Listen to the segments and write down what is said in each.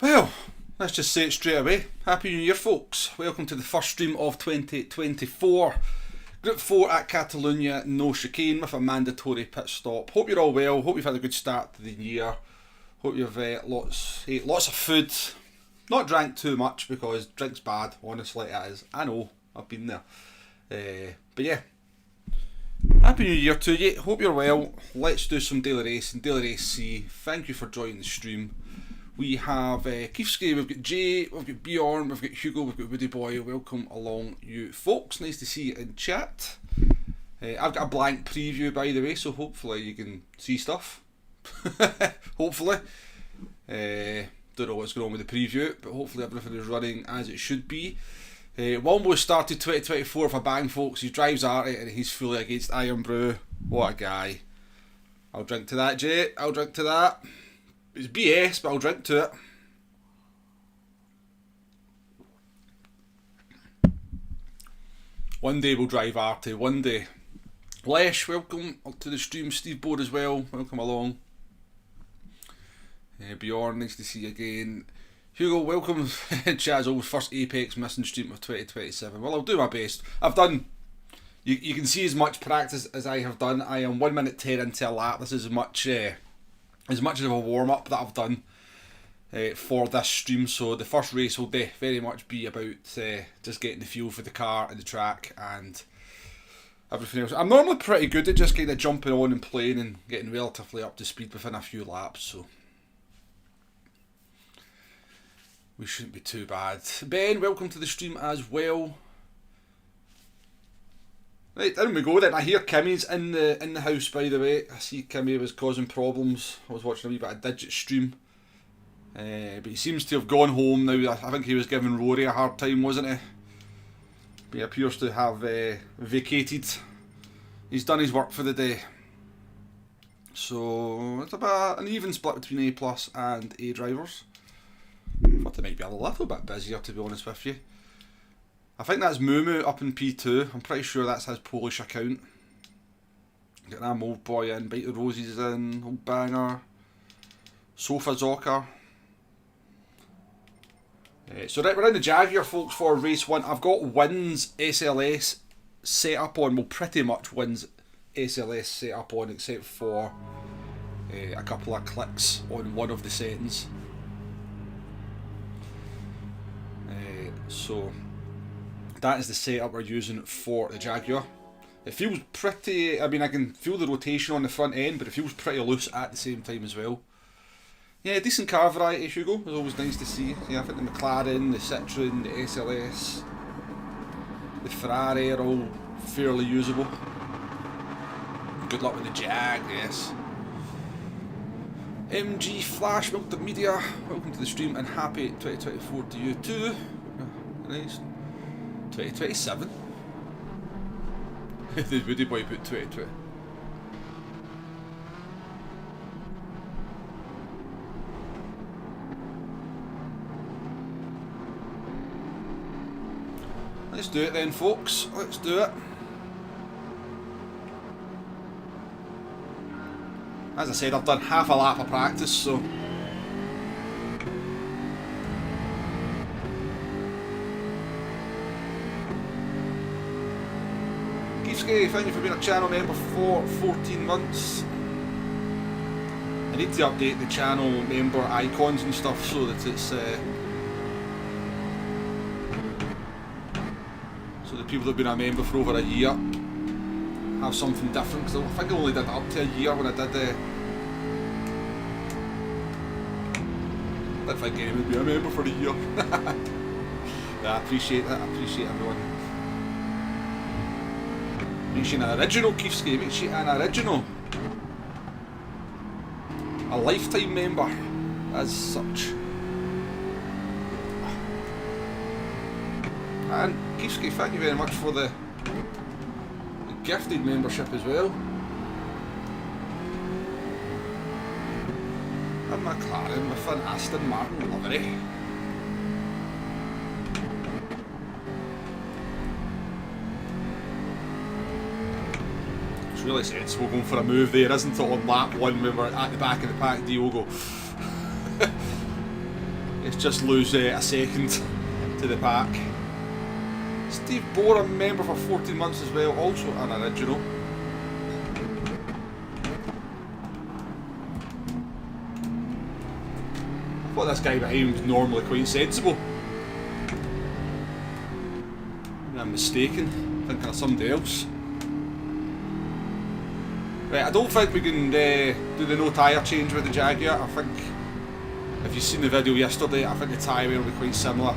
Well, let's just say it straight away. Happy New Year, folks. Welcome to the first stream of 2024. Group 4 at Catalunya No Chicane with a mandatory pit stop. Hope you're all well. Hope you've had a good start to the year. Hope you've ate lots of food. Not drank too much because drink's bad, honestly it is. I know, I've been there. But yeah. Happy New Year to you. Hope you're well. Let's do some daily racing. Daily Race C. Thank you for joining the stream. We have Kiefski, we've got Jay, we've got Bjorn, we've got Hugo, we've got Woody Boy. Welcome along, you folks. Nice to see you in chat. I've got a blank preview, by the way, so hopefully you can see stuff. Hopefully. Don't know what's going on with the preview, but hopefully everything is running as it should be. Wombo started 2024 with a bang, folks. He drives Artie and he's fully against Iron Brew. What a guy. I'll drink to that, Jay. I'll drink to that. It's BS, but I'll drink to it. One day we'll drive Artie, one day. Lesh, welcome to the stream. Steve Board as well, welcome along. Bjorn, nice to see you again. Hugo, welcome. Chat as always, first Apex missing stream of 2027. Well, I'll do my best. I've done, you can see as much practice as I have done. I am 1 minute 10 into a lap. This is as much of a warm-up that I've done for this stream, so the first race will very much be about just getting the feel for the car and the track and everything else. I'm normally pretty good at just kind of jumping on and playing and getting relatively up to speed within a few laps, so we shouldn't be too bad. Ben, welcome to the stream as well. Right, in we go then. I hear Kimmy's in the house, by the way. I see Kimmy was causing problems. I was watching a wee bit of Digit stream. But he seems to have gone home now. I think he was giving Rory a hard time, wasn't he? But he appears to have vacated. He's done his work for the day. So it's about an even split between A plus and A drivers. I thought they might be a little bit busier, to be honest with you. I think that's Mumu up in P2. I'm pretty sure that's his Polish account. Getting that old boy in, Bite the Roses in, old banger. Sofa Zocker. So right, we're in the Jaguar, folks, for race 1. I've got Wins SLS set up on, well, pretty much Wins SLS set up on, except for a couple of clicks on one of the settings. So that is the setup we're using for the Jaguar. It feels pretty, I mean, I can feel the rotation on the front end, but it feels pretty loose at the same time as well. Yeah, decent car variety, Hugo. It's always nice to see. Yeah, I think the McLaren, the Citroen, the SLS, the Ferrari are all fairly usable. Good luck with the Jag, yes. MG Flash, Multimedia, welcome to the stream and happy 2024 to you too. Nice. 2027? The Woody Boy put 2020. Let's do it then, folks. Let's do it. As I said, I've done half a lap of practice, so thank you for being a channel member for 14 months. I need to update the channel member icons and stuff so that it's so the people that have been a member for over a year have something different, because I think I only did it up to a year when I did I didn't think anyone would be a member for a year. Yeah, I appreciate that, I appreciate everyone. Makes you an original, Kiefski, makes you an original. A lifetime member, as such. And Kiefski, thank you very much for the gifted membership as well. And McLaren with an Aston Martin livery. Really sensible going for a move there, isn't it, on lap 1 when we're at the back of the pack. Diogo. Yes, just lose a second to the pack. Steve Bohr, a member for 14 months as well, also an original. I thought this guy behind was normally quite sensible. Maybe I'm mistaken, thinking of somebody else. Right, I don't think we can do the no tyre change with the Jaguar. I think, if you've seen the video yesterday, I think the tyre will be quite similar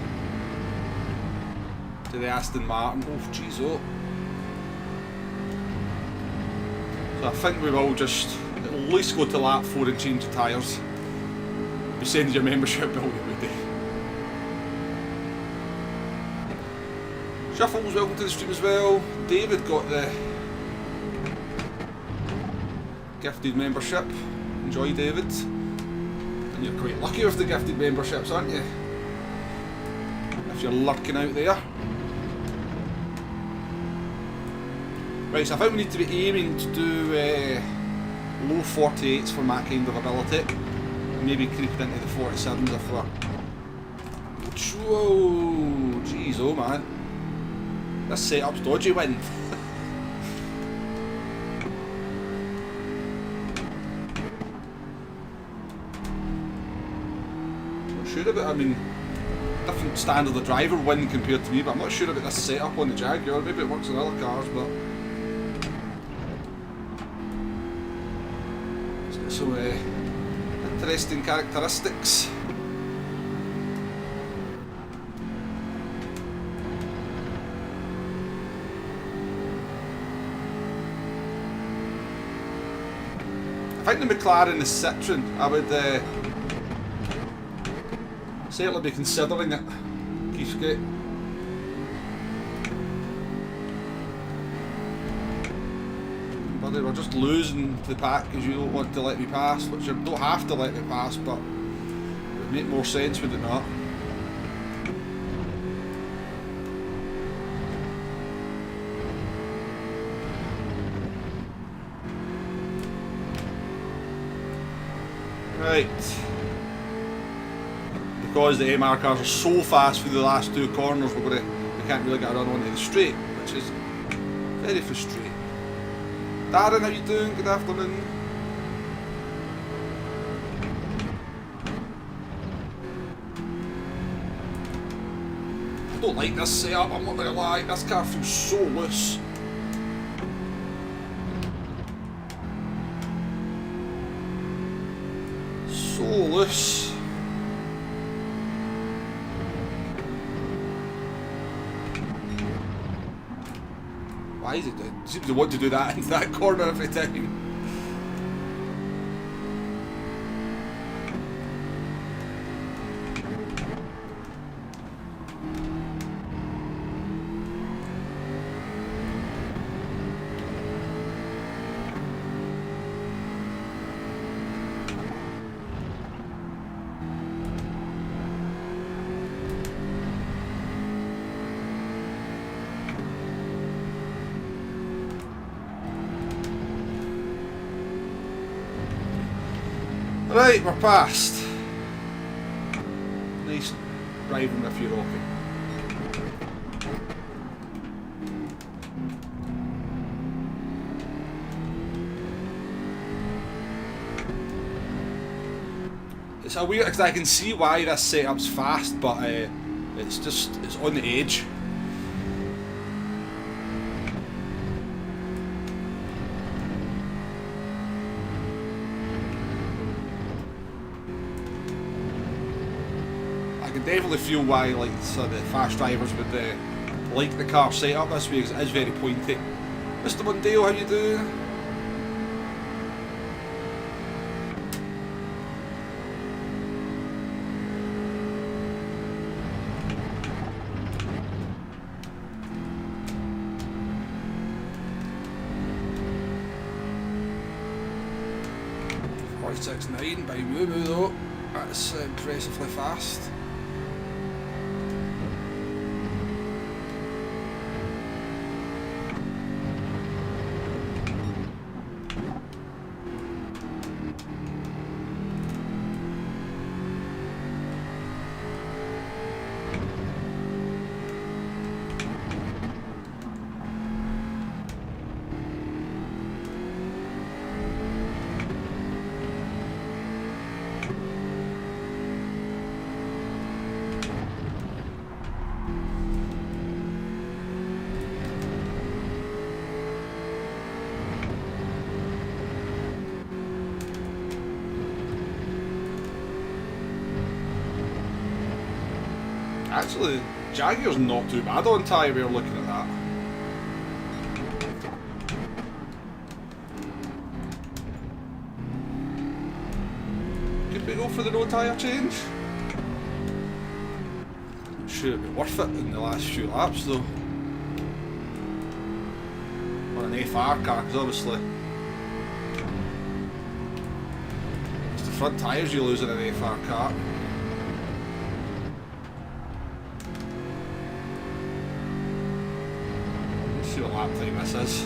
to the Aston Martin. Oh, jeez, oh. So I think we will just at least go to lap 4 and change the tyres. You send your membership bill, you would do. Shuffles, welcome to the stream as well. David got the gifted membership. Enjoy, David. And you're quite lucky with the gifted memberships, aren't you? If you're lurking out there. Right, so I think we need to be aiming to do low 48s for that kind of ability. Maybe creep into the 47s if we're... Whoa, jeez, oh man. This setup's dodgy, wind. Not sure about, I mean, different standard of driver win compared to me, but I'm not sure about this setup on the Jaguar. Maybe it works on other cars, but... It's got some interesting characteristics. I think the McLaren is Citroen. I would certainly be considering it. Keith's great. Buddy, we're just losing the pack because you don't want to let me pass, which you don't have to let me pass, but it would make more sense, would it not? Right. Because the MR cars are so fast through the last two corners, we can't really get a run onto the straight, which is very frustrating. Darren, how you doing? Good afternoon. I don't like this setup, I'm not gonna lie. This car feels so loose. So loose. Why is it doing? Seems to want to do that into that corner every time. Right, we're past. Nice driving if you're okay. It's a weird, because I can see why this setup's fast, but it's on the edge. Definitely feel why like so the fast drivers would like the car set up this way, because it is very pointy. Mr. Mondale, how you doing? .6.9 by Moo Moo though. That's impressively fast. Actually, Jaguar's not too bad on tyre wear looking at that. Could we go for the no tyre change? I'm sure it'd be worth it in the last few laps though. On an FR car, because obviously it's the front tyres you lose in an FR car. Let's see what lap time this is.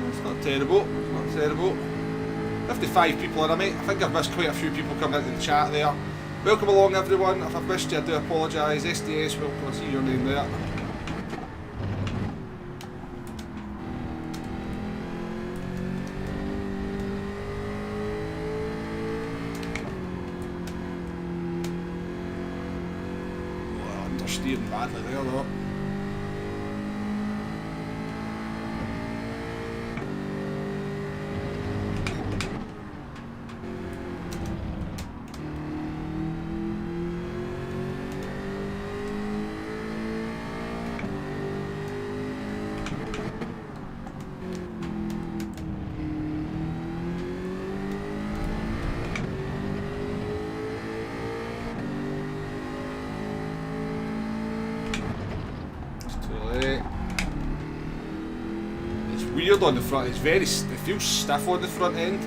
It's not terrible, it's not terrible. 55 people in a mate. I think I've missed quite a few people coming into the chat there. Welcome along everyone. If I've missed you I do apologise. SDS, welcome, I see your name there. Understeering badly there though. Weird on the front, it feels stiff on the front end,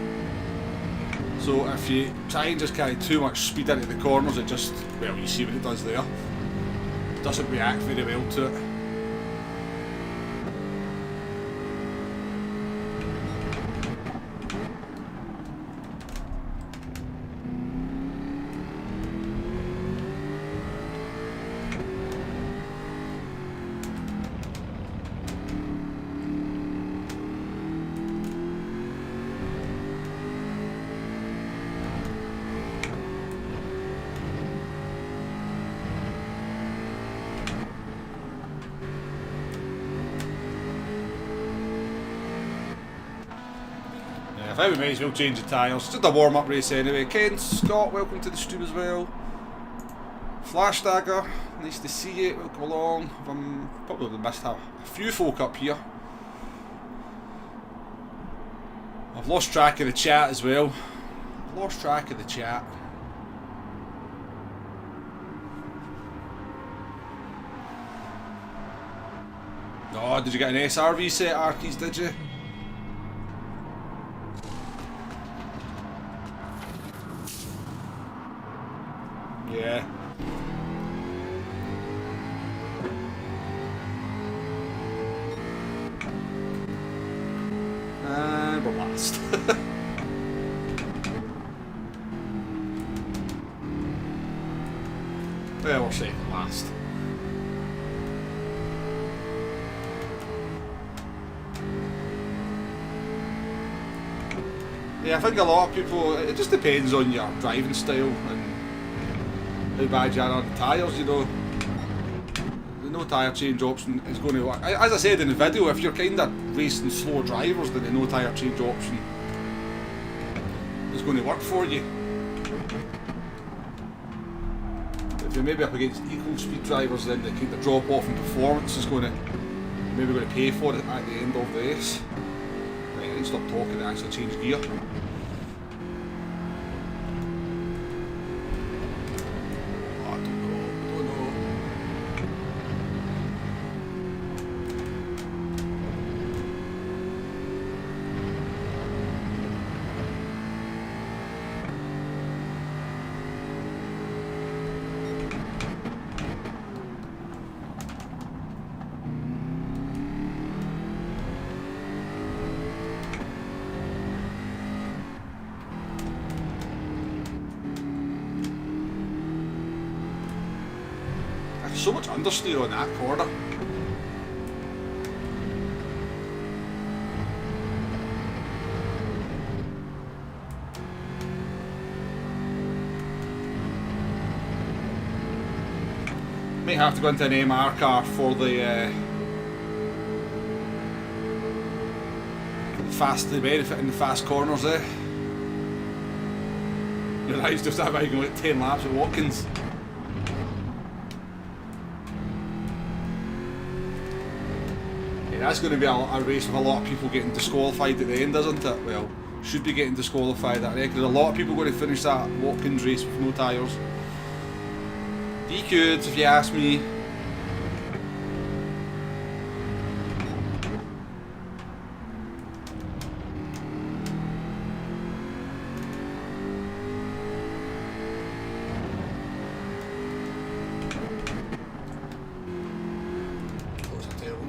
so if you try and just carry too much speed into the corners it just, well you see what it does there, it doesn't react very well to it. I think we may as well change the tyres. Just a warm-up race anyway. Ken, Scott, welcome to the stream as well. Flash Dagger, nice to see you. Welcome along. I've probably missed a few folk up here. I've lost track of the chat as well. Lost track of the chat. Oh, did you get an SRV set, Arkies, did you? Yeah. And we're last. Well, we're second last. Yeah, I think a lot of people, it just depends on your driving style and how bad you are on the tyres, you know. The no tyre change option is going to work. As I said in the video, if you're kind of racing slow drivers, then the no tyre change option is going to work for you. If you're maybe up against equal speed drivers, then the kind of drop off in performance is going to, maybe going to pay for it at the end of the race. Right, I need to stop talking and actually change gear. So much understeer on that corner. May have to go into an MR car for the benefit in the fast corners there. Your eyes just have like 10 laps at Watkins. That's going to be a race with a lot of people getting disqualified at the end, isn't it? Well, should be getting disqualified, I reckon. A lot of people going to finish that Watkins race with no tyres. DQ'd, if you ask me.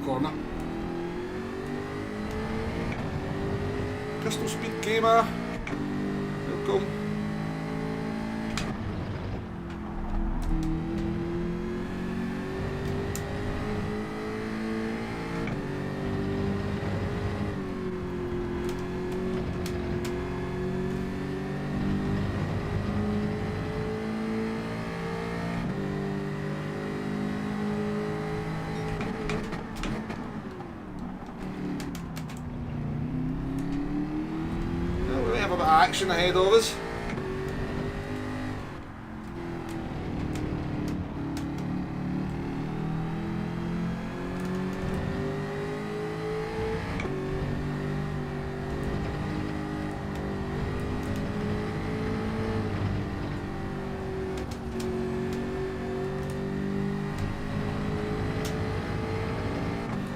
Corner. Pistol speed gamer. Welcome. Action ahead of us.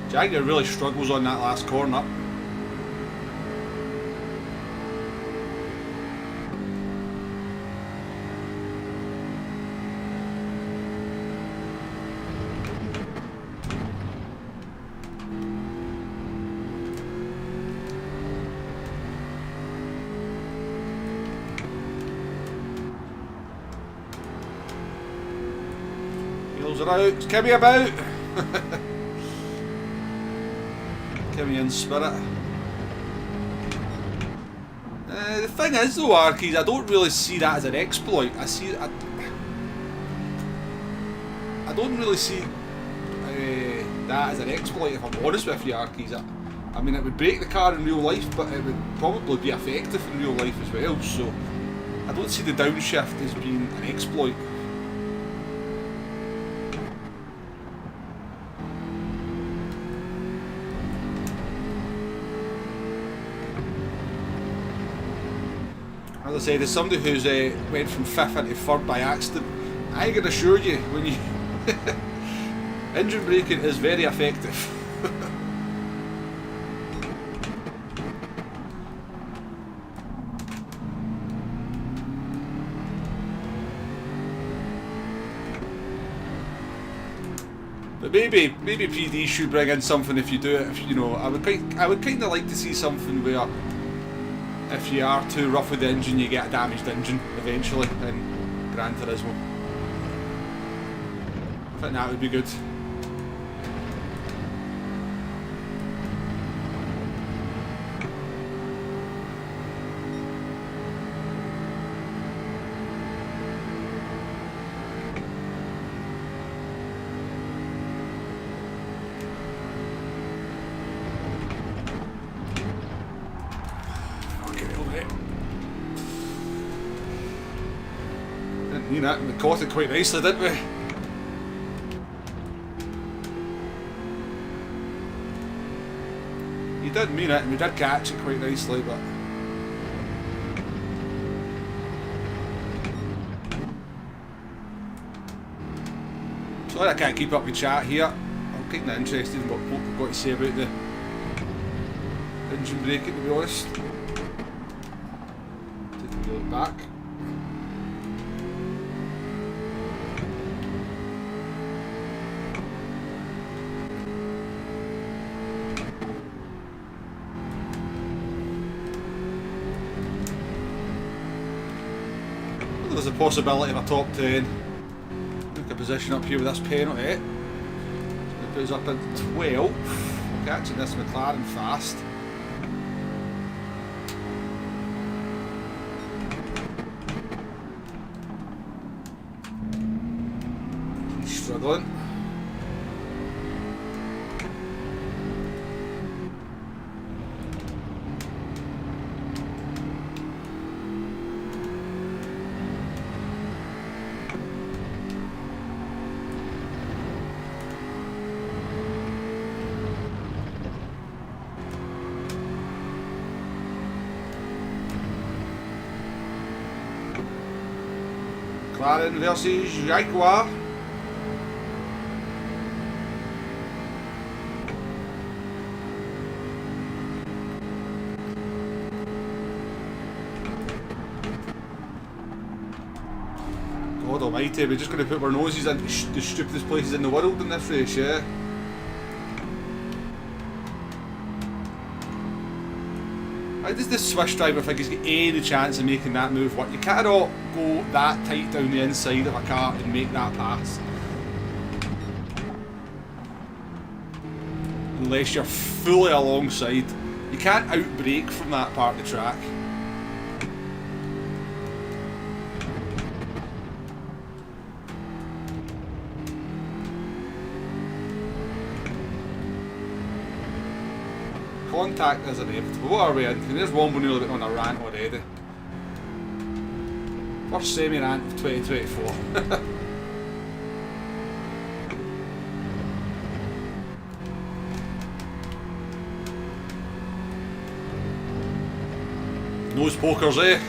Jagger really struggles on that last corner. Wheels are out, Kimmy about! Kimmy in spirit. The thing is though, Arkies, I don't really see that as an exploit. I don't really see that as an exploit, if I'm honest with you, Arkies. I mean, it would break the car in real life, but it would probably be effective in real life as well, so I don't see the downshift as being an exploit. As I said, as somebody who's went from 5th into 3rd by accident, I can assure you, when you engine braking is very effective. But maybe PD should bring in something if you do it. If you know, I would kind of like to see something where, if you are too rough with the engine, you get a damaged engine eventually in Gran Turismo. I think that would be good. Didn't mean that, and we caught it quite nicely, didn't we? You did mean it, and we did catch it quite nicely, but sorry I can't keep up with chat here. I'm kind of interested in what folk have got to say about the engine braking, to be honest. Take a look back. There's a possibility of a top 10. Look a position up here with this penalty. It's going to put us up into 12. Catching this McLaren fast. Struggling. McLaren versus Jaguar. God almighty, we're just going to put our noses into the stupidest places in the world in this race, yeah? How does this Swiss driver think he's got any chance of making that move work? You cannot go that tight down the inside of a car and make that pass. Unless you're fully alongside. You can't outbrake from that part of the track. Contact is inevitable. What are we in? There's Wombo nearly been on a rant already. First semi-rant of 2024. Nose pokers, eh?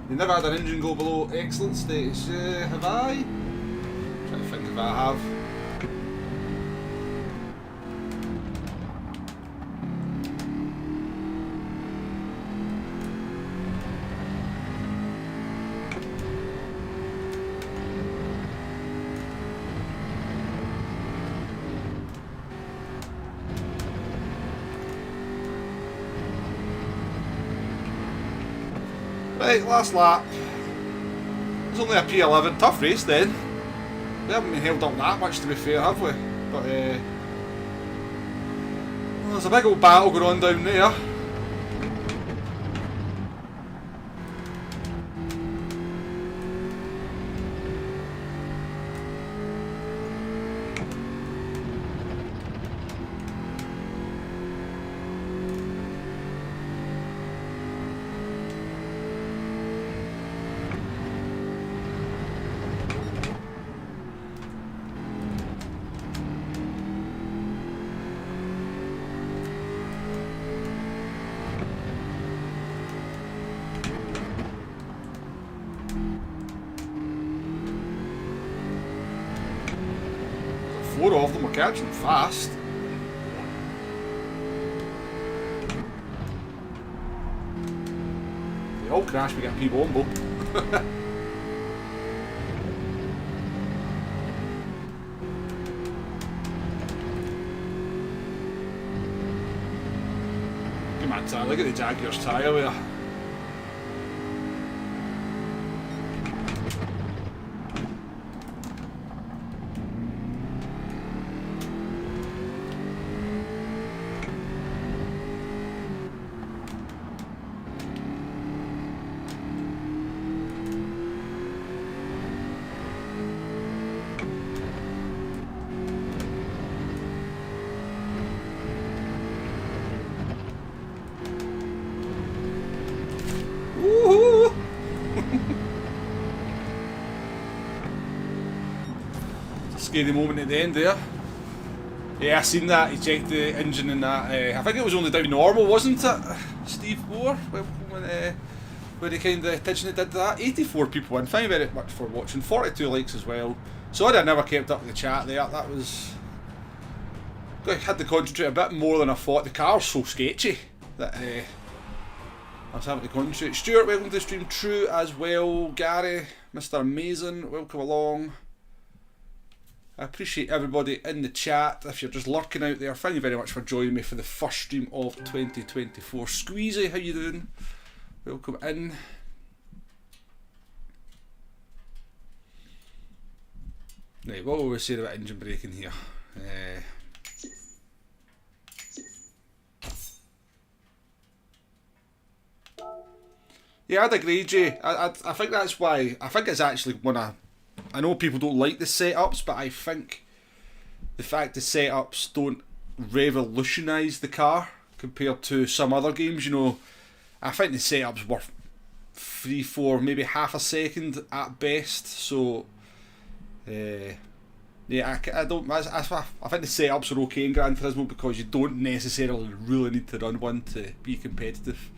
You never had an engine go below excellent status, have I? Trying to think if I have. Right, last lap. It's only a P11. Tough race then. We haven't been held up that much, to be fair, have we? But well, there's a big old battle going on down there. Four of them are catching them fast. They all crash, we get P-Wombo. Come on, Ty, look at the Jaguar's tyre there. Scary moment at the end there. Yeah, I seen that. He checked the engine and that. I think it was only down normal, wasn't it? Steve Moore, when he kind of intentionally did that. 84 people in. Thank you very much for watching. 42 likes as well. Sorry I never kept up with the chat there. That was. I had to concentrate a bit more than I thought. The car's so sketchy that I was having to concentrate. Stuart, welcome to the stream. True as well. Gary, Mr. Amazing, welcome along. I appreciate everybody in the chat. If you're just lurking out there, thank you very much for joining me for the first stream of 2024. Squeezy, how you doing? Welcome in. Right, what were we saying about engine braking here? Yeah, I'd agree, Jay. I think that's why. I think it's actually one of. I know people don't like the setups, but I think the fact the setups don't revolutionise the car compared to some other games, you know, I think the setups were 3, 4, maybe half a second at best, so Yeah, I don't. I think the setups are okay in Gran Turismo because you don't necessarily really need to run one to be competitive.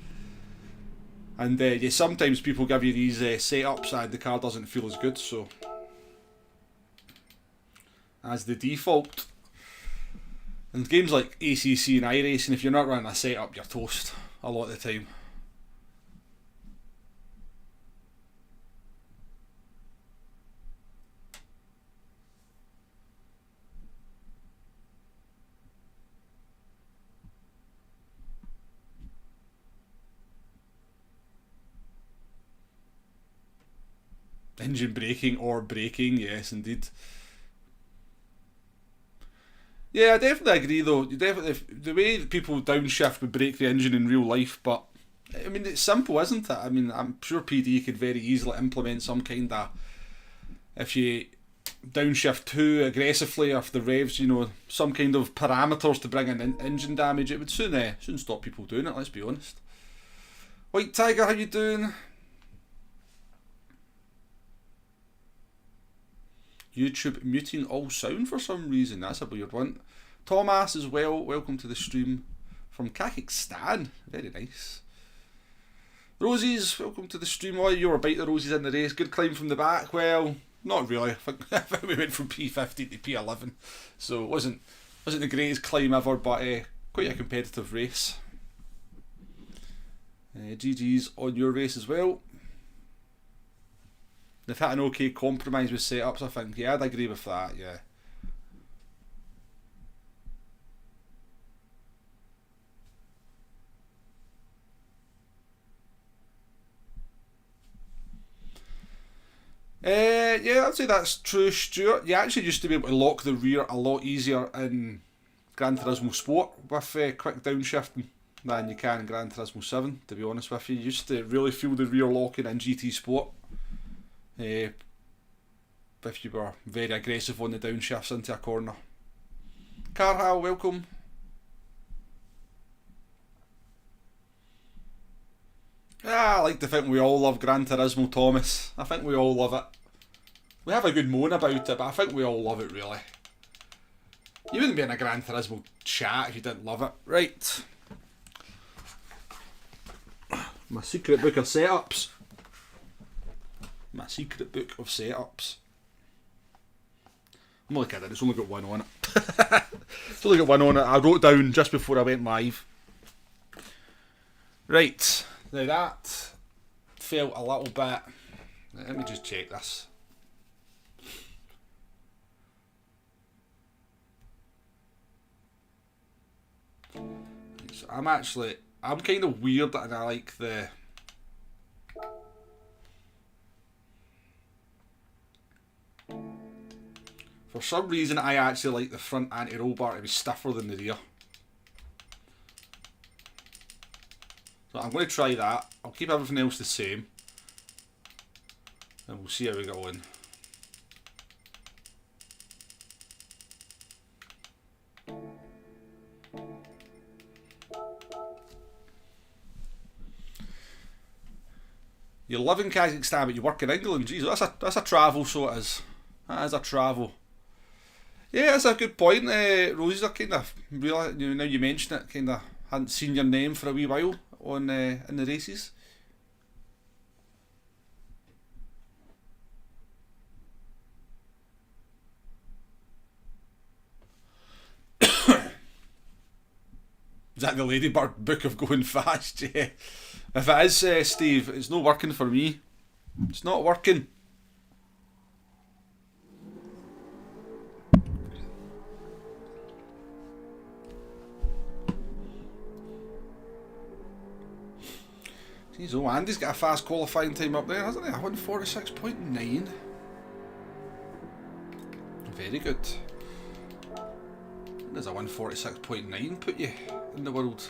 And yeah, sometimes people give you these setups and the car doesn't feel as good. So, as the default, in games like ACC and iRacing, if you're not running a setup, you're toast a lot of the time. Engine braking or braking, yes, indeed. Yeah, I definitely agree though. You definitely the way that people downshift would break the engine in real life, but I mean it's simple, isn't it? I mean I'm sure PD could very easily implement some kind of if you downshift too aggressively off the revs, you know, some kind of parameters to bring in engine damage. It would soon stop people doing it. Let's be honest. White Tiger, how you doing? YouTube muting all sound for some reason. That's a weird one. Thomas as well. Welcome to the stream from Kazakhstan. Very nice. Roses, welcome to the stream. Oh, you were about the Roses in the race. Good climb from the back. Well, not really. I think we went from P15 to P11, so it wasn't the greatest climb ever, but quite a competitive race. GG's on your race as well. They've had an okay compromise with setups, I think. Yeah, I'd agree with that, yeah. Yeah, I'd say that's true, Stuart. You actually used to be able to lock the rear a lot easier in Gran Turismo Sport with quick downshifting than you can in Gran Turismo 7, to be honest with you. You used to really feel the rear locking in GT Sport. If you were very aggressive on the downshifts into a corner. Carhal, welcome. I like to think we all love Gran Turismo, Thomas. I think we all love it. We have a good moan about it, but I think we all love it, really. You wouldn't be in a Gran Turismo chat if you didn't love it. Right. My secret book of setups. My secret book of setups. I'm only kidding, it's only got one on it. It's only got one on it. I wrote down just before I went live. Right, now that felt a little bit. Let me just check this. So I'm kind of weird and I like the. For some reason, I actually like the front anti-roll bar to be stiffer than the rear. So I'm going to try that. I'll keep everything else the same. And we'll see how we go on. You live in Kazakhstan but you work in England. Jeez, that's a travel, so it is. That is a travel. Yeah, that's a good point. Roses are kind of really, you know, now you mention it, kind of hadn't seen your name for a wee while on in the races. Is that the Ladybird book of going fast? Yeah. If it is, Steve, it's not working for me. It's not working. Jeez, oh, Andy's got a fast qualifying time up there, hasn't he? 146.9. Very good. There's a 146.9 put you in the world.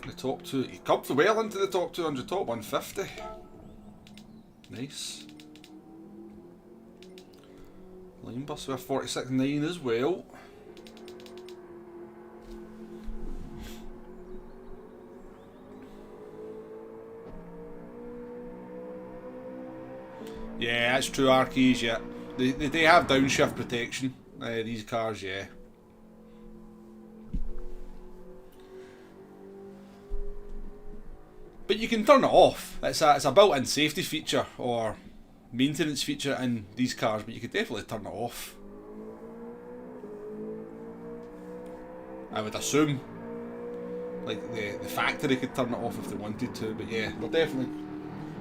The top two, you come well into the top 200, top 150. Nice. Line bus with 46.9 as well. Yeah, that's true, Arkeys, yeah. They have downshift protection, these cars, yeah. But you can turn it off. It's a built-in safety feature or maintenance feature in these cars, but you could definitely turn it off. I would assume. Like the factory could turn it off if they wanted to, but yeah, they're definitely.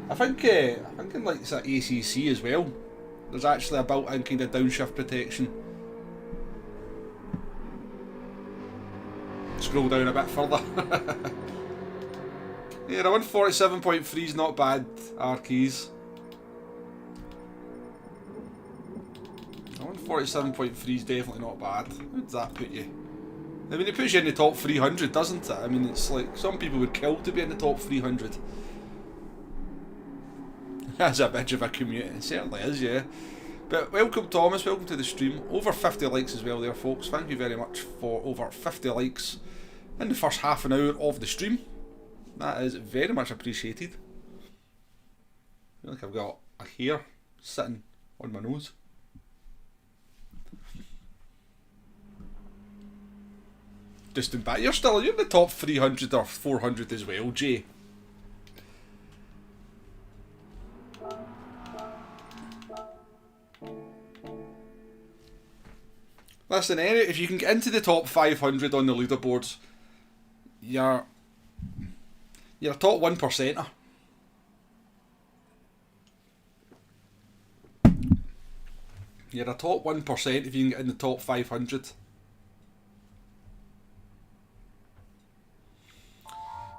I think in like ACC as well, there's actually a built-in kind of downshift protection. Scroll down a bit further. Yeah, the 147.3 is not bad, Arkeys. The 147.3 is definitely not bad. How does that put you? I mean, it puts you in the top 300, doesn't it? I mean, it's like some people would kill to be in the top 300. That's a bit of a commute, it certainly is, yeah. But welcome, Thomas, welcome to the stream. Over 50 likes as well there, folks. Thank you very much for over 50 likes in the first half an hour of the stream. That is very much appreciated. I feel like I've got a hair sitting on my nose. Distant back. You're in the top 300 or 400 as well, Jay. Listen, if you can get into the top 500 on the leaderboards, you're a top 1%er. You're a top 1% if you can get in the top 500.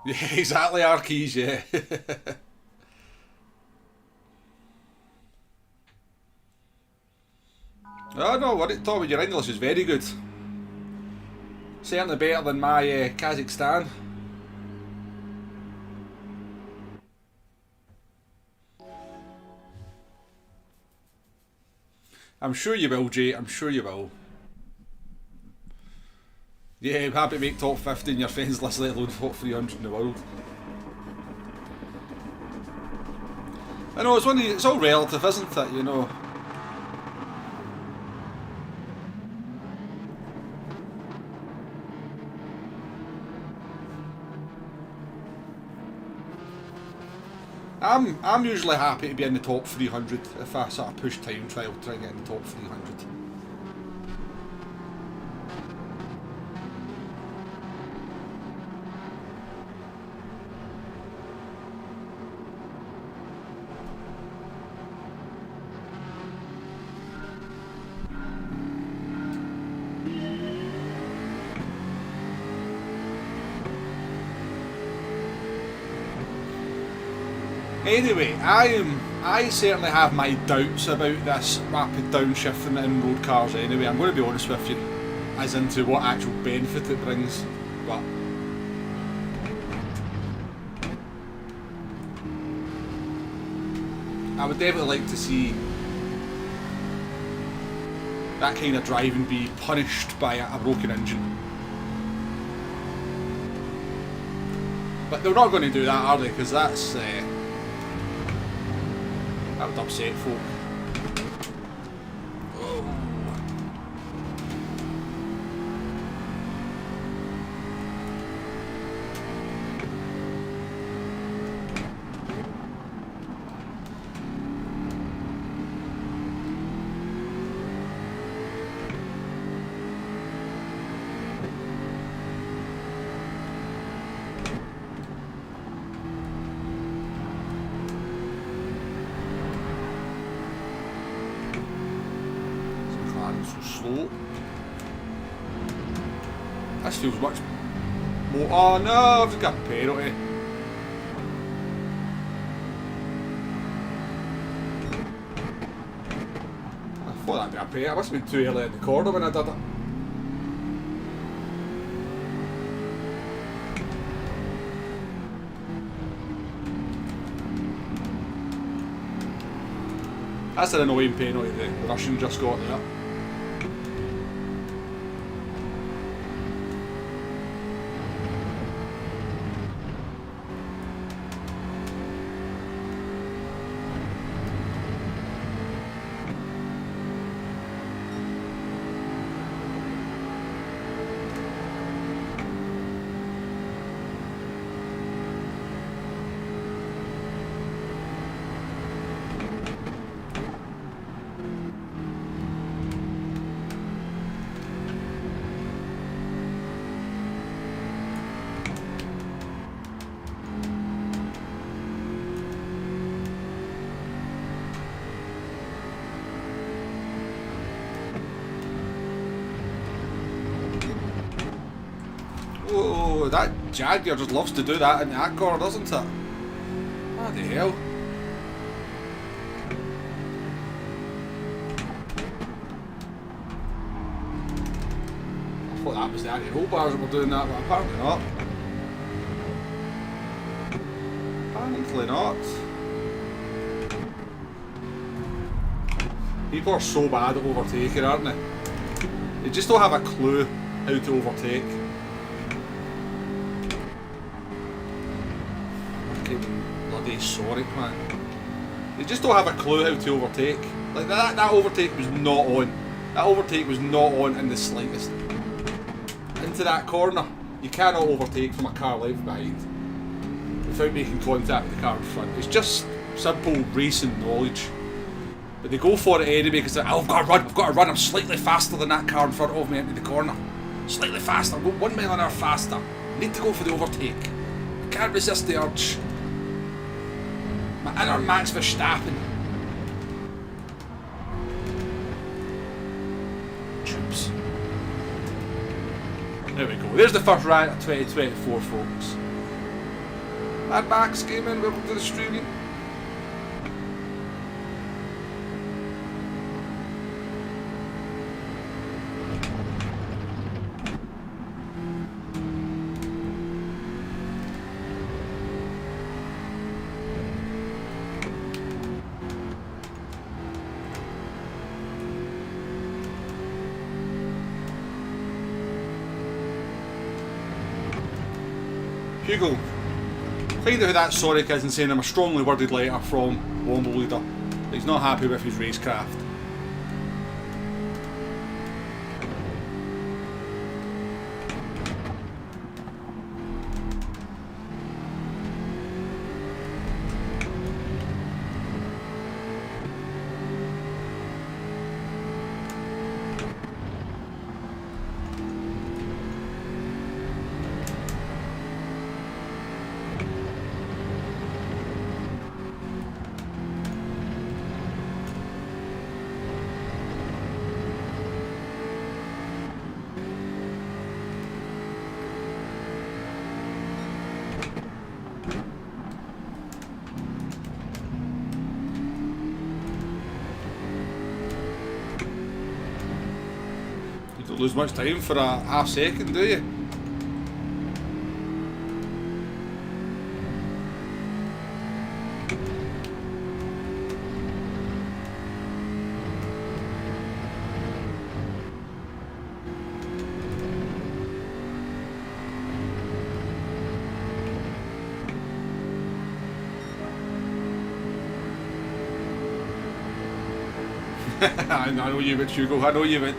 Yeah, exactly, Arkeys, yeah. Oh, no worry, Tommy, your English is very good. Certainly better than my Kazakhstan. I'm sure you will, Jay, I'm sure you will. Yeah, I'm happy to make top 50 in your friends list, let alone top 300 in the world. I know, it's all relative, isn't it, you know? I'm usually happy to be in the top 300 if I sort of push time trial to try and get in the top 300. Anyway, I certainly have my doubts about this rapid downshifting in road cars anyway. I'm going to be honest with you, as into what actual benefit it brings, but I would definitely like to see that kind of driving be punished by a broken engine. But they're not going to do that, are they? Because that's that would upset folk. This feels much more. Oh no, I've just got a penalty. I thought that'd be a penalty. I must have been too early in the corner when I did it. That's an annoying penalty the Russian just got there. Oh, that Jaguar just loves to do that in that corner, doesn't it? What the hell? I thought that was the anti-roll bars that were doing that, but apparently not. Apparently not. People are so bad at overtaking, aren't they? They just don't have a clue how to overtake. Fucking bloody sorry, man. They just don't have a clue how to overtake. Like that overtake was not on. That overtake was not on in the slightest. Into that corner. You cannot overtake from a car left behind without making contact with the car in front. It's just simple racing knowledge. But they go for it anyway because they're, oh, I've got to run, I'm slightly faster than that car in front of me into the corner. Slightly faster, I'll go 1 mile an hour faster. I need to go for the overtake. I can't resist the urge. My inner Max Verstappen. Troops. There we go, there's the first rant of 2024, folks. Mad Max came in, welcome to the streaming. Hugo, find out who that Sonic is and send him a strongly worded letter from Womble Leader. He's not happy with his Racecraft. Don't lose much time for a half second, do you? I know you would, Hugo, I know you would.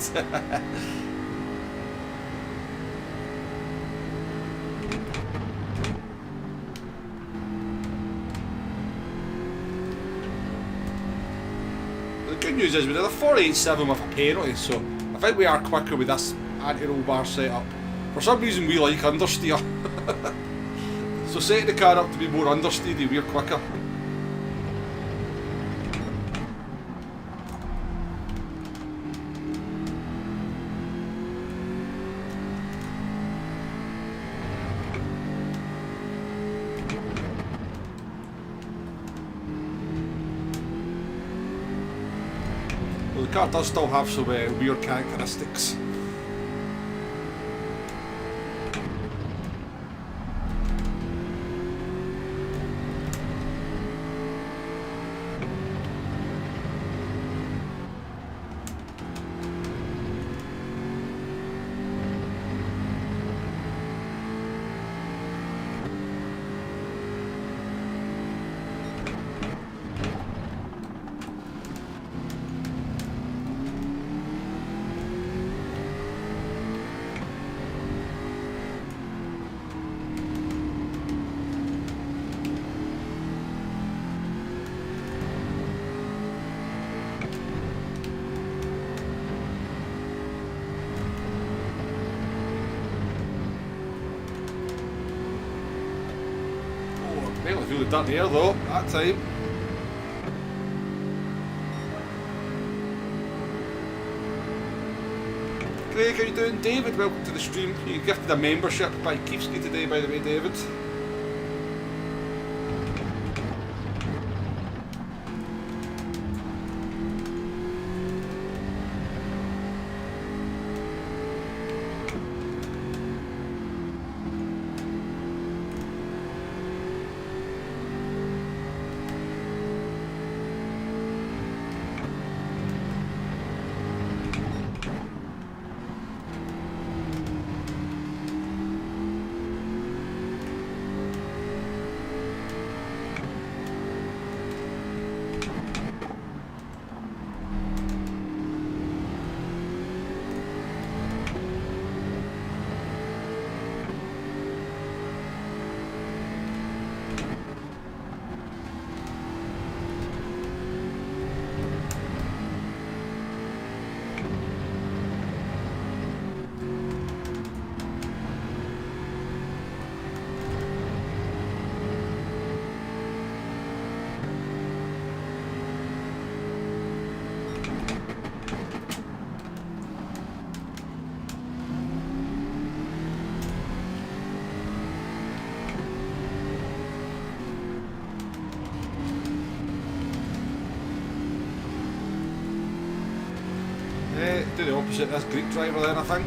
The good news is we did a 487 with a penalty, so I think we are quicker with this anti-roll bar setup. For some reason we like understeer. So setting the car up to be more understeery, we're quicker. Well, the car does still have some weird characteristics. I feel the dirty air though, that time. Craig, how you doing? David, welcome to the stream. You gifted a membership by Keefsky today, by the way, David. Do the opposite of this Greek driver then, I think.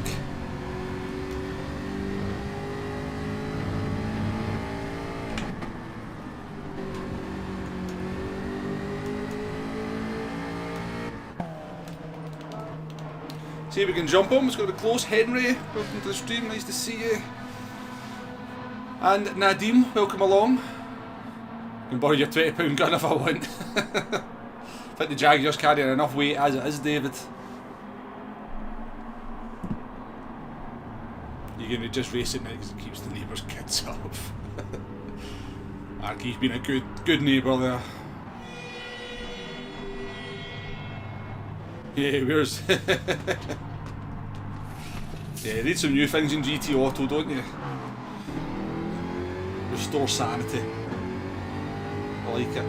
See if we can jump him. It's going to be close. Henry, welcome to the stream. Nice to see you. And Nadim, welcome along. I can borrow your £20 gun if I want. I think the Jaguar's carrying enough weight as it is, David. You're going to just race it now because it keeps the neighbours' kids off. Arky's been a good neighbour there. Yeah, where's... yeah, you need some new things in GT Auto, don't you? Restore sanity. I like it.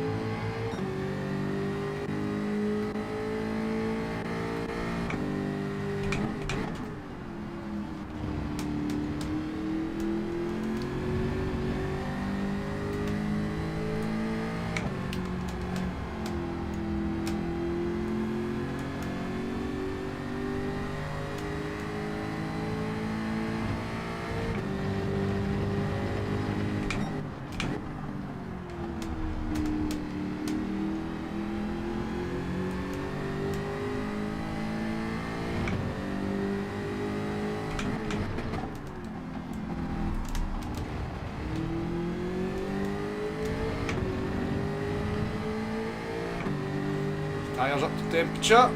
Tyres up to temperature.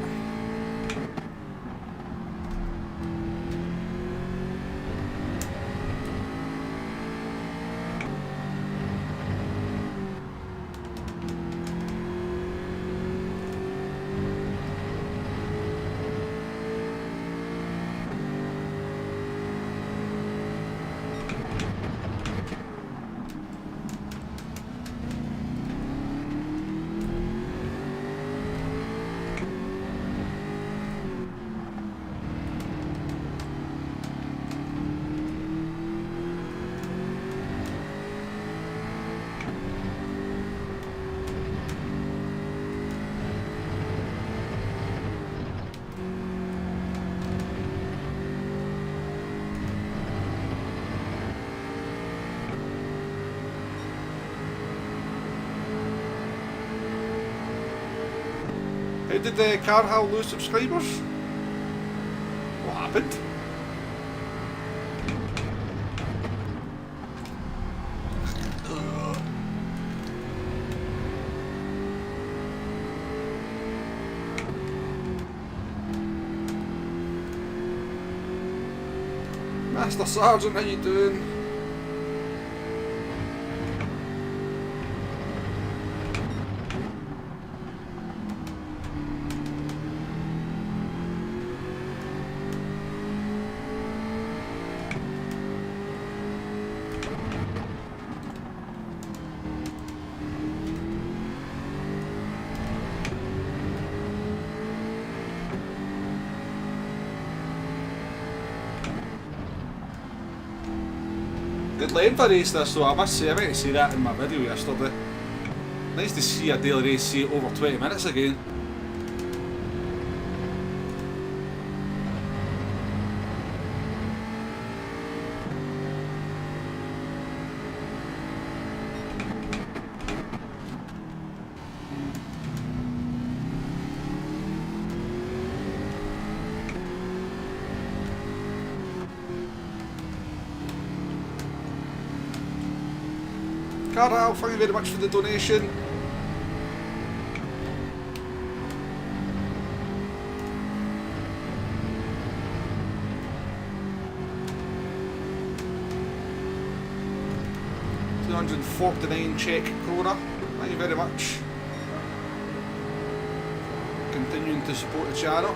How did the Carhal lose subscribers? What happened? Master Sergeant, how you doing? Good length of race this though, I must say. I meant to say that in my video yesterday. Nice to see a daily race see over 20 minutes again. Carl, thank you very much for the donation. £249 Czech krona. Thank you very much. Continuing to support the channel.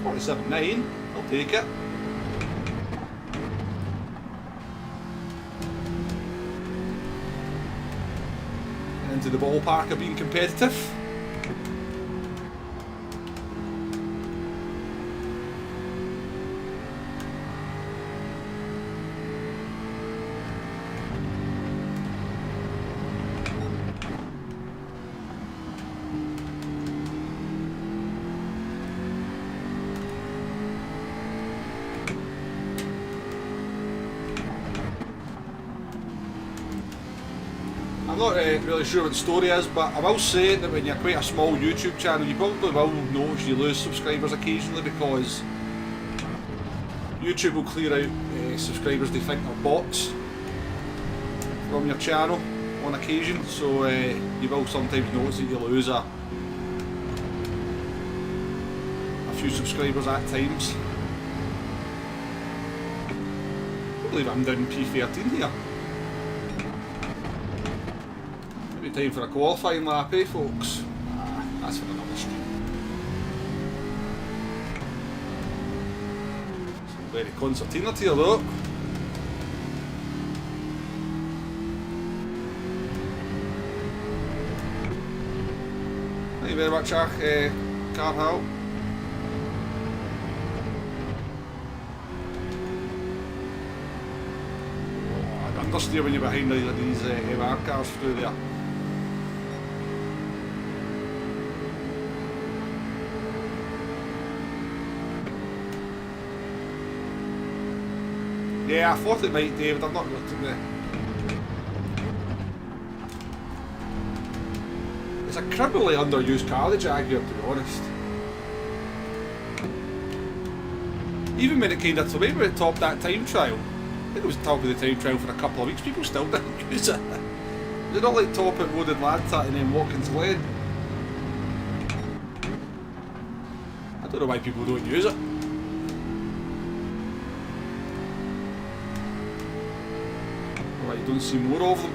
£47.9. I'll take it. Into the ballpark of being competitive. I'm not really sure what the story is, but I will say that when you're quite a small YouTube channel, you probably will notice you lose subscribers occasionally, because YouTube will clear out subscribers they think are bots from your channel on occasion, so you will sometimes notice that you lose a few subscribers at times. I believe I'm down P13 here. Time for a qualifying lap, eh folks? That's for another stream. Some very concertina here though. Thank you very much, Carl. I understeer when you're behind these MR cars through there. Yeah, I thought it might, David. I've not looked at It's a criminally underused car, the Jaguar, to be honest. Even when it kind of, when it topped that time trial, I think it was top of the time trial for a couple of weeks, people still didn't use it. They're not like top at Road and Lantat and then Watkins Glen. I don't know why people don't use it. You don't see more of them.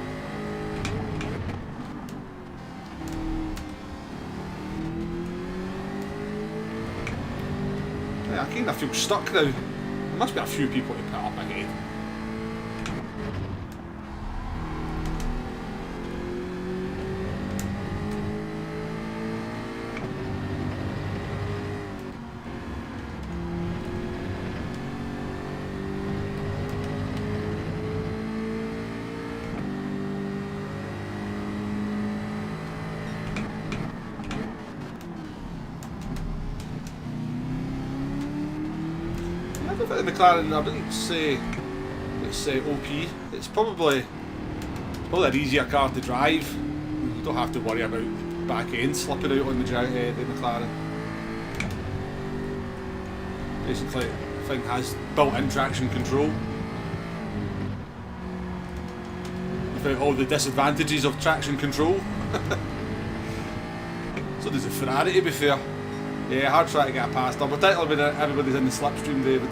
Yeah, I kind of feel stuck now. There must be a few people to put up ahead. The McLaren, I wouldn't say it's OP. It's probably an easier car to drive. You don't have to worry about back end slipping out on the McLaren. Basically, the thing has built-in traction control without all the disadvantages of traction control. So does the Ferrari, to be fair. Yeah, hard trying to get past them, particularly when everybody's in the slipstream, David.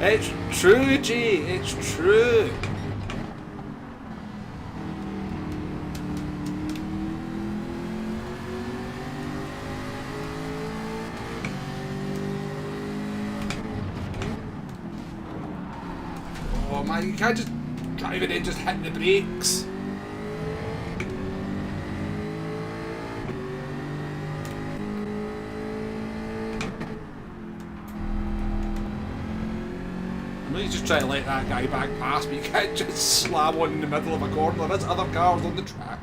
It's true, G, it's true. man. You can't just drive it in, just hit the brakes. I know you just try to let that guy back past, but you can't just slam one in the middle of a corner. There's other cars on the track.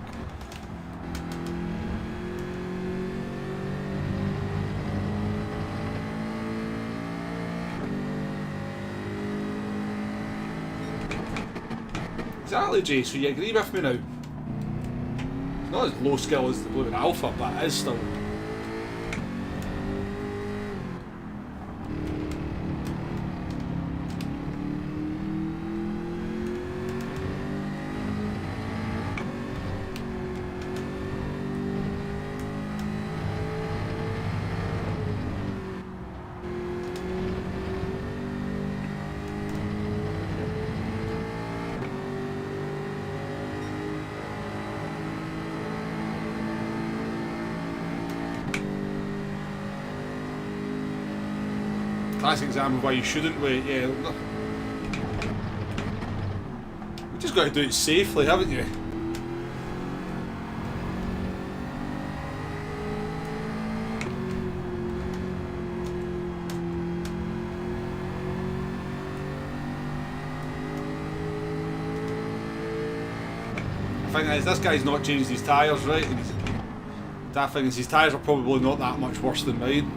Exactly, Jay, so you agree with me now? It's not as low skill as the Blue Alpha, but it is still. Classic example of why you shouldn't wait, yeah. You just got to do it safely, haven't you? The thing is, this guy's not changed his tyres, right? And that thing is, his tyres are probably not that much worse than mine.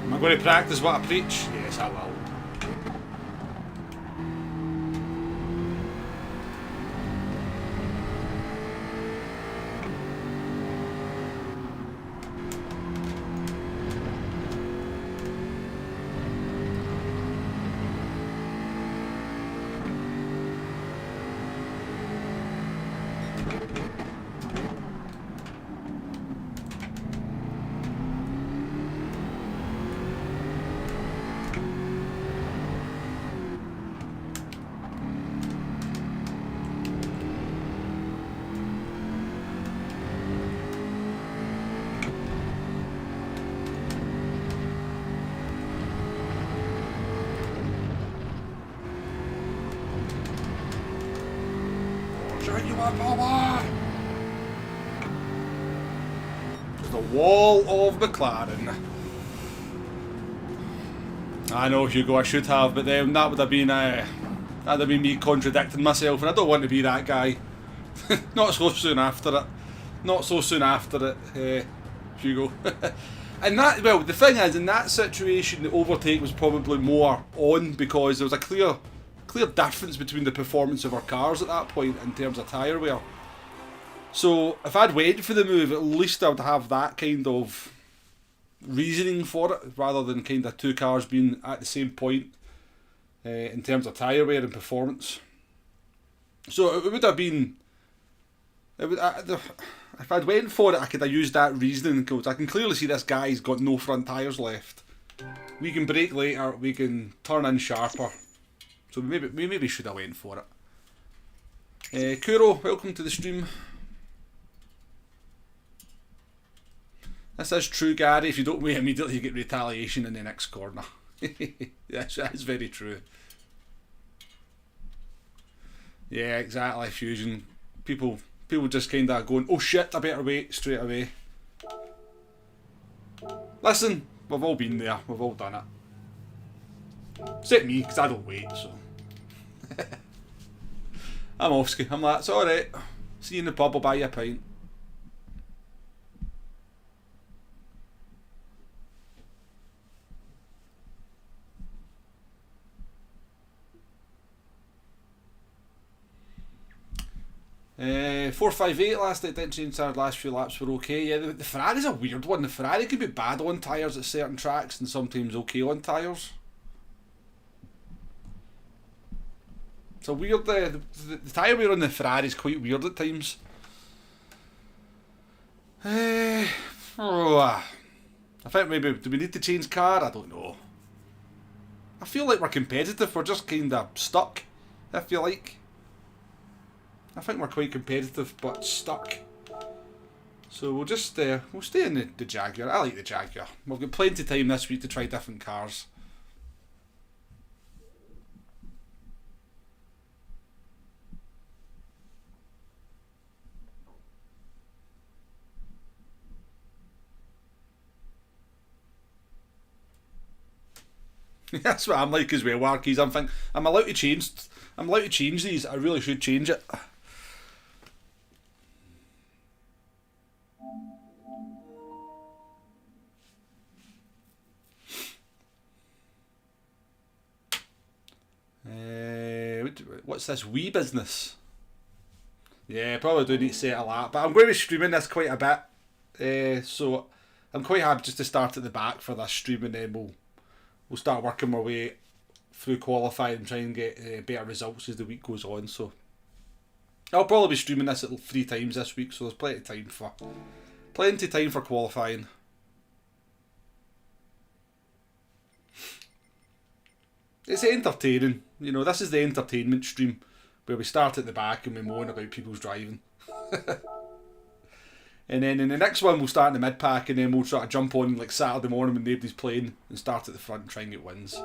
Am I going to practice what I preach? Yes, I will. You are power! There's the wall of McLaren. I know, Hugo, I should have, but then that would have been me contradicting myself, and I don't want to be that guy. Not so soon after it. Not so soon after it, Hugo. And that, well, the thing is, in that situation, the overtake was probably more on because there was a clear difference between the performance of our cars at that point in terms of tyre wear. So if I'd waited for the move, at least I would have that kind of reasoning for it, rather than kind of two cars being at the same point in terms of tyre wear and performance. So it would have been, if I'd waited for it, I could have used that reasoning because I can clearly see this guy's got no front tyres left. We can brake later, we can turn in sharper. So we maybe should have went for it. Kuro, welcome to the stream. This is true, Gary. If you don't wait immediately, you get retaliation in the next corner. Yes, that is very true. Yeah, exactly. Fusion. People just kind of going, oh shit, I better wait straight away. Listen, we've all been there. We've all done it. Except me, because I don't wait, so. I'm off ski. I'm like, it's alright. See you in the pub, I'll buy you a pint. Uh, 458 last night, didn't change our last few laps were okay. Yeah, the Ferrari's a weird one. The Ferrari can be bad on tyres at certain tracks and sometimes okay on tyres. It's a weird, the tyre wear on the Ferrari is quite weird at times. I think maybe, do we need to change car? I don't know. I feel like we're competitive, we're just kind of stuck, if you like. I think we're quite competitive, but stuck. So we'll just, we'll stay in the Jaguar. I like the Jaguar. We've got plenty of time this week to try different cars. That's what I'm like as well, Warkies. I'm thinking, I'm allowed to change these. I really should change it. What's this wee business? Yeah, probably do need to set a lap, but I'm going to be streaming this quite a bit, so I'm quite happy just to start at the back for this stream, and then we'll start working our way through qualifying and try and get better results as the week goes on. So I'll probably be streaming this at 3 times this week, so there's plenty of time for qualifying. It's entertaining, you know. This is the entertainment stream where we start at the back and we moan about people's driving. And then in the next one we'll start in the mid pack, and then we'll sort of jump on like Saturday morning when nobody's playing and start at the front and try and get wins.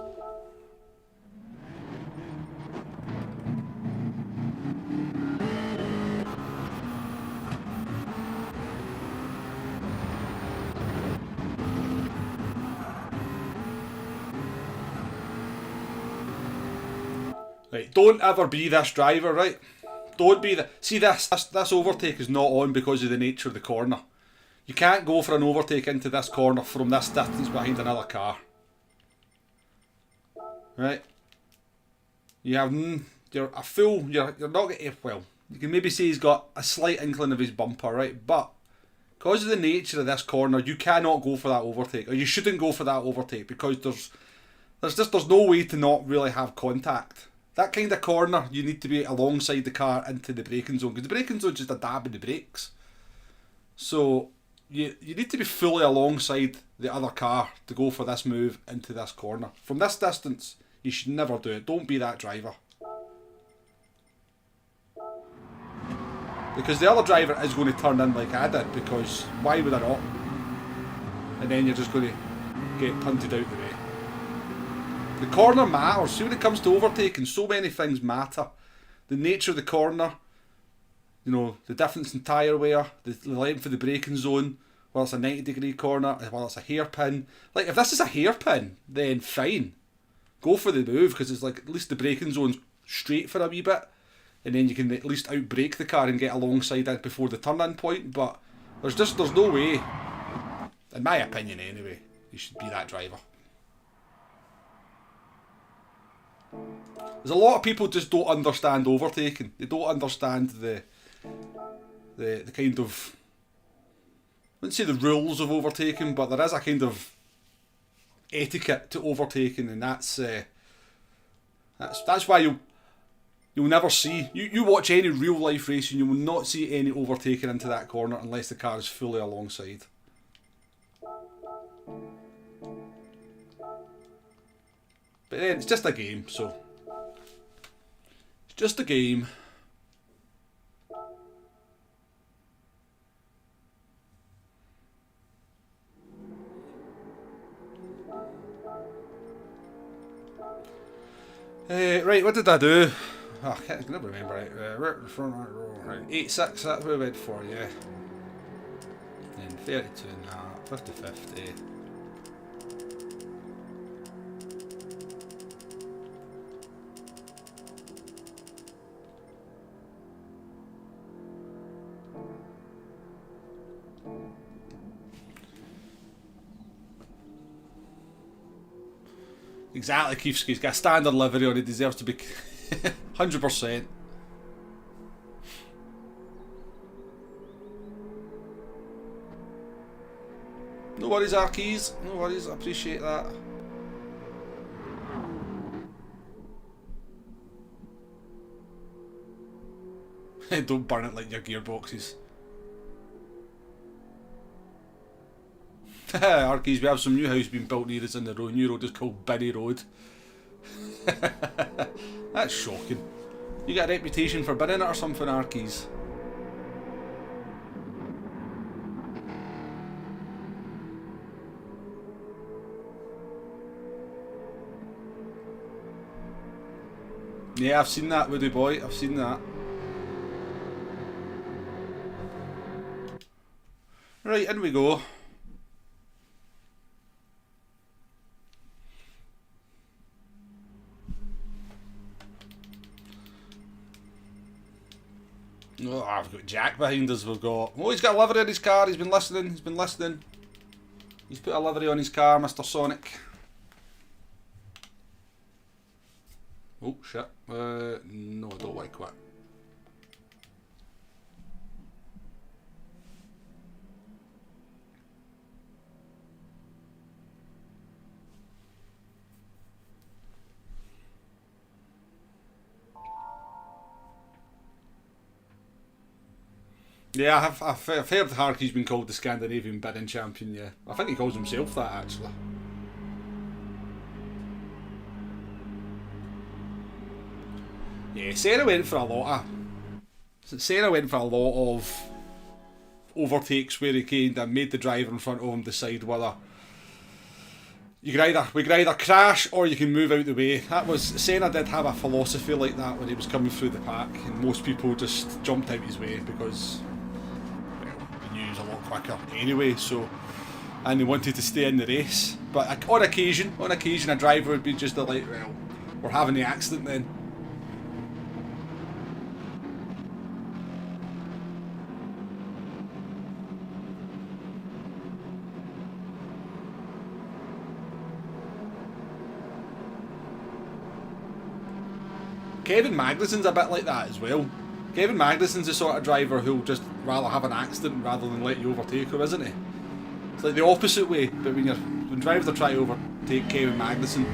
Right, don't ever be this driver, right? Don't be the... See, this overtake is not on because of the nature of the corner. You can't go for an overtake into this corner from this distance behind another car. Right? You have... You're a fool. You're not getting... Well, you can maybe say he's got a slight inkling of his bumper, right? But because of the nature of this corner, you cannot go for that overtake. Or you shouldn't go for that overtake, because there's no way to not really have contact. That kind of corner, you need to be alongside the car into the braking zone, because the braking zone is just a dab in the brakes. So you need to be fully alongside the other car to go for this move into this corner. From this distance, you should never do it. Don't be that driver. Because the other driver is going to turn in like I did, because why would I not? And then you're just going to get punted out the way. The corner matters. See, when it comes to overtaking, so many things matter. The nature of the corner, you know, the difference in tyre wear, the length of the braking zone, whether it's a 90-degree corner, whether it's a hairpin. Like, if this is a hairpin, then fine. Go for the move, because it's like, at least the braking zone's straight for a wee bit, and then you can at least outbrake the car and get alongside it before the turn-in point. But there's no way, in my opinion anyway, you should be that driver. There's a lot of people just don't understand overtaking. They don't understand the kind of, I wouldn't say the rules of overtaking, but there is a kind of etiquette to overtaking, and that's why you'll never see, you watch any real life racing, you will not see any overtaking into that corner unless the car is fully alongside. But then it's just a game, so it's just a game. Right, what did I do? Oh, I can never remember. Right, front right, 8-6, that's what I went for, yeah. Then 32.5, 50-50. Exactly, Keefsky's got a standard livery on, he deserves to be 100%. No worries, Arkeys, no worries, I appreciate that. Don't burn it like your gearboxes. Arkeys, we have some new house being built near us in the road. New road is called Binny Road. That's shocking. You got a reputation for binning it or something, Arkies? Yeah, I've seen that, Woody boy. I've seen that. Right, in we go. Oh, I've got Jack behind us. We've got. Oh, he's got a livery on his car. He's been listening. He's been listening. He's put a livery on his car, Mr. Sonic. Oh shit. No, I don't like that. Yeah, I've heard Harky's been called the Scandinavian bidding champion, yeah. I think he calls himself that, actually. Yeah, Sarah went for a lot of overtakes where he kind of made the driver in front of him decide whether we could either crash or you can move out the way. Senna did have a philosophy like that when he was coming through the pack, and most people just jumped out his way because he knew he was a lot quicker anyway. So, and he wanted to stay in the race. But on occasion, a driver would be just like, well, we're having the accident then. Kevin Magnussen's a bit like that as well. Kevin Magnussen's the sort of driver who'll just rather have an accident rather than let you overtake her, isn't he? It's like the opposite way, but when drivers are trying to overtake Kevin Magnussen,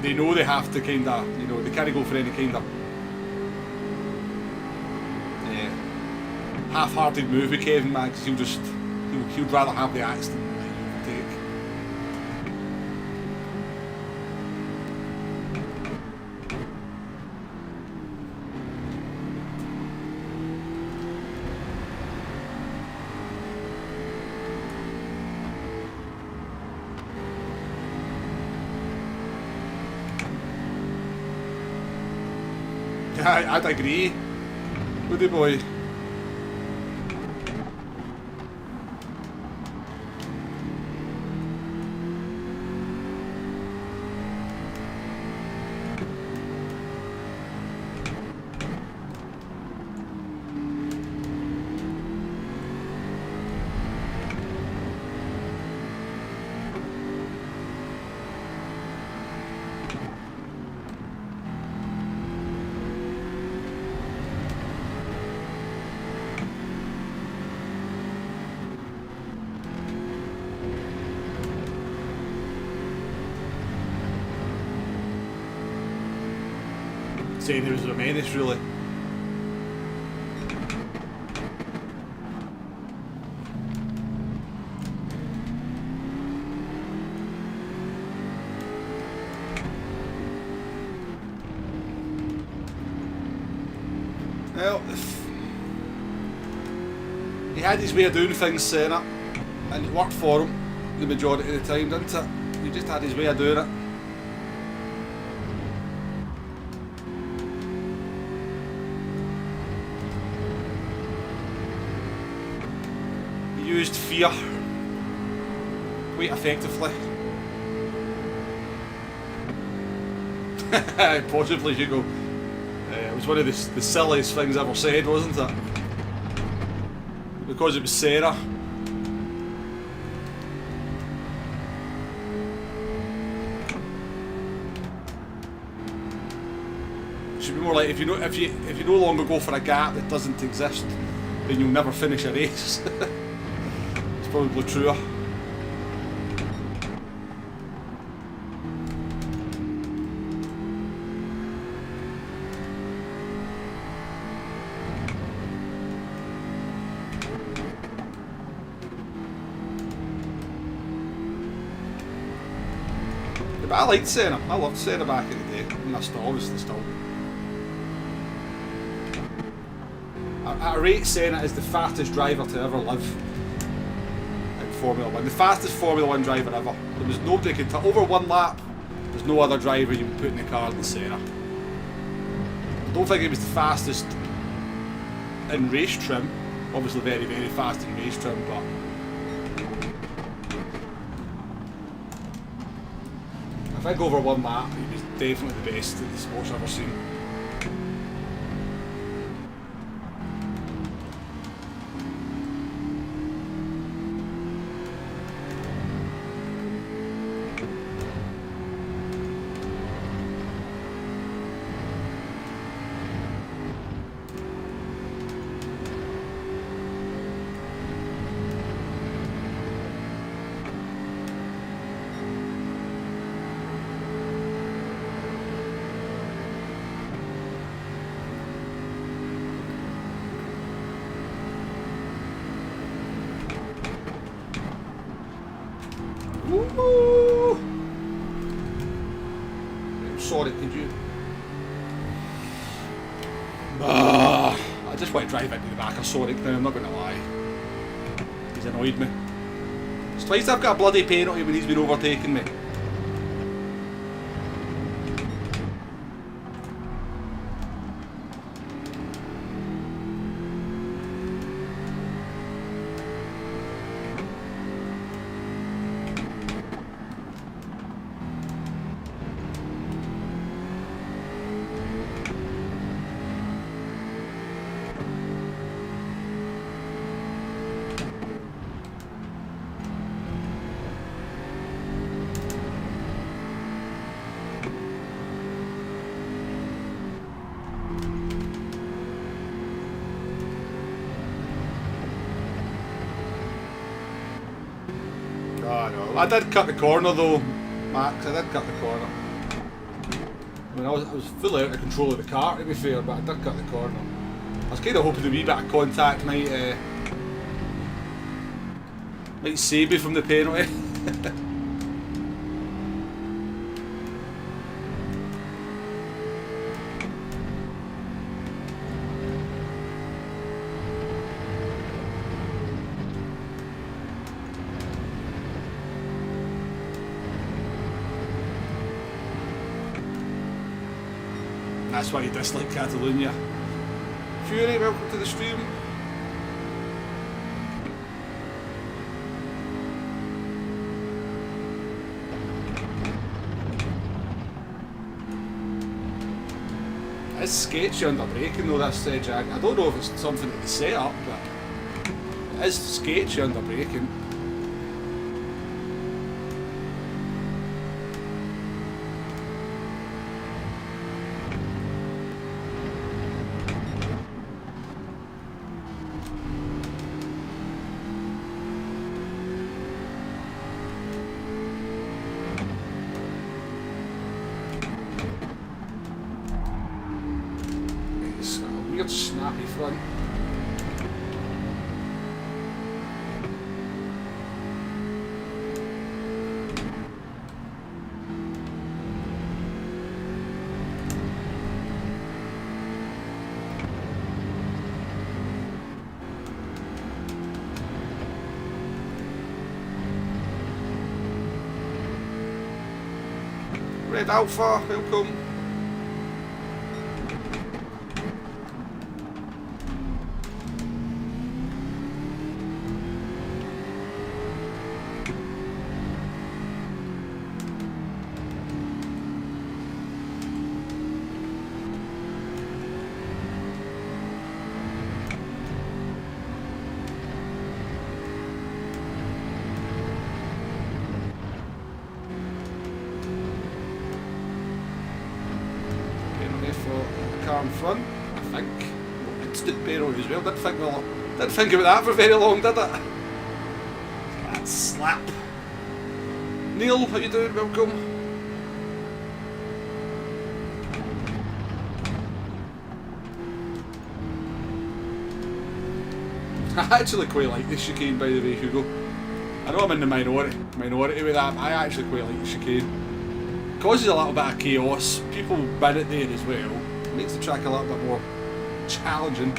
they know they have to kind of, you know, they can't go for any kind of half-hearted move with Kevin Magnussen. He'd rather have the accident than let you overtake. I'd agree with the boy. Saying he was a menace, really. Well, he had his way of doing things, Senna, and it worked for him the majority of the time, didn't it? He just had his way of doing it. Used fear quite effectively. Possibly, you go. It was one of the silliest things ever said, wasn't it? Because it was Sarah. It should be more like if you no longer go for a gap that doesn't exist, then you'll never finish a race. Probably truer. But I liked Senna. I loved Senna back in the day. And I still, obviously still. I rate Senna as the fastest driver to ever live in Formula 1. The fastest Formula 1 driver ever. There was nobody could over 1 lap. There's no other driver you can put in the car than Senna. I don't think he was the fastest in race trim. Obviously very, very fast in race trim, but I think over 1 lap he was definitely the best that the sport's ever seen. Woo! I'm sorry, could you? I just want to drive into the back of Sonic now, I'm not going to lie. He's annoyed me. It's twice I've got a bloody penalty when he's been overtaking me. Oh no, I did cut the corner though, Max, I did cut the corner. I mean, I was fully out of control of the car to be fair, but I did cut the corner. I was kind of hoping the wee bit of contact might save me from the penalty. That's why you dislike Catalunya. Fury, welcome to the stream. It's sketchy under braking though, this Jag. I don't know if it's something that they set up, but it is sketchy under braking. Weird snappy front. Red Alpha, welcome. In front, I think. Oh, instant penalty as well. Didn't think about that for very long, did it? That slap. Neil, how you doing? Welcome. I actually quite like this chicane, by the way, Hugo. I know I'm in the minority with that, but I actually quite like the chicane. causes a little bit of chaos. People bin it there as well. It makes the track a little bit more challenging.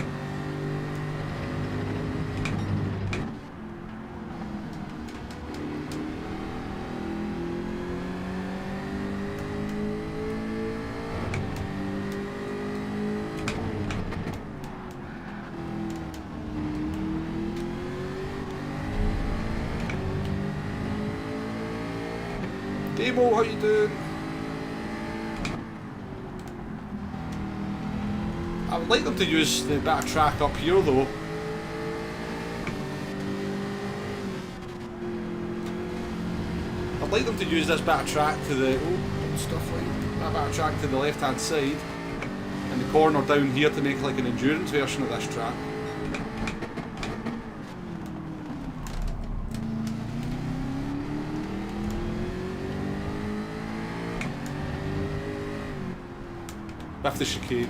Demo, how you doing? I would like them to use the bit of track up here though. I'd like them to use this bit of track to the stuff like that bit of track to the left hand side and the corner down here to make like an endurance version of this track. With the chicane.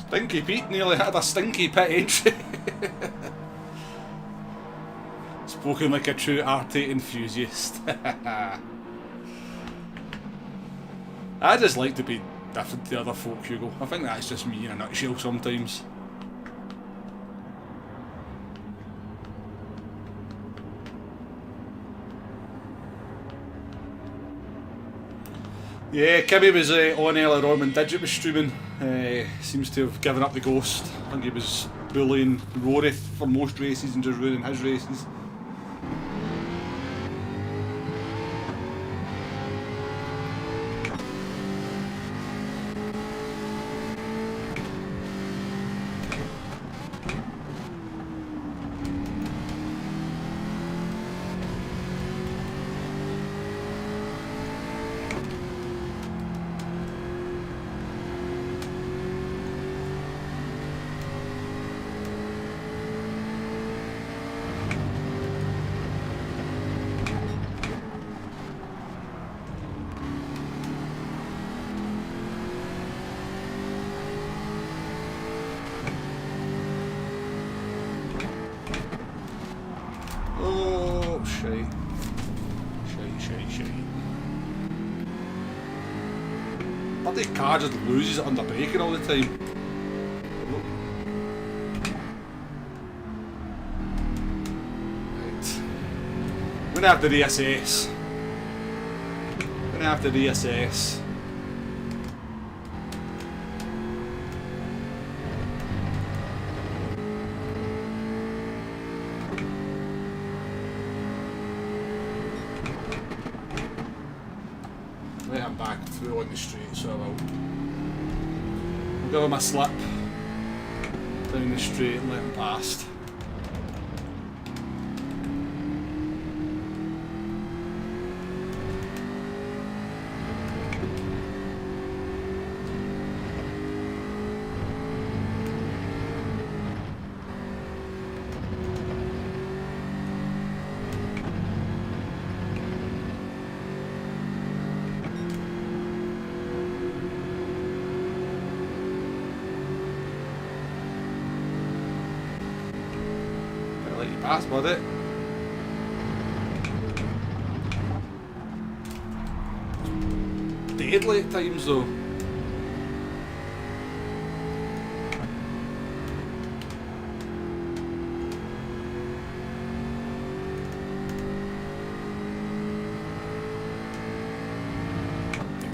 Stinky Pete nearly had a stinky pit entry. Spoken like a true R8 enthusiast. I just like to be different to other folk, Hugo. I think that's just me in a nutshell sometimes. Yeah, Kimmy was on earlier on when Digit was streaming. Seems to have given up the ghost. I think he was bullying Rory for most races and just ruining his races. Bloody car just loses it under braking all the time. Right. I'm gonna have to reassess. I'm back through on the street, so I will. I'll give him a slip down the street and let him past. Pass, buddy. Deadly at times though.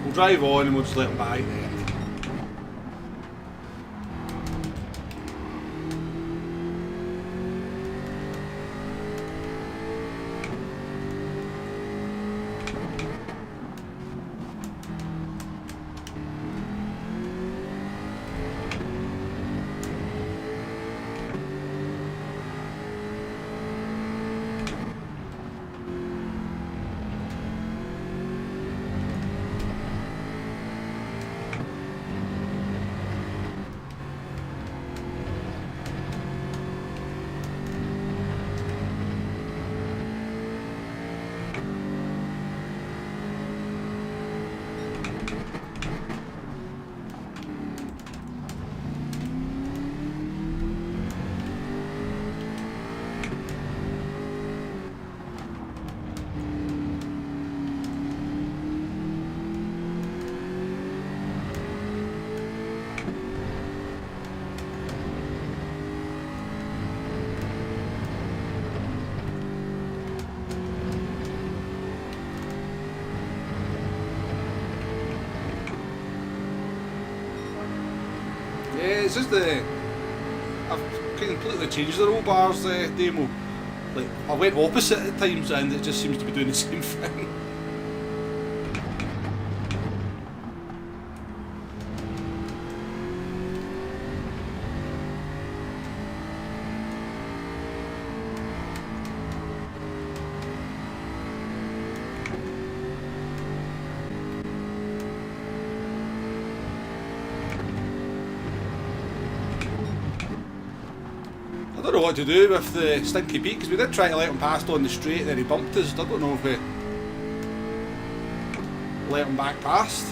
We'll drive on and we'll just let him by there. it's just the... I've completely changed the roll bars demo. Like, I went opposite at times and it just seems to be doing the same thing. I don't know what to do with the Stinky Pete, because we did try to let him past on the straight and then he bumped us. I don't know if we let him back past.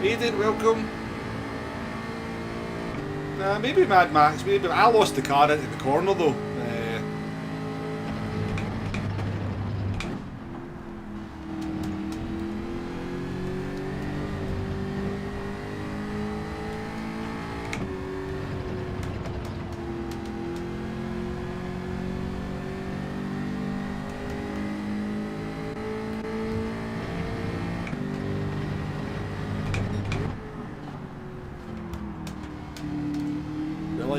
Aiden, welcome. Maybe Mad Max, maybe. I lost the car into the corner though.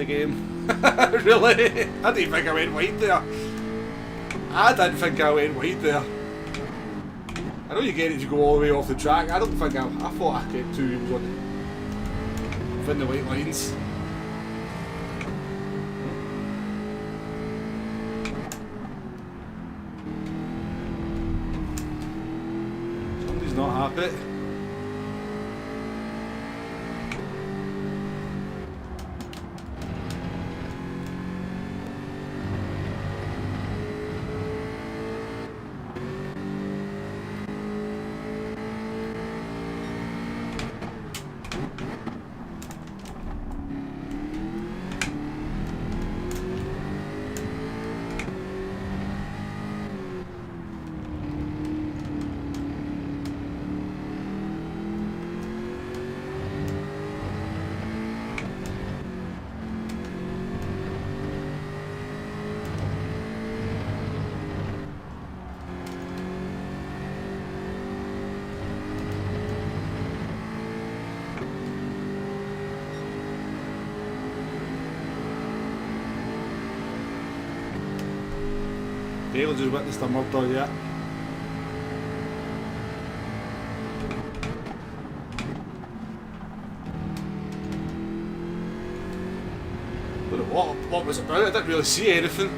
Game. Really? I didn't think I went wide there. I didn't think I went wide there. I know you get it to go all the way off the track. I don't think I thought I kept 2 wheels on within the white lines. Somebody's not happy. Dale just witnessed a murder yet. Don't know what was it about? I didn't really see anything.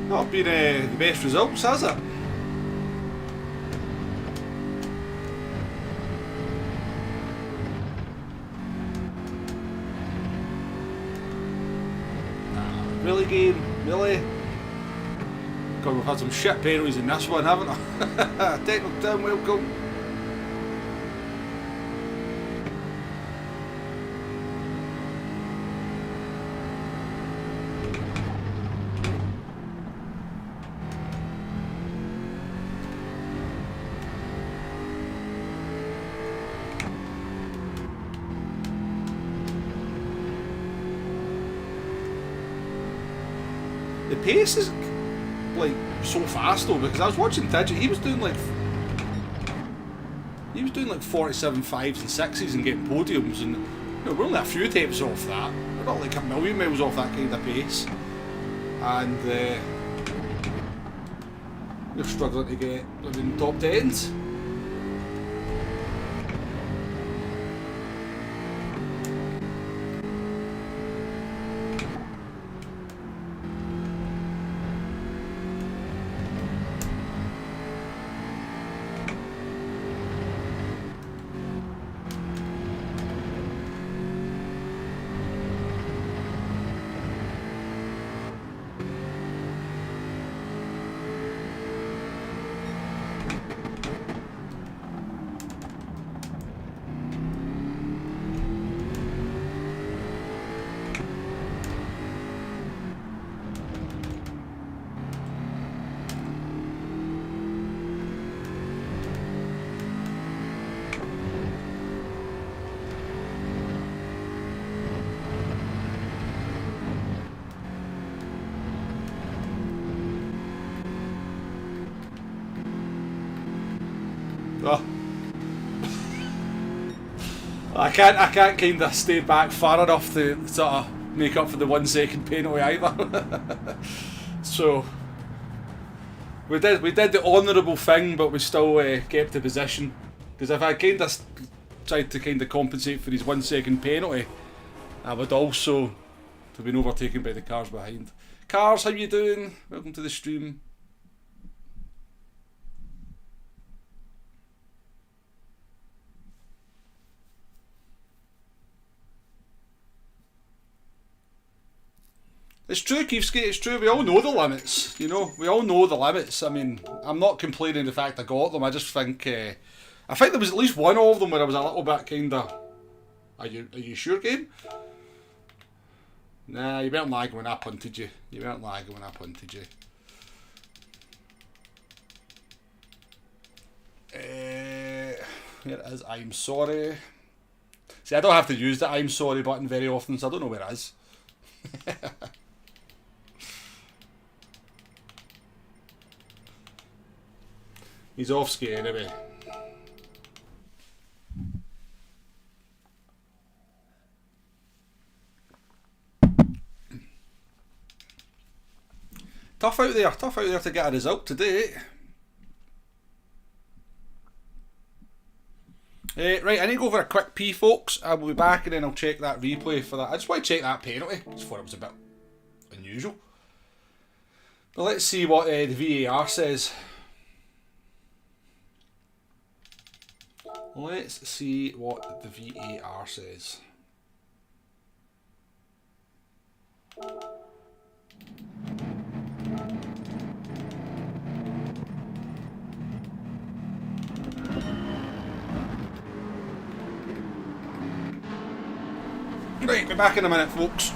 Not been the best results, has it? Really, game? Really? God, we've had some shit penalties in this one, haven't we? Technical down, welcome. The pace is like so fast though, because I was watching Tidget, he was doing like 47 5s and 6s and getting podiums, and you know, we're only a few attempts off that. We're not like a million miles off that kind of pace, and we're struggling to get living top 10s. Oh. I can't kind of stay back far enough to sort of make up for the 1 second penalty either. So we did the honourable thing, but we still kept the position. Because if I kind of tried to kind of compensate for his 1 second penalty, I would also have been overtaken by the cars behind. Cars, how you doing? Welcome to the stream. It's true, Keefsky, it's true, we all know the limits, you know, we all know the limits. I mean, I'm not complaining the fact I got them, I just think, I think there was at least one of them where I was a little bit kinda, are you sure, game? Nah, you weren't lagging when I punted you, where it is, I'm sorry. See, I don't have to use the I'm sorry button very often, so I don't know where it is. He's off ski anyway. Tough out there to get a result today. Right, I need to go for a quick pee, folks. I will be back and then I'll check that replay for that. I just want to check that penalty. I just thought it was a bit unusual. But let's see what the VAR says. Let's see what the VAR says. Right, be back in a minute, folks.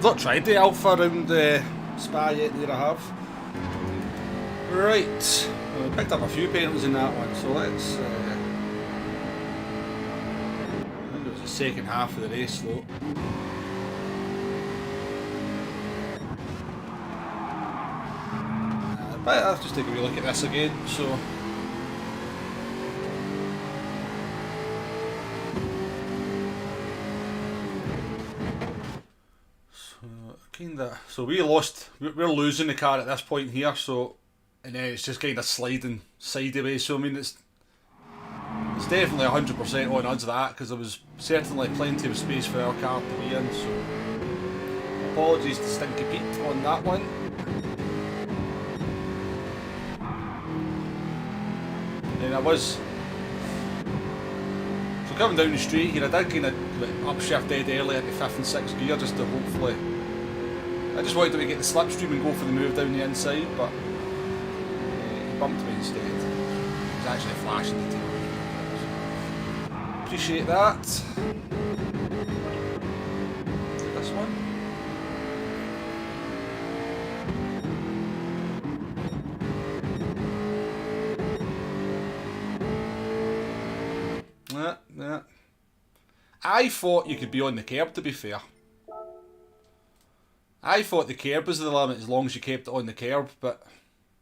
I've not tried the Alpha around Spa yet, there I have. Right, well, we picked up a few penalties in that one, so let's... I think it was the second half of the race though. But I'll just take a wee look at this again, so... So we lost, we're losing the car at this point here, so, and then it's just kind of sliding sideways, so I mean it's definitely 100% on us that, because there was certainly plenty of space for our car to be in, so apologies to Stinky Pete on that one. And I was, so coming down the street here, I did kind of upshift dead early into 5th and 6th gear just to hopefully, I just wanted to get the slipstream and go for the move down the inside, but he bumped me instead. He was actually flashing the tail. Appreciate that. This one. Yeah. I thought you could be on the curb, to be fair. I thought the curb was the limit as long as you kept it on the curb, but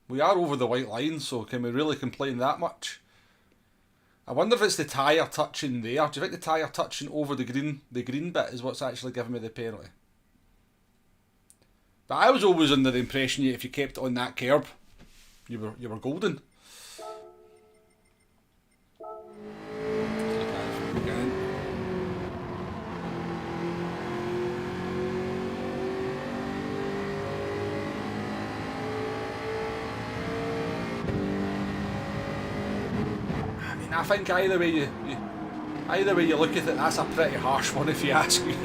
we are over the white line, so can we really complain that much? I wonder if it's the tyre touching there. Do you think the tyre touching over the green bit is what's actually giving me the penalty? But I was always under the impression that if you kept it on that curb, you were golden. I think either way you look at it, that's a pretty harsh one if you ask me.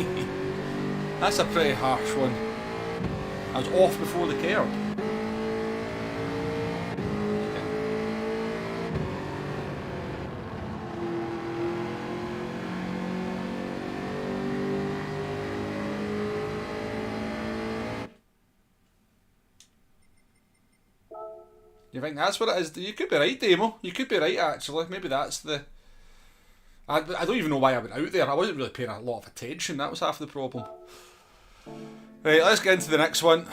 That's a pretty harsh one. I was off before the curb. You think that's what it is? You could be right, Damo. You could be right, actually. Maybe that's the... I don't even know why I went out there. I wasn't really paying a lot of attention. That was half the problem. Right, let's get into the next one.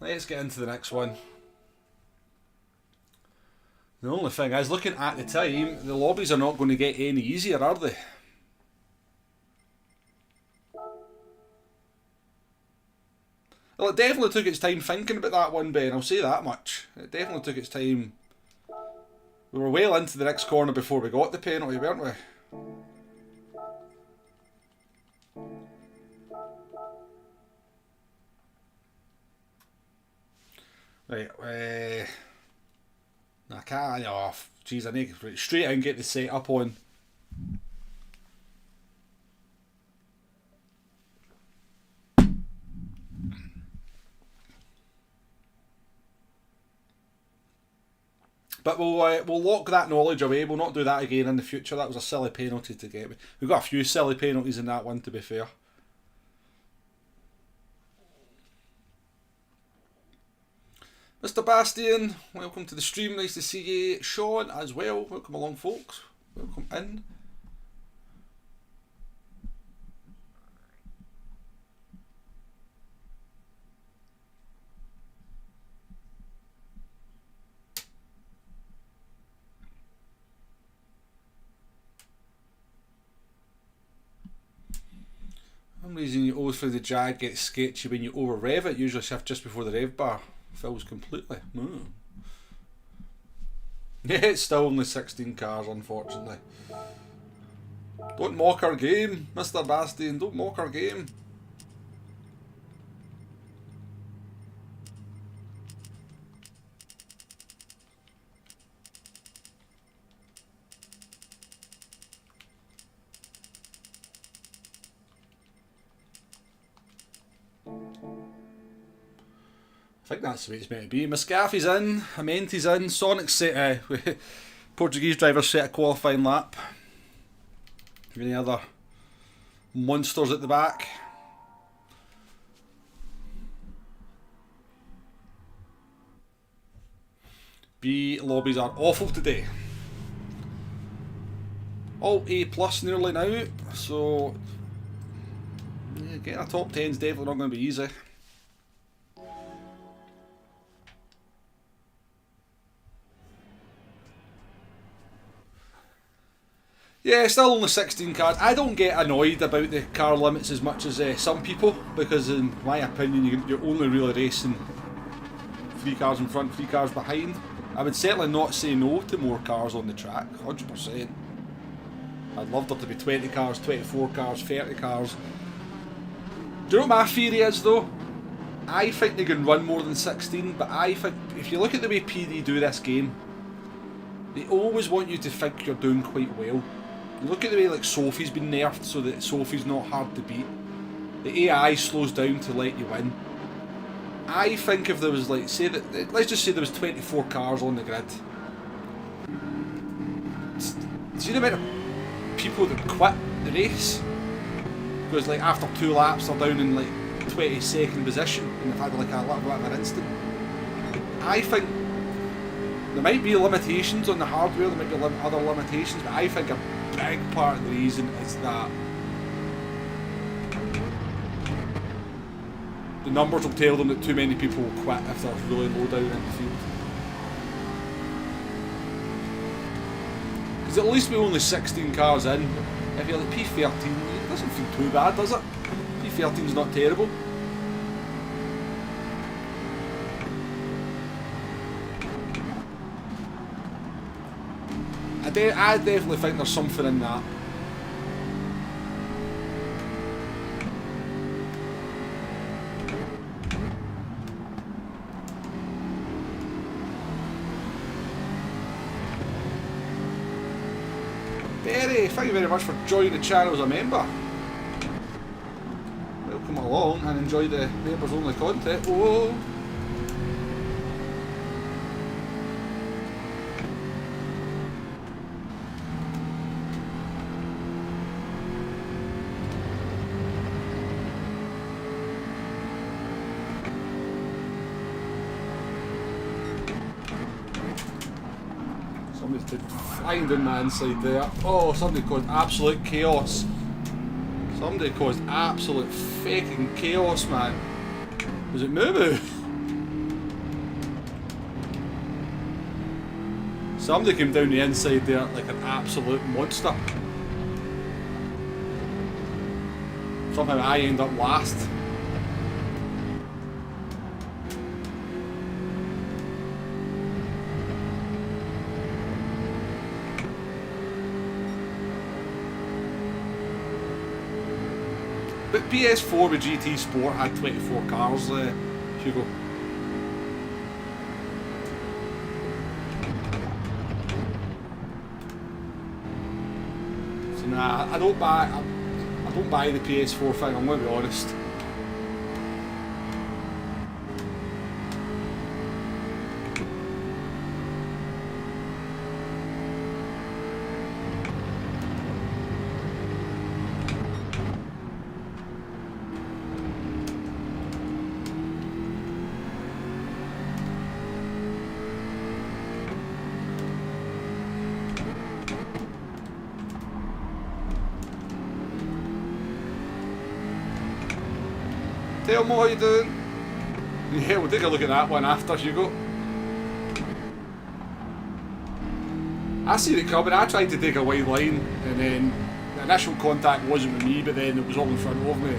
The only thing is, looking at the time, the lobbies are not going to get any easier, are they? Well, it definitely took its time thinking about that one, Ben, I'll say that much. It definitely took its time. We were well into the next corner before we got the penalty, weren't we? Right, I can't, oh, jeez, I need to straight in and get the set up on. But we'll lock that knowledge away. We'll not do that again in the future. That was a silly penalty to get me. We've got a few silly penalties in that one, to be fair. Mr. Bastian, welcome to the stream. Nice to see you. Sean as well. Welcome along, folks. Welcome in. For some reason you always find the Jag gets sketchy when you over rev it. Usually shift just before the rev bar fills completely. Yeah, it's still only 16 cars, unfortunately. Don't mock our game, Mr. Bastian. Don't mock our game. I think that's the way it's meant to be. Muscaffi's in, Amenti's in, Sonic's set Portuguese driver set a qualifying lap. Any other monsters at the back? B, lobbies are awful today. All A plus nearly now, so yeah, getting a top 10 is definitely not going to be easy. Yeah, still only 16 cars. I don't get annoyed about the car limits as much as some people, because in my opinion you're only really racing 3 cars in front, 3 cars behind. I would certainly not say no to more cars on the track, 100%. I'd love there to be 20 cars, 24 cars, 30 cars. Do you know what my theory is though? I think they can run more than 16, but I think if you look at the way PD do this game, they always want you to think you're doing quite well. Look at the way like Sophie's been nerfed so that Sophie's not hard to beat. The AI slows down to let you win. I think if there was like, say that, let's just say there was 24 cars on the grid. See the amount of people that quit the race? Because like after 2 laps they're down in like 22nd position and they've had like a little bit of an instant. I think there might be limitations on the hardware, there might be other limitations, but I think a big part of the reason is that the numbers will tell them that too many people will quit if they're really low down in the field. Because at least we're only 16 cars in. If you're like P13, it doesn't feel too bad, does it? P13's not terrible. I definitely think there's something in that. Thank you very much for joining the channel as a member. Welcome along and enjoy the members only content. Whoa! Somebody's flying down my inside there. Oh, somebody caused absolute chaos. Somebody caused absolute fucking chaos, man. Was it Moo Moo? Somebody came down the inside there like an absolute monster. Somehow I end up last. But PS4 with GT Sport had 24 cars, Hugo. So nah, I don't buy the PS4 thing, I'm going to be honest. Tell me what you doing. Yeah, we'll take a look at that one after, Hugo. I seen it coming. I tried to take a wide line and then the initial contact wasn't with me, but then it was all in front of me.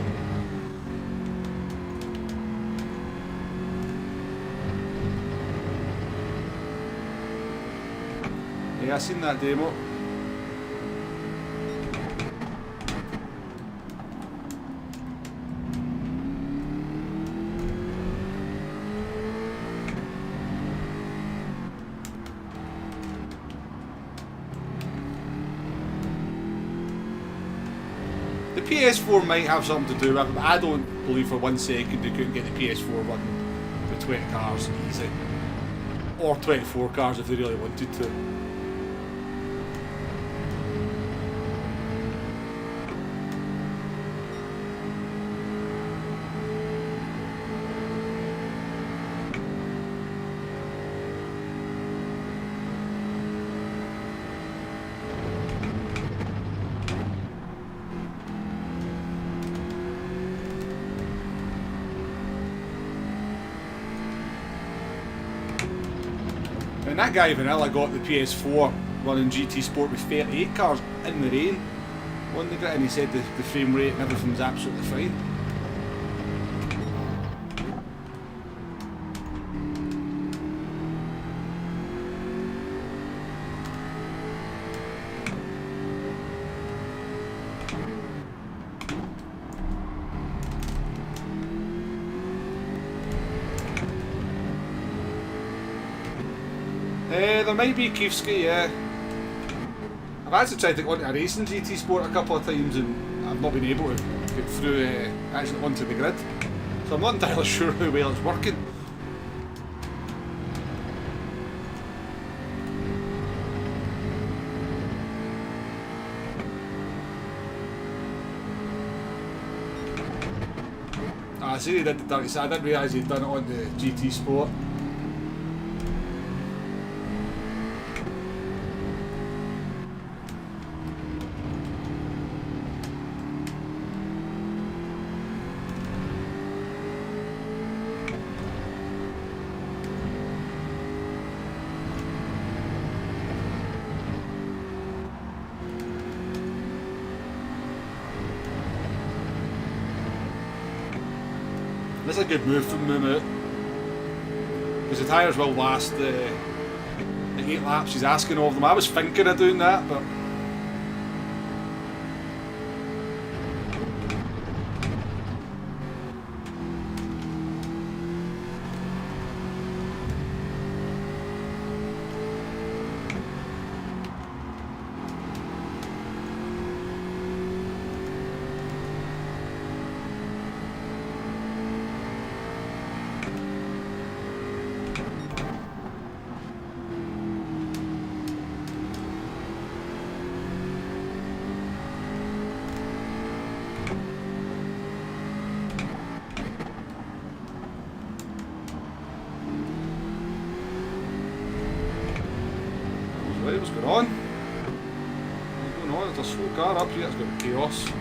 Yeah, I seen that demo. The PS4 might have something to do with it, but I don't believe for 1 second they couldn't get the PS4 running with 20 cars easy. Or 24 cars if they really wanted to. mean, that guy Vanilla got the PS4 running GT Sport with 38 cars in the rain on the grid, and he said the frame rate and everything's absolutely fine. There might be Kiefski, yeah. I've actually tried to go into a racing GT Sport a couple of times and I've not been able to get through actually onto the grid. So I'm not entirely sure how well it's working. I see he did the dirty side. I didn't realise he'd done it on the GT Sport. That's a good move from him out, because the tyres will last the 8 laps he's asking of them. I was thinking of doing that, but what's going on? What's going on? There's a slow car up here, it's got chaos.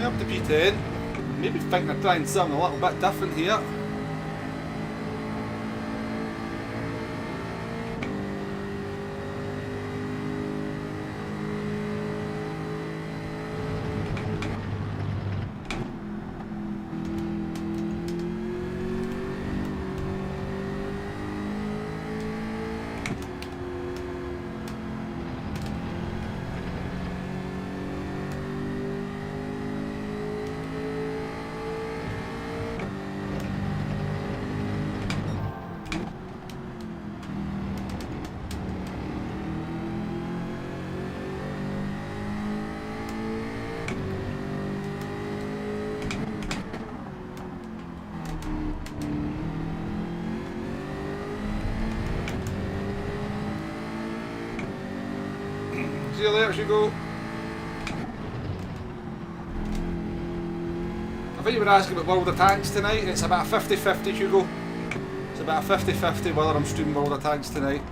Up to P10, maybe thinking of trying something a little bit different here. See you later, Hugo. I think you were asking about World of Tanks tonight. It's about a 50-50, Hugo. It's about a 50-50 whether I'm streaming World of Tanks tonight.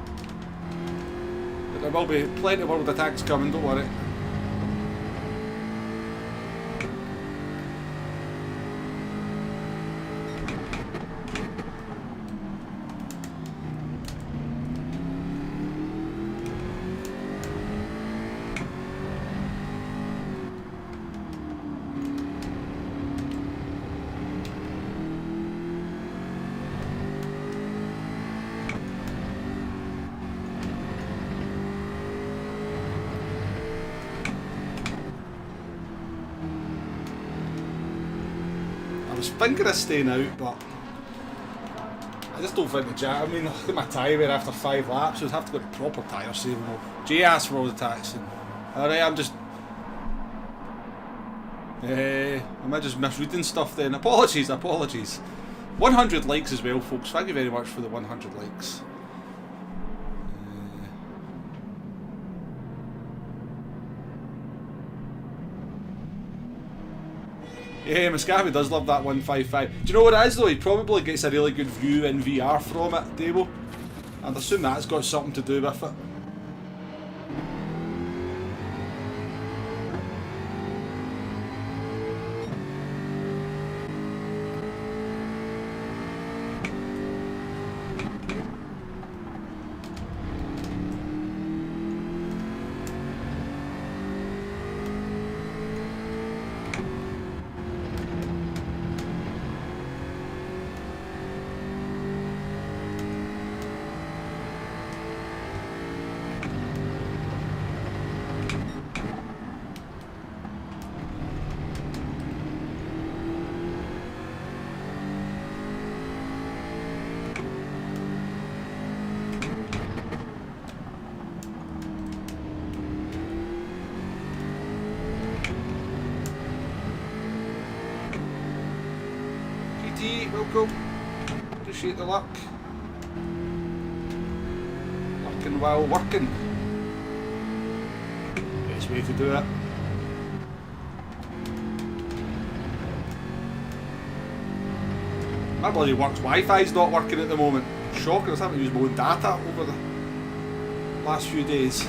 But there will be plenty of World of Tanks coming, don't worry. was thinking of staying out, but I just don't think the jet. I mean, look at my tyre wear after 5 laps, so I'd have to go to proper tyre saving. Jay asked for all the taxing. Alright, I'm just... am I just misreading stuff then? Apologies, apologies. 100 likes as well, folks. Thank you very much for the 100 likes. Yeah, Muscavi does love that 155. Do you know what it is though? He probably gets a really good view in VR from it, Davo. And I assume that's got something to do with it. Welcome. Appreciate the luck. Working while working. Best way to do it. My bloody works Wi-Fi's not working at the moment. Shocking, I was having to use my own data over the last few days.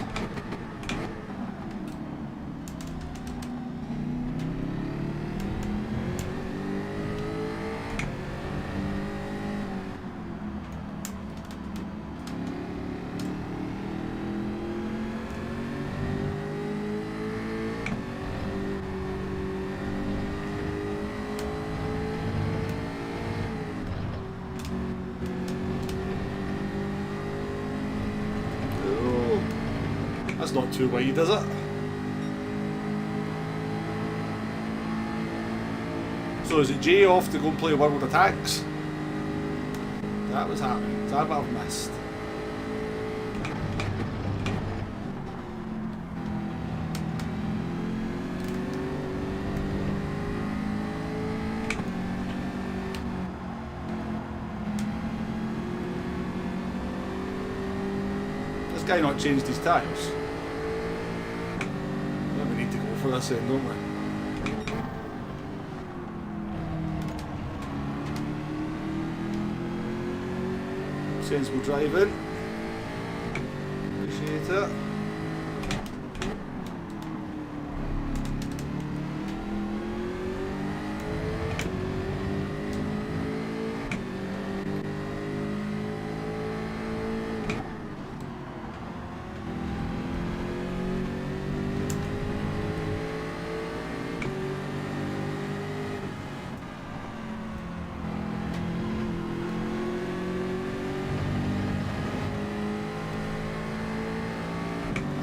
That's not too wide, is it? So is it Jay off to go and play World of Tanks? That was happening. That I've missed. This guy not changed his tyres. We need to go for this end, don't we? Sensible driving. Appreciate it.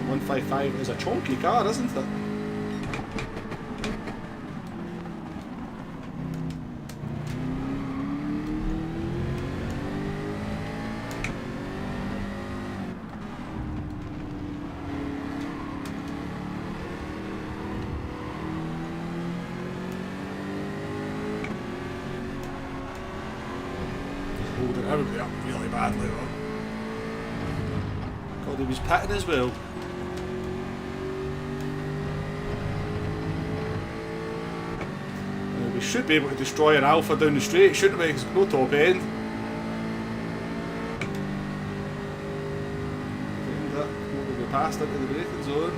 The 155 is a chunky car, isn't it? Holding everybody up really badly though. God, he was pitting as well. We should be able to destroy an Alpha down the straight, shouldn't we? Because it's no top end. We'll be passed into the braking zone.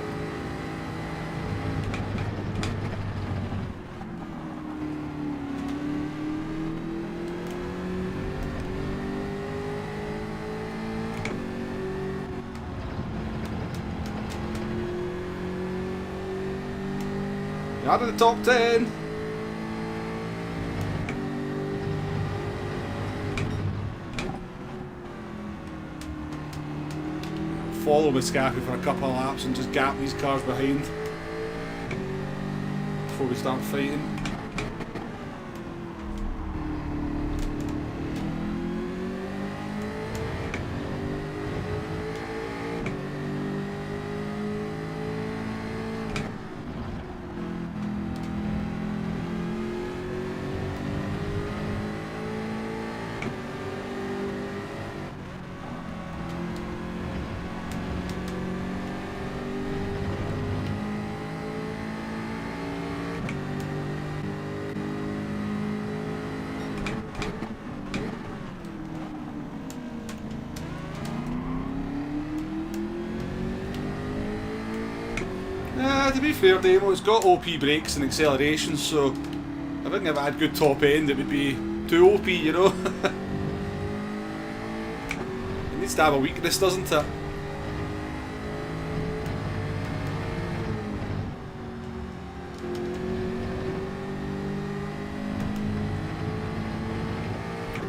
You're out of the top 10. Follow with Scappy for a couple of laps and just gap these cars behind before we start fighting. to be fair, Demo, it's got OP brakes and acceleration, so I think if it had good top end, it would be too OP, you know. It needs to have a weakness, doesn't it?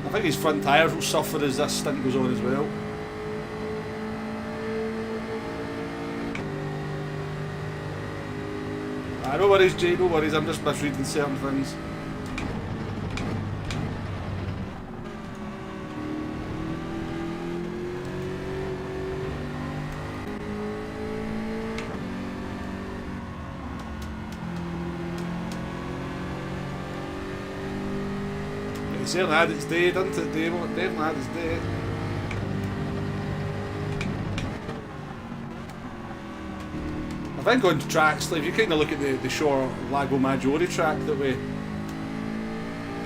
I think his front tyres will suffer as this stint goes on as well. No worries, Jay, no worries, I'm just misreading certain things. It certainly had its day, didn't it, Dave? It definitely had its day. I think on tracks, like if you kind of look at the short Lago Maggiore track that we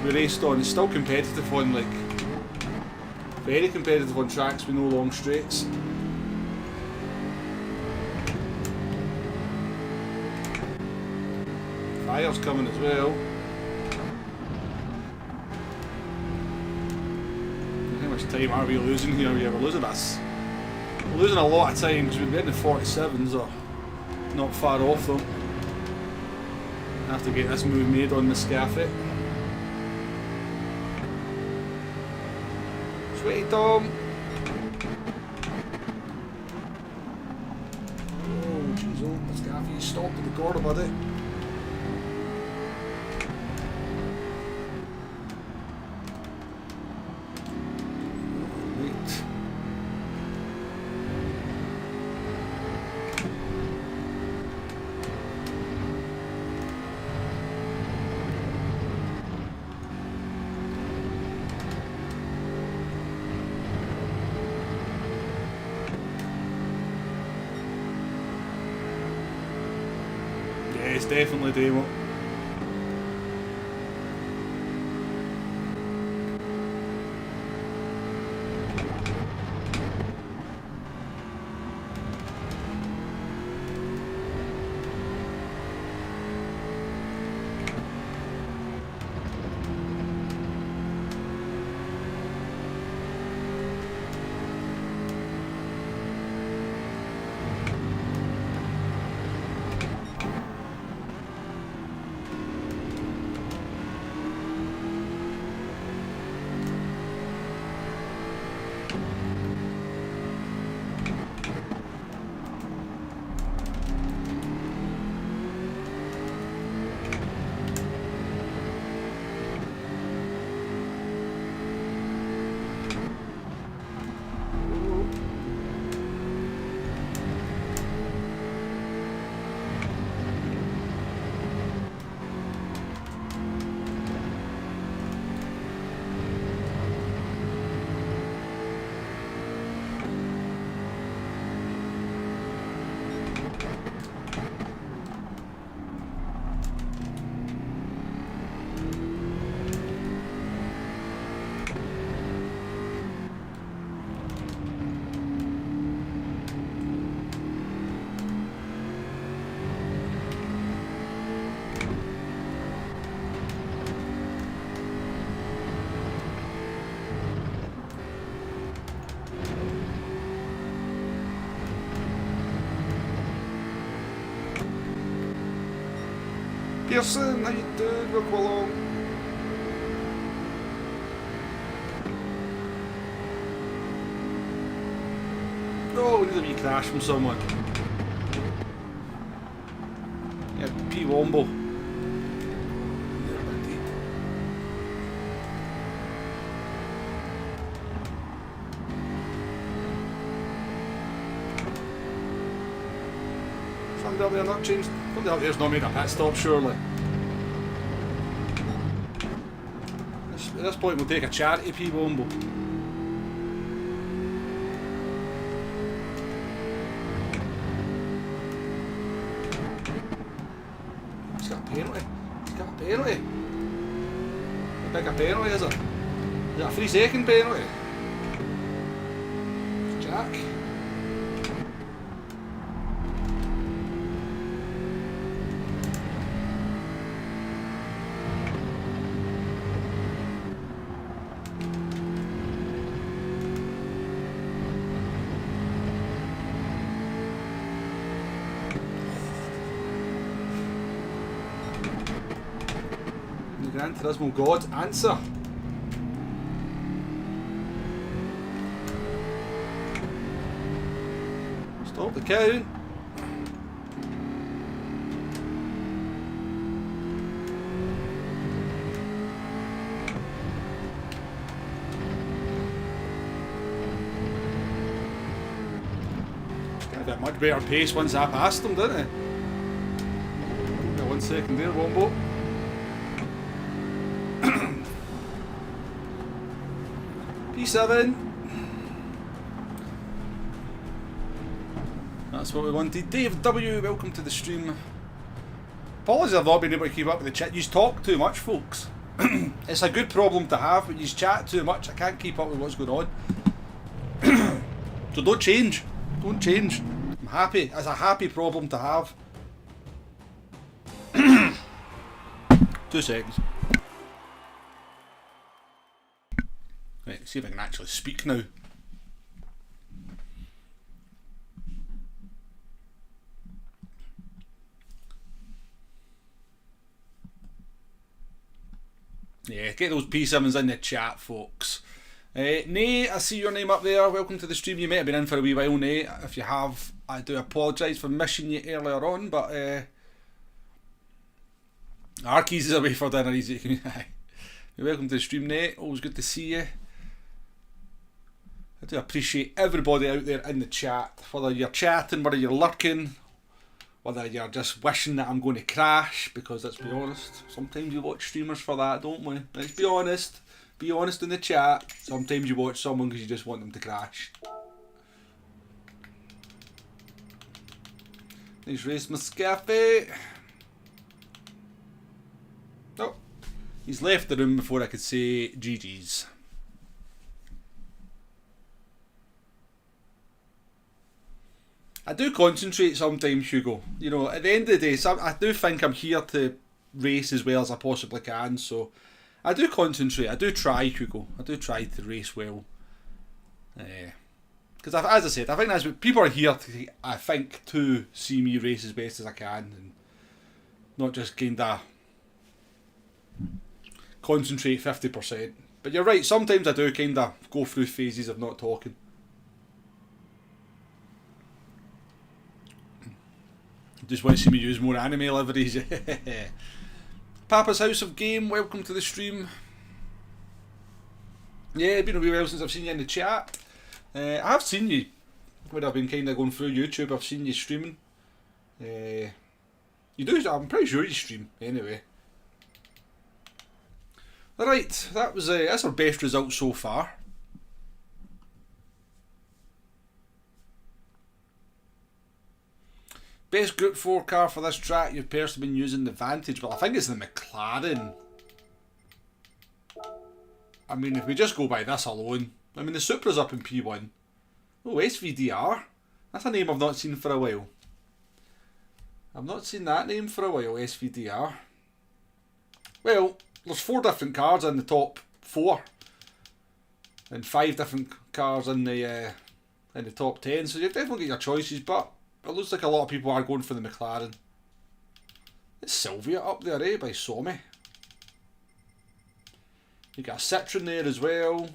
raced on, it's still competitive on, like, very competitive on tracks with no long straights. Fire's coming as well. How much time are we losing here? Yeah, we're losing a lot of time because we've been in the 47s or not far off them. I have to get this move made on the Scaffy. Sweaty Tom. Oh jeez, oh, the Scaffy stopped at the corner, buddy. It's definitely Demo. Pearson, how you doing? Welcome along. Oh, we need a wee crash from someone. Yeah, P. Womble. Somebody up there not changed. Somebody up there's not made a pit stop, surely. At this point, we'll take a charity P. Womble. He's got a penalty. He's got a penalty. How big a penalty is it? Is it a 3-second penalty? Jack. Gran Turismo God, answer. Stop the count. A much better pace once I passed them, didn't it? 1 second there, Wombo. P7. That's what we wanted. Dave W, welcome to the stream. Apologies I've not been able to keep up with the chat. You talk too much, folks. It's a good problem to have, but you chat too much. I can't keep up with what's going on. So don't change. Don't change. I'm happy. It's a happy problem to have. 2 seconds. Right, see if I can actually speak now. Yeah, get those P7s in the chat, folks. Nay, I see your name up there. Welcome to the stream. You might have been in for a wee while, Nay. If you have, I do apologise for missing you earlier on, but Arkies is away for dinner, easy. Welcome to the stream, Nay. Always good to see you. I do appreciate everybody out there in the chat, whether you're chatting, whether you're lurking, whether you're just wishing that I'm going to crash, because let's be honest, sometimes you watch streamers for that, don't we? Let's be honest. Be honest in the chat. Sometimes you watch someone because you just want them to crash. Nice race, Muscafe. Oh, he's left the room before I could say GG's. I do concentrate sometimes, Hugo. You know, at the end of the day, I do think I'm here to race as well as I possibly can, so I do concentrate. I do try, Hugo. I do try to race well. Because as I said, I think that's what people are here to, I think, to see me race as best as I can, and not just kind of concentrate 50%. But you're right, sometimes I do kind of go through phases of not talking. Just want to see me use more anime liveries. Papa's House of Game, welcome to the stream. Yeah, it's been a wee while since I've seen you in the chat. I have seen you when I've been kind of going through YouTube. I've seen you streaming. You do, I'm pretty sure you stream anyway. Alright, that's our best result so far. Best Group 4 car for this track, you've personally been using the Vantage. Well, I think it's the McLaren. I mean, if we just go by this alone. I mean, the Supra's up in P1. Oh, SVDR. That's a name I've not seen for a while. I've not seen that name for a while, SVDR. Well, there's 4 different cars in the top 4. And 5 different cars in the top 10. So you've definitely got your choices, but it looks like a lot of people are going for the McLaren. It's Sylvia up there, eh, by Somi. You got a Citroen there as well.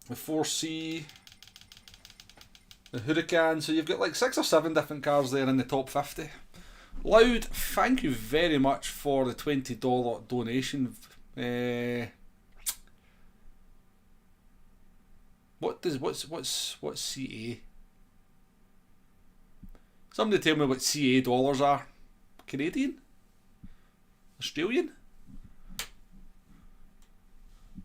The 4C. The Huracan. So you've got like 6 or 7 different cars there in the top 50. Loud, thank you very much for the $20 donation. What's CA? Somebody tell me what CA dollars are. Canadian? Australian?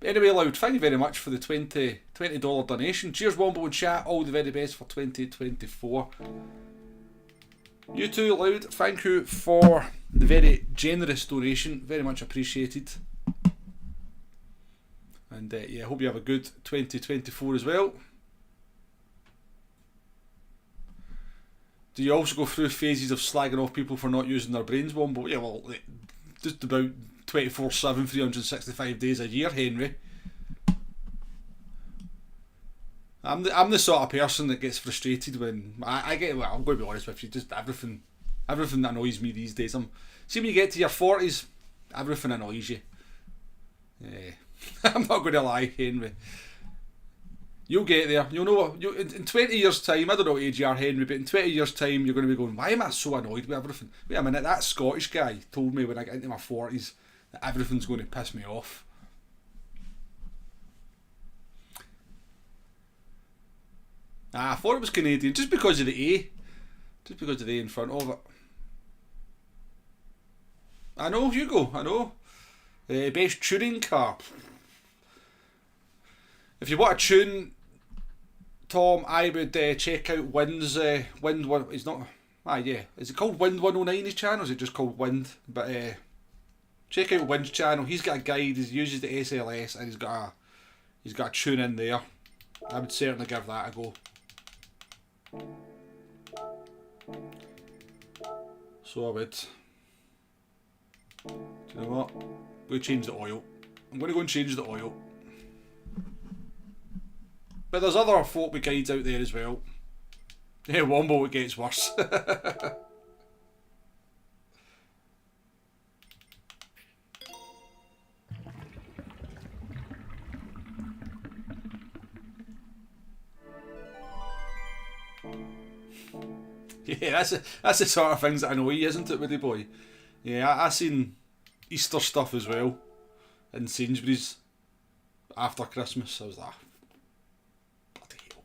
But anyway, Loud, thank you very much for the $20 donation. Cheers, Wombo and chat. All the very best for 2024. You too, Loud. Thank you for the very generous donation. Very much appreciated. And yeah, I hope you have a good 2024 as well. Do you also go through phases of slagging off people for not using their brains, Wombo? Yeah, well, just about 24/7, 365 days a year, Henry. I'm the sort of person that gets frustrated when I get. Well, I'm going to be honest with you. Just everything that annoys me these days. See when you get to your 40s, everything annoys you. Yeah. I'm not going to lie, Henry. You'll get there. You'll know what. In 20 years' time, I don't know what age you are, Henry, but in 20 years' time, you're going to be going, why am I so annoyed with everything? Wait a minute, that Scottish guy told me when I get into my 40s that everything's going to piss me off. I thought it was Canadian, just because of the A. Just because of the A in front of it. I know, Hugo, I know. Best tuning car. If you want to tune, Tom, I would check out Wind's Wind One. He's not. Yeah. Is it called Wind 109? His channel? Or is it just called Wind? But check out Wind's channel. He's got a guide. He uses the SLS, and he's got a tune in there. I would certainly give that a go. So I would. Do you know what? I'm going to change the oil. I'm going to go and change the oil. But there's other folk with guides out there as well. Yeah, Wombo, it gets worse. Yeah, that's the sort of things that annoy you, isn't it, Woody boy? Yeah, I seen Easter stuff as well in Sainsbury's after Christmas. I was like, bloody hell.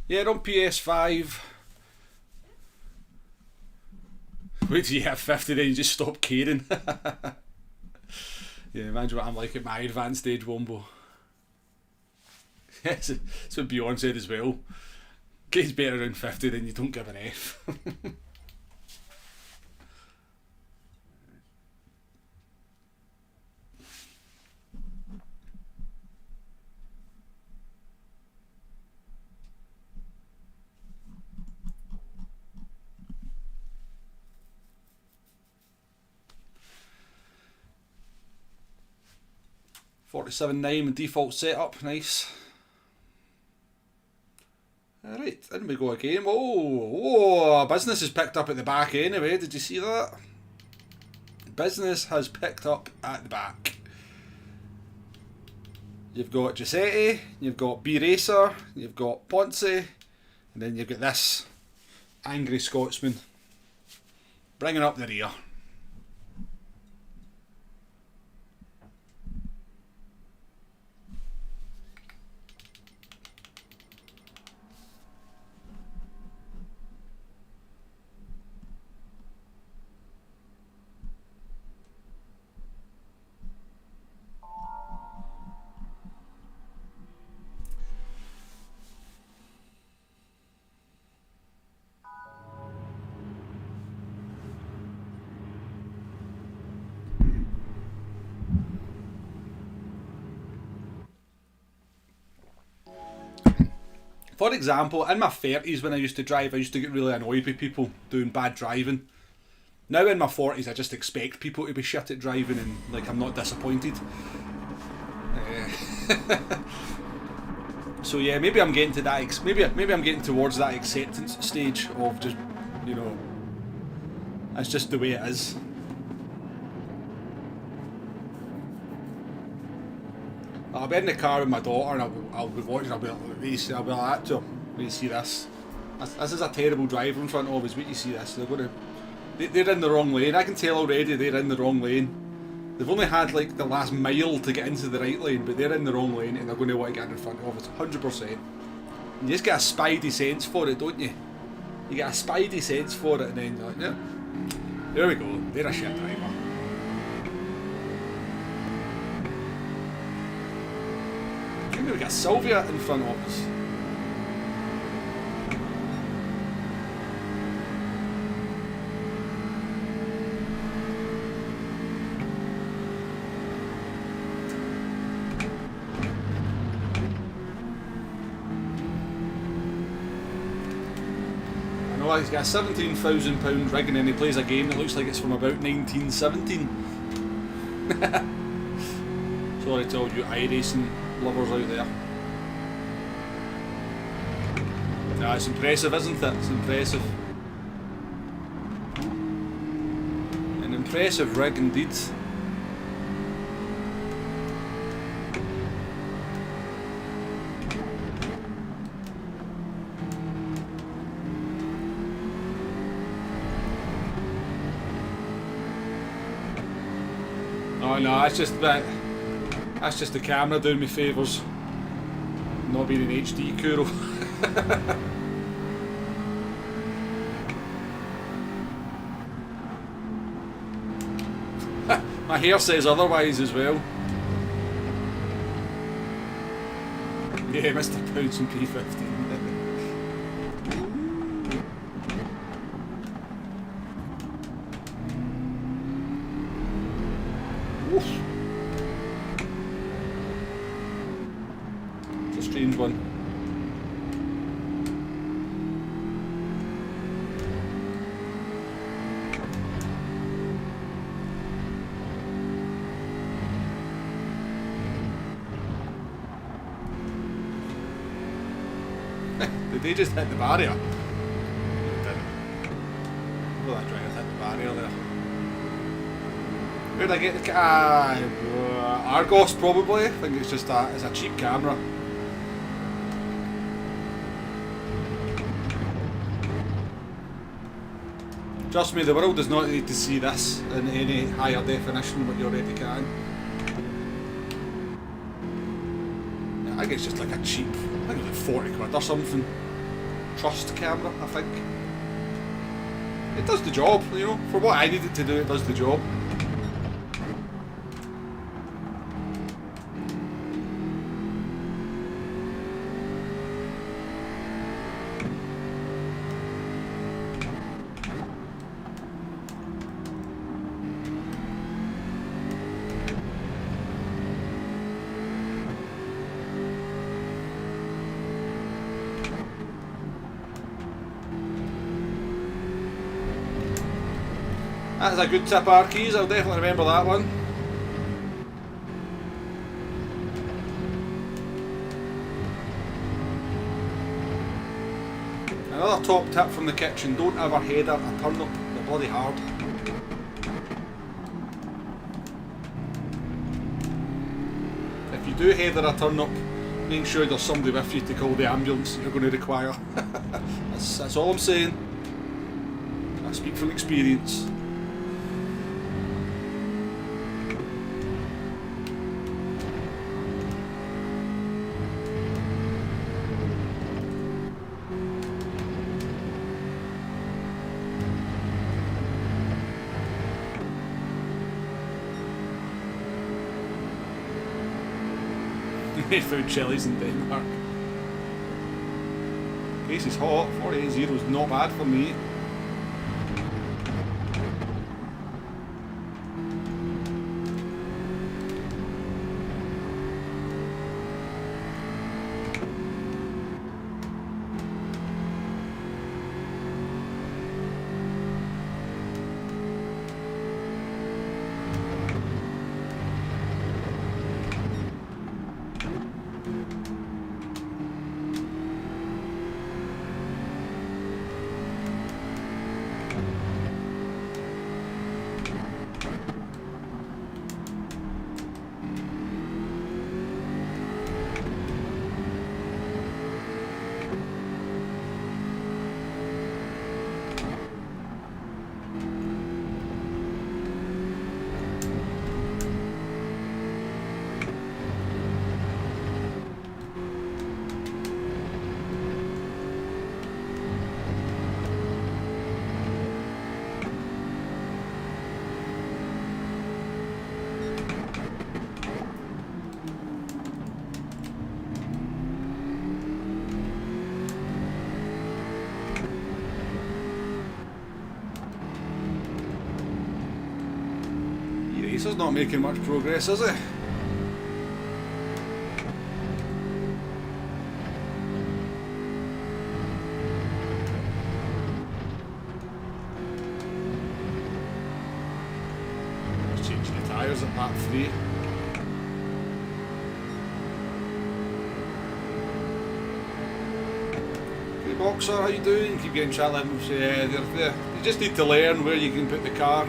Yeah, on PS5. Wait till you hit 50, then you just stop caring. Yeah, imagine what I'm like at my advanced age, Wombo. Yes, that's what Bjorn said as well. Gets better around 50, then you don't give an F. 47.9 default setup, nice. Alright, in we go again. Whoa, business is picked up at the back anyway, did you see that? Business has picked up at the back. You've got Giuseppe, you've got B-Racer, you've got Ponce, and then you've got this angry Scotsman bringing up the rear. For example, in my 30s when I used to drive, I used to get really annoyed with people doing bad driving. Now in my 40s I just expect people to be shit at driving and like I'm not disappointed. So yeah, maybe I'm getting to that, maybe I'm getting towards that acceptance stage of just, you know, that's just the way it is. I'll be in the car with my daughter and I'll be watching, I'll be like that to her. Wait you see this. This is a terrible driver in front of us, wait you see this. They're in the wrong lane, I can tell already they're in the wrong lane. They've only had like the last mile to get into the right lane, but they're in the wrong lane and they're going to want to get in front of us, 100%. You just get a spidey sense for it, don't you? You get a spidey sense for it and then you're like, yeah, there we go, they're a shit driver. We got Sylvia in front of us. No, he's got a £17,000 rig and then he plays a game that looks like it's from about 1917. Sorry to all you iRacing lovers out there. Nah, it's impressive, isn't it? It's impressive. An impressive rig indeed. Oh no, that's just the camera doing me favours. Not being in HD, Kuro. My hair says otherwise as well. Yeah, Mr. Pounds and P15. It's a strange one. Did they just hit the barrier? No, it didn't. Well, I tried to hit the barrier there. Where'd I get the Argos probably? I think it's just it's a cheap camera. Trust me, the world does not need to see this in any higher definition, but you already can. Yeah, I think it's just like a cheap, I think it's like 40 quid or something. Trust camera, I think. It does the job, you know, for what I need it to do, it does the job. That's a good tip, Arkeys. I'll definitely remember that one. Another top tip from the kitchen, don't ever header a turnip, they're bloody hard. If you do header a turnip, make sure there's somebody with you to call the ambulance you're going to require. That's all I'm saying. I speak from experience. Food chilies in Denmark. Case is hot, 48 is not bad for me. He's not making much progress, is he? changing the tyres at lap 3. Hey Boxer, how you doing? Keep getting chat levels. Yeah, they're there. You just need to learn where you can put the car.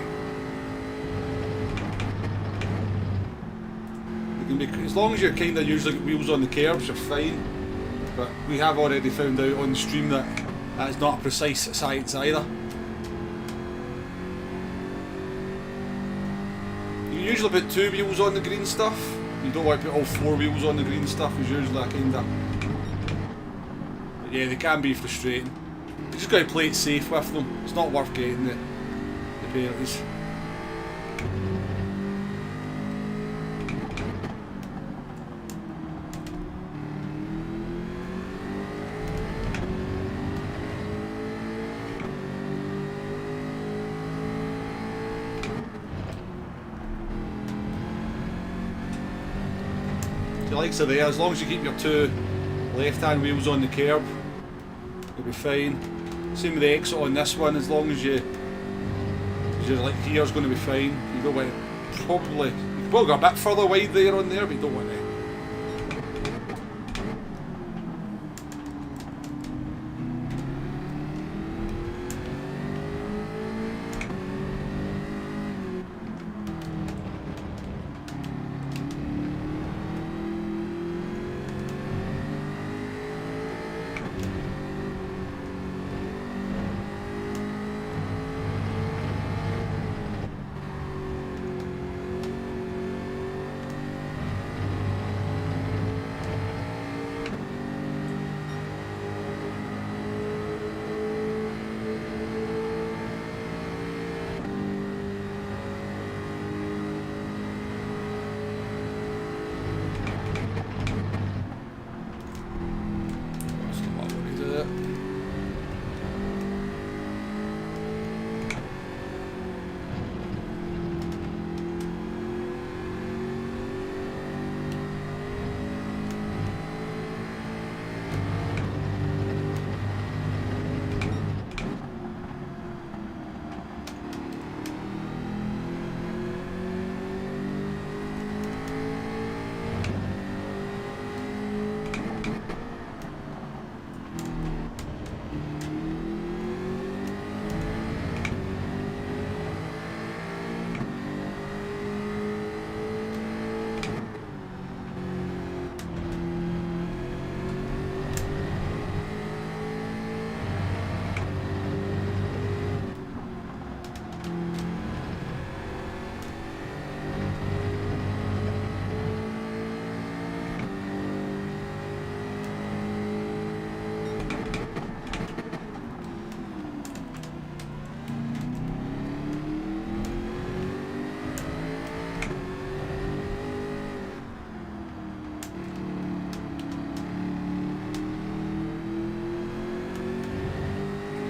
You can be, as long as you're kind of using wheels on the curves, you're fine. But we have already found out on the stream that that's not a precise science either. You usually put 2 wheels on the green stuff. You don't want to put all 4 wheels on the green stuff. It's usually a kind of... But yeah, they can be frustrating. You just got to play it safe with them. It's not worth getting the penalties. Likes are there, as long as you keep your 2 left-hand wheels on the curb, you'll be fine. Same with the exit on this one, as long as your like here's going to be fine. You don't want to probably, you will go a bit further wide there on there, but you don't want to.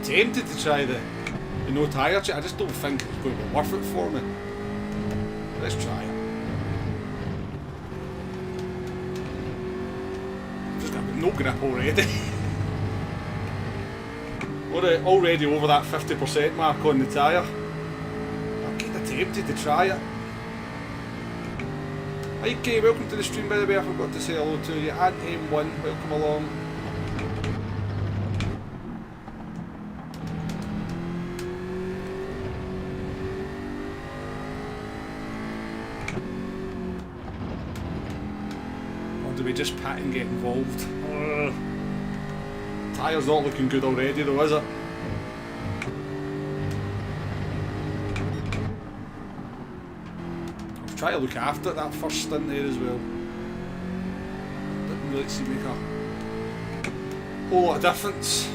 Tempted to try the no tyre check. I just don't think it's going to be worth it for me. Let's try it. I've just got no grip already. We're already over that 50% mark on the tyre. I'm kind of tempted to try it. Hi Kay, welcome to the stream by the way. I forgot to say hello to you. And M1, welcome along. We just pat and get involved. Tyre's not looking good already though, is it? I'll try to look after it that first stint there as well. Didn't really seem to make a whole lot of difference.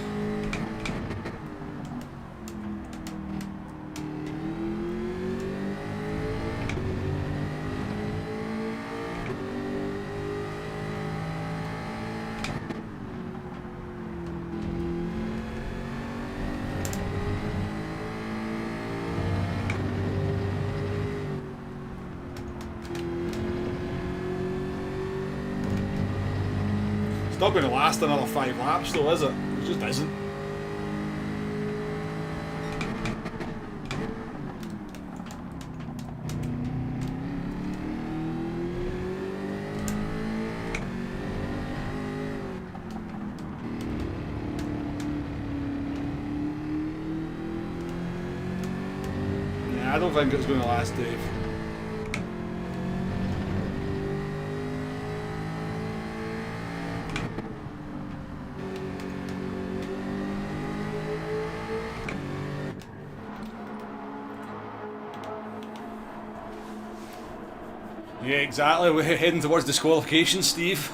Not going to last another 5 laps though, is it? It just isn't. I don't think it's going to last, Dave. Yeah, exactly. We're heading towards disqualification, Steve.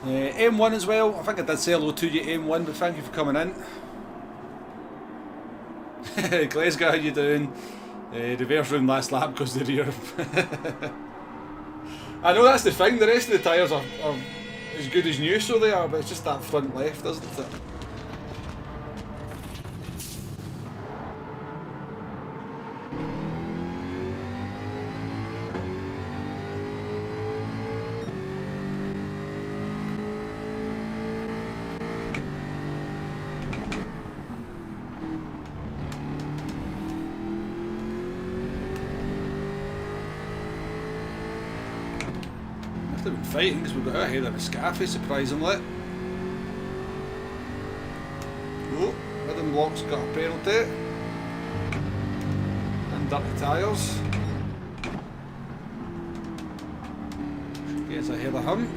M1 as well. I think I did say hello to you, M1, but thank you for coming in. Glasgow, how you doing? Reverse round last lap because the rear. I know that's the thing. The rest of the tyres are as good as new, so they are, but it's just that front left, isn't it? They've been fighting because we've got out ahead of a Scaffy, surprisingly. Oh, Rhythm Block's got a penalty. And dirty tyres. Gets ahead of him.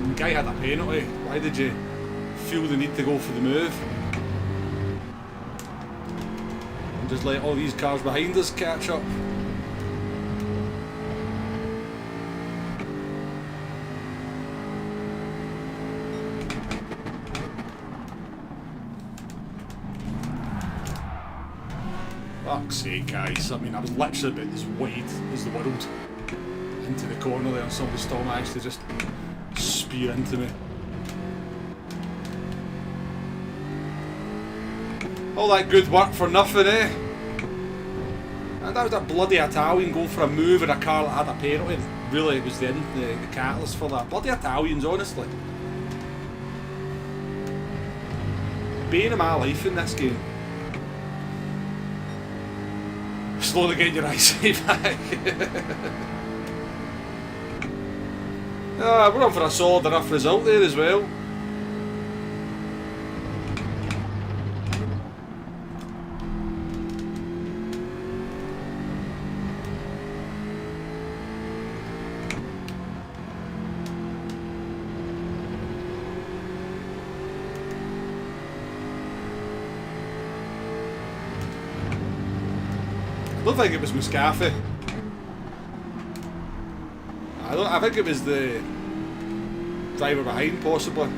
The guy had a penalty. Why did you feel the need to go for the move? And just let all these cars behind us catch up. Fuck's sake, guys. I mean, I was literally about as wide as the world into the corner there, and somebody still managed to just spear into me. All that good work for nothing, eh? And that was a bloody Italian going for a move in a car that had a penalty. Really, it was the catalyst for that. Bloody Italians, honestly. Bane of my life in this game. Slowly getting your eyesight back. We're on for a solid enough result there as well. I don't think it was Muscafi. I think it was the driver behind, possibly.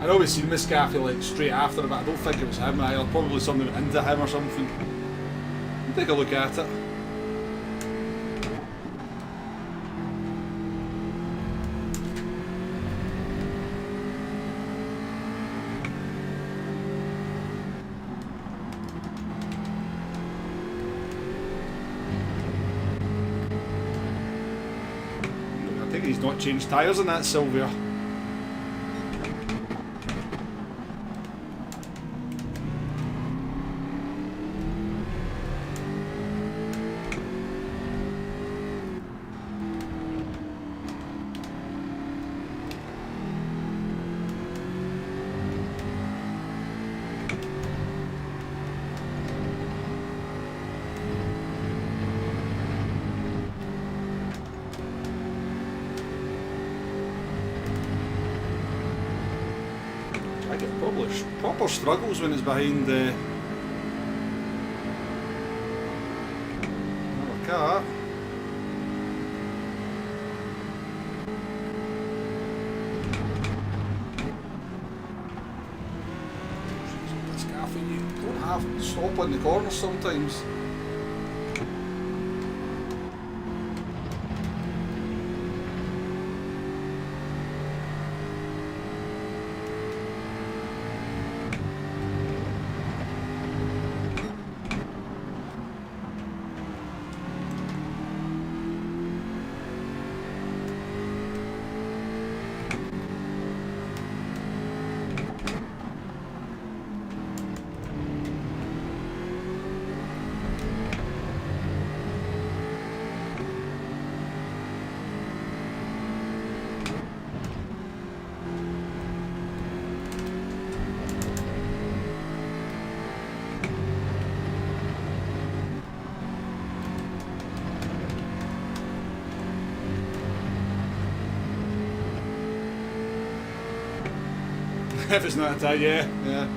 I know we've seen Muscafi like straight after, but I don't think it was him either. Probably something into him or something. Take a look at it. He's not changed tyres on that Silvia. Proper struggles when it's behind another car. Scaffing, you don't have to stop on the corners sometimes. If it's not Italian, yeah, yeah.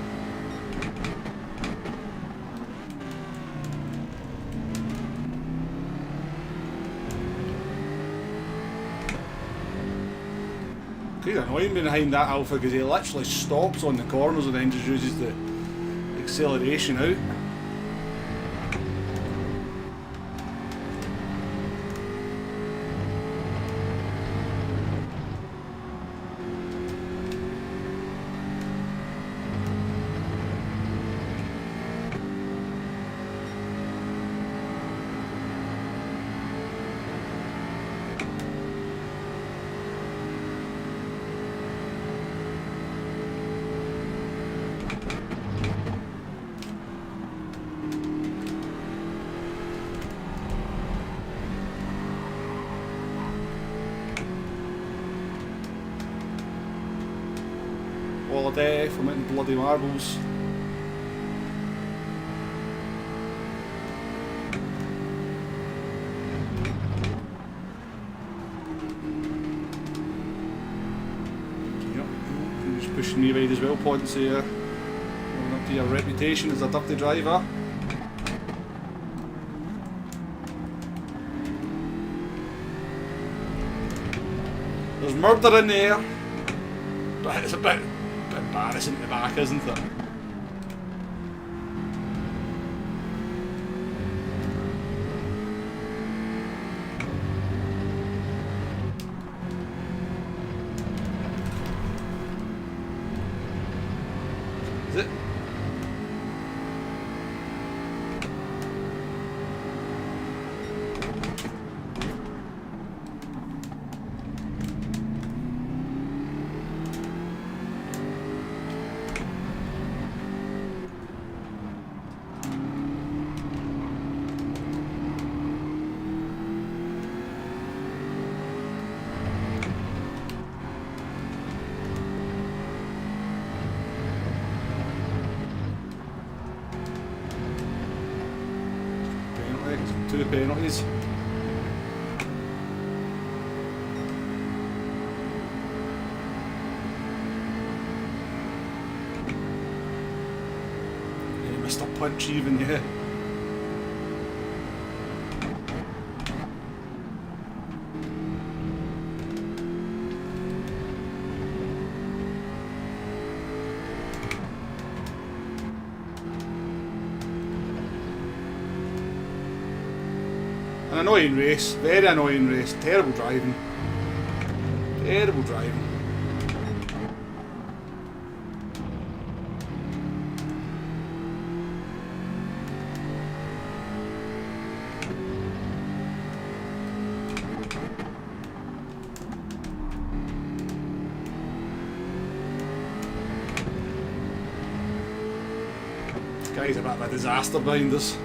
He's annoying behind that Alpha because he literally stops on the corners and then just uses the acceleration out. Holiday from hitting bloody marbles. Yep, you're just pushing me wide as well, points here. Going up to your reputation as a dirty driver. There's murder in there, but it's a bit embarrassing at the back, isn't it? Is it? Two penalties. Yeah, Mr. Punch even, yeah. An annoying race, very annoying race, terrible driving. Terrible driving. This guy's a bit of a disaster behind us.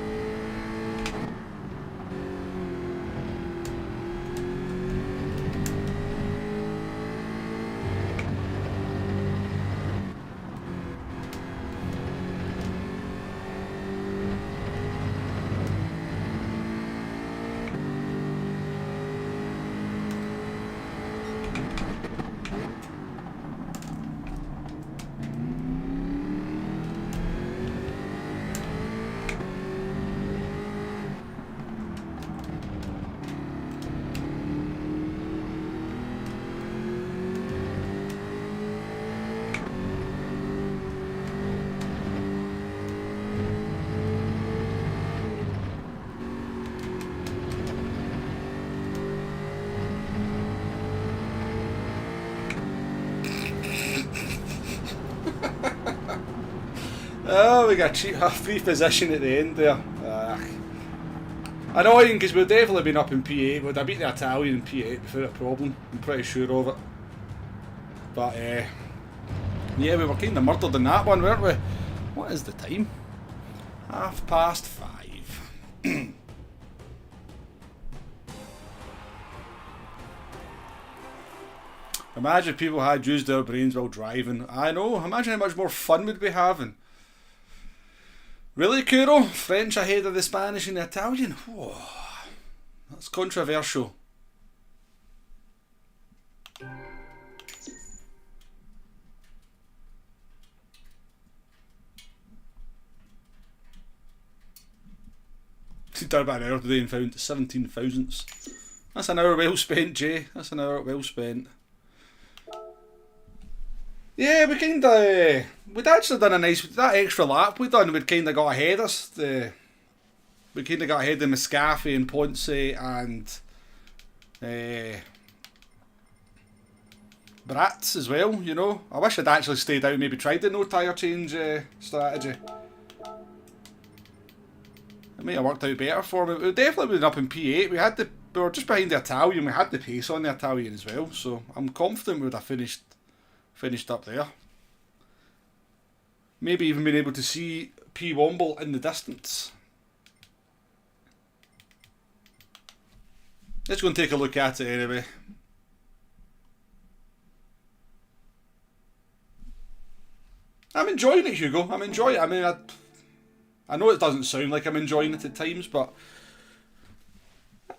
Oh, we got a cheap half-free position at the end there. Annoying because we've definitely been up in P8. Would I beat the Italian in P8 without a problem? I'm pretty sure of it. But yeah, we were kind of murdered in that one, weren't we? What is the time? 5:30. Imagine if people had used their brains while driving. I know, imagine how much more fun we'd be having. Really, Kuro? French ahead of the Spanish and the Italian? Whoa, that's controversial. done about an hour today and found 17 thousandths. That's an hour well spent, Jay. That's an hour well spent. Yeah, we kind of... we'd actually done a nice... that extra lap we'd done, we'd kind of got ahead of us. We kind of got ahead of Mascafi and Ponce and... Brats as well, you know. I wish I'd actually stayed out and maybe tried the no tyre change strategy. It might have worked out better for me. We definitely been up in P8. We were just behind the Italian. We had the pace on the Italian as well, so I'm confident we would have finished up there. Maybe even been able to see P Womble in the distance. Let's go and take a look at it anyway. I'm enjoying it, Hugo. I'm enjoying it. I mean, I know it doesn't sound like I'm enjoying it at times, but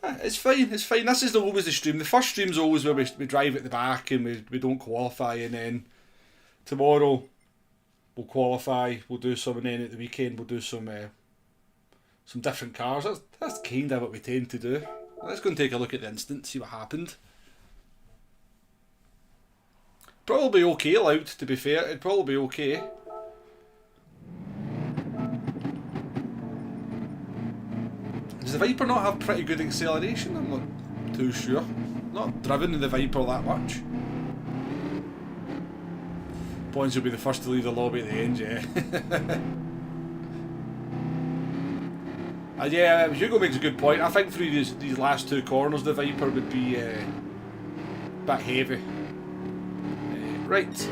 it's fine. It's fine. This is always the stream. The first stream's always where we drive at the back and we don't qualify, and then tomorrow we'll qualify. We'll do some, and then at the weekend we'll do some different cars. That's kind of what we tend to do. Let's go and take a look at the instant, see what happened. Probably okay loud, to be fair. It'd probably be okay. Does the Viper not have pretty good acceleration? I'm not too sure. Not driven in the Viper that much. Points will be the first to leave the lobby at the end, yeah. Yeah, Hugo makes a good point. I think through these last two corners the Viper would be a bit heavy. Right. So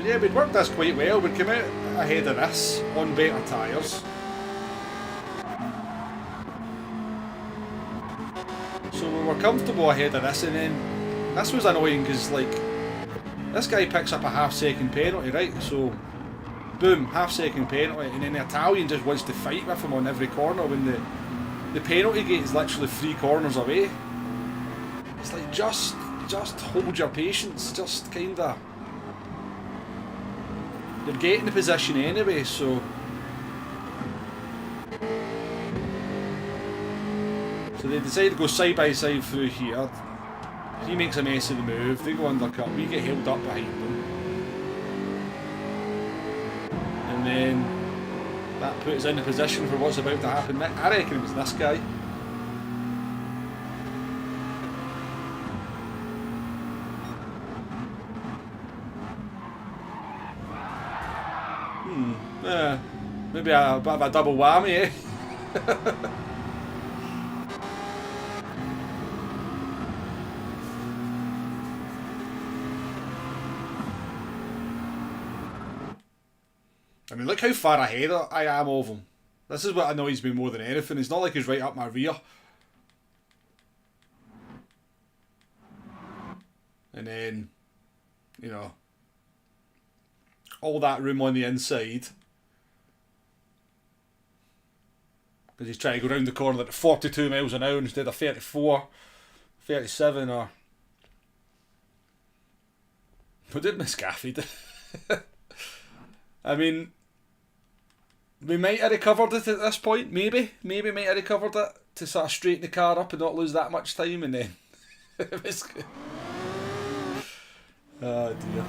yeah, we'd worked this quite well. We'd come out ahead of this on better tyres. So we were comfortable ahead of this, and then this was annoying because, like, this guy picks up a half-second penalty, right? So, boom, half-second penalty, and then the Italian just wants to fight with him on every corner when the penalty gate is literally 3 corners away. It's like, just hold your patience, just kinda... You're getting the position anyway, so... So they decide to go side by side through here. He makes a mess of the move, they go undercut, we get held up behind them. And then that puts us in a position for what's about to happen next. I reckon it was this guy. Maybe a bit of a double whammy, eh? I mean, look how far ahead I am of him. This is what annoys me more than anything. It's not like he's right up my rear. And then, you know, all that room on the inside. Because he's trying to go round the corner at 42 miles an hour instead of 34, 37 or... What did Mascafi do? I mean... We might have recovered it at this point, maybe. Maybe might have recovered it to sort of straighten the car up and not lose that much time, and then... It was good. Oh dear.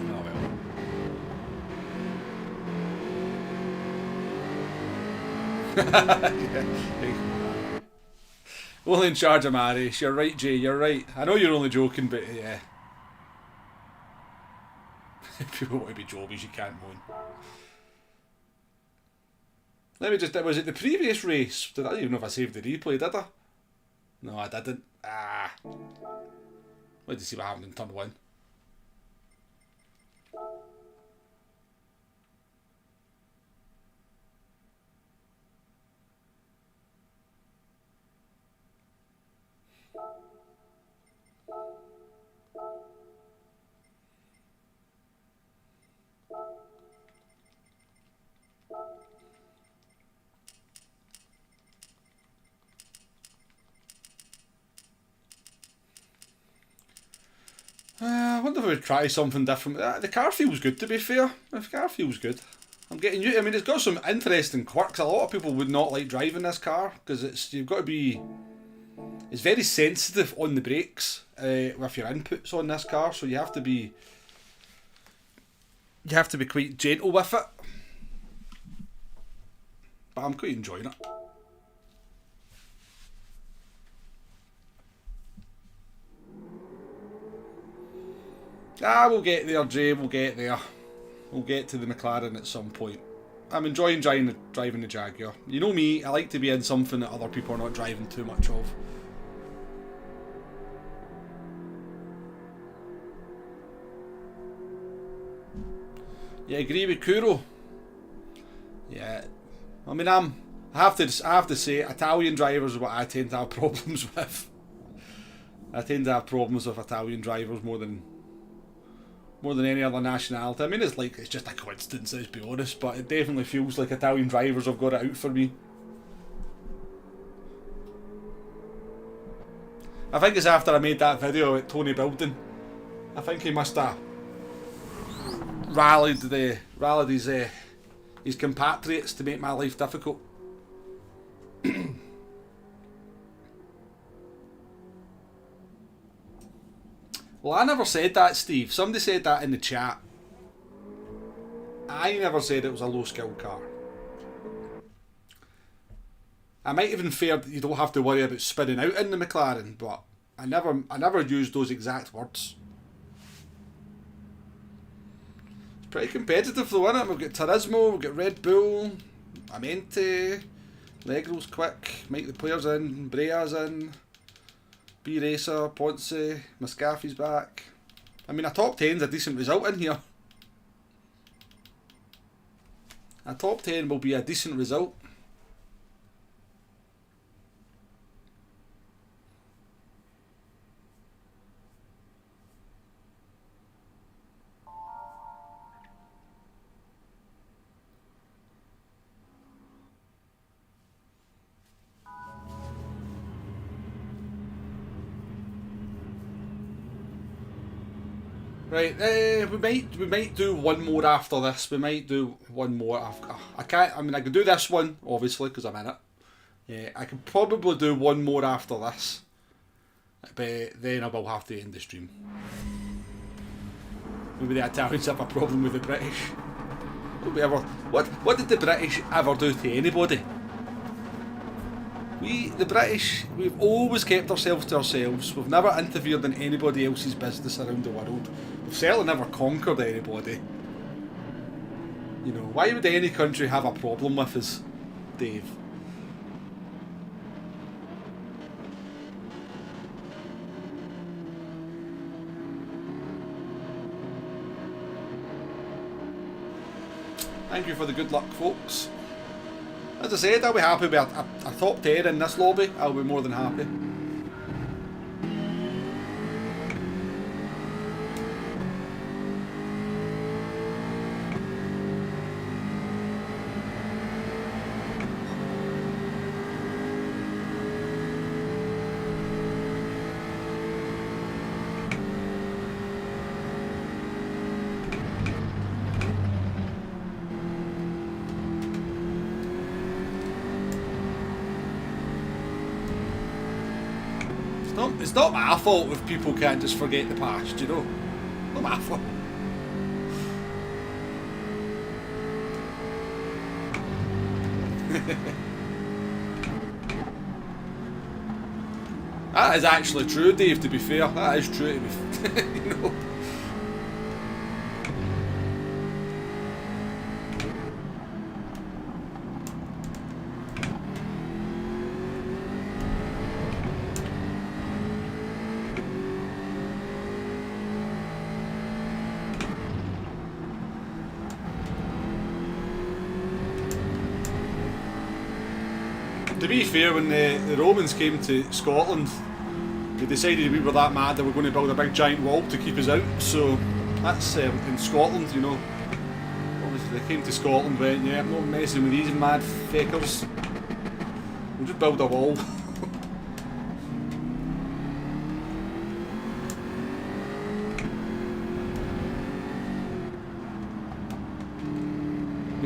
Oh well. Yeah. Only in charge of Marius. You're right, Jay, you're right. I know you're only joking, but yeah. If people want to be jobies, you can't moan. Let me just... Was it the previous race? I don't even know if I saved the replay, did I? No, I didn't. Wait to see what happened in turn 1. wonder if I would try something different. The car feels good, to be fair. The car feels good. I'm getting used. I mean, it's got some interesting quirks. A lot of people would not like driving this car because you've got to be. It's very sensitive on the brakes with your inputs on this car, so you have to be. You have to be quite gentle with it. But I'm quite enjoying it. We'll get there, Jay, we'll get there. We'll get to the McLaren at some point. I'm enjoying driving the Jaguar. You know me, I like to be in something that other people are not driving too much of. Yeah, agree with Kuro. Yeah, I mean, I have to say, Italian drivers are what I tend to have problems with. I tend to have problems with Italian drivers more than any other nationality. I mean, it's just a coincidence, let's be honest, but it definitely feels like Italian drivers have got it out for me. I think it's after I made that video at Tony Building. I think he must have rallied his compatriots to make my life difficult. Well, I never said that, Steve. Somebody said that in the chat. I never said it was a low-skill car. I might even infer that you don't have to worry about spinning out in the McLaren, but I never used those exact words. It's pretty competitive though, isn't it? We've got Turismo, we've got Red Bull, Amente, Legro's quick, Mike the player's in, Brea's in. B Racer, Ponce, Muscafi's back. I mean, a top 10's a decent result in here. A top 10 will be a decent result. Right, we might do one more after this. We might do one more after. I can do this one obviously because I'm in it. Yeah, I can probably do one more after this, but then I will have to end the stream. Maybe the Italians have a problem with the British. What did the British ever do to anybody? The British, we've always kept ourselves to ourselves. We've never interfered in anybody else's business around the world. We've certainly never conquered anybody. You know, why would any country have a problem with us, Dave? Thank you for the good luck, folks. As I said, I'll be happy with a top 10 in this lobby. I'll be more than happy. It's not my fault if people can't just forget the past, you know? Not my fault. That is actually true, Dave, to be fair. That is true, to be fair. You know? To be fair, when the Romans came to Scotland, they decided we were that mad that we're going to build a big giant wall to keep us out. So that's in Scotland, you know. Obviously they came to Scotland, went, yeah, I'm not messing with these mad feckers. We'll just build a wall.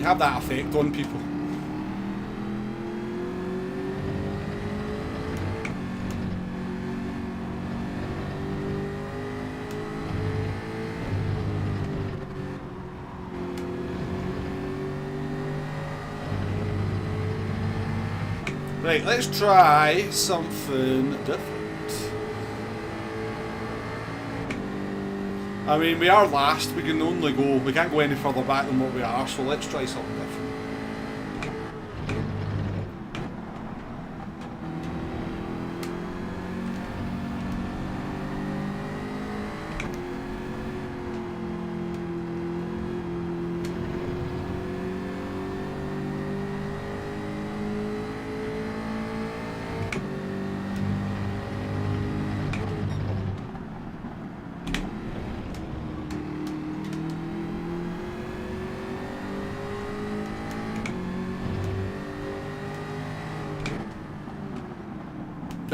have that effect on people. Right, let's try something different. I mean, we are last, we can only go, we can't go any further back than what we are, so let's try something different.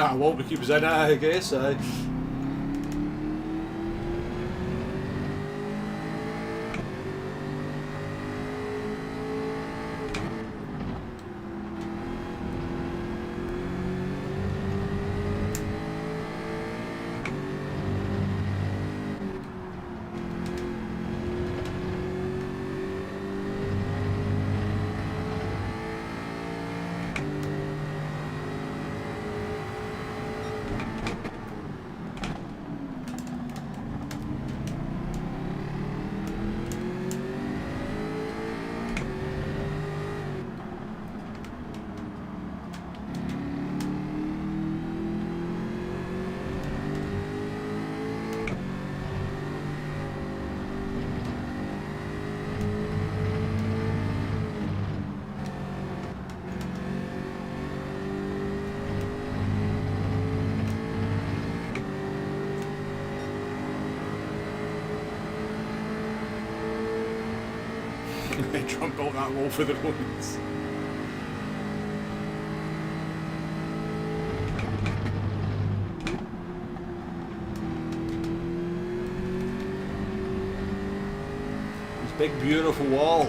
Ah, well, we keep us in it, I guess. They jumped out that wall for the roads. This big beautiful wall.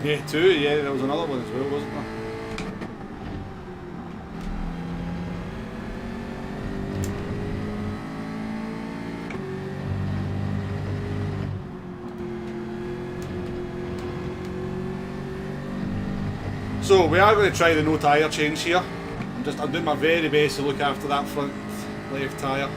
Yeah, two, yeah, there was another one as well, wasn't there? So we are going to try the no tyre change here. I'm doing my very best to look after that front left tyre.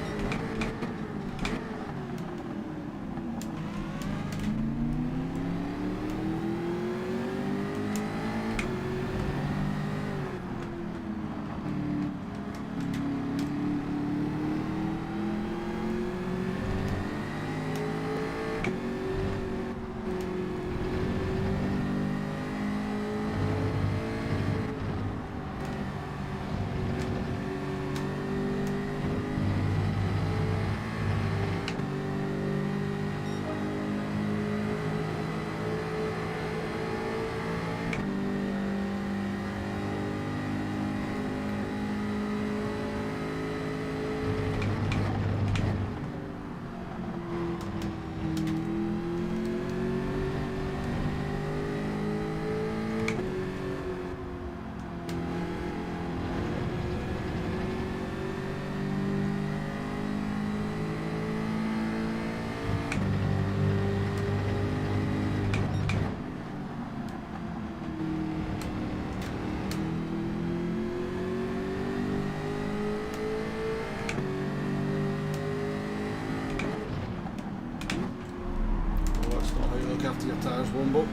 After your tyres, Wombo.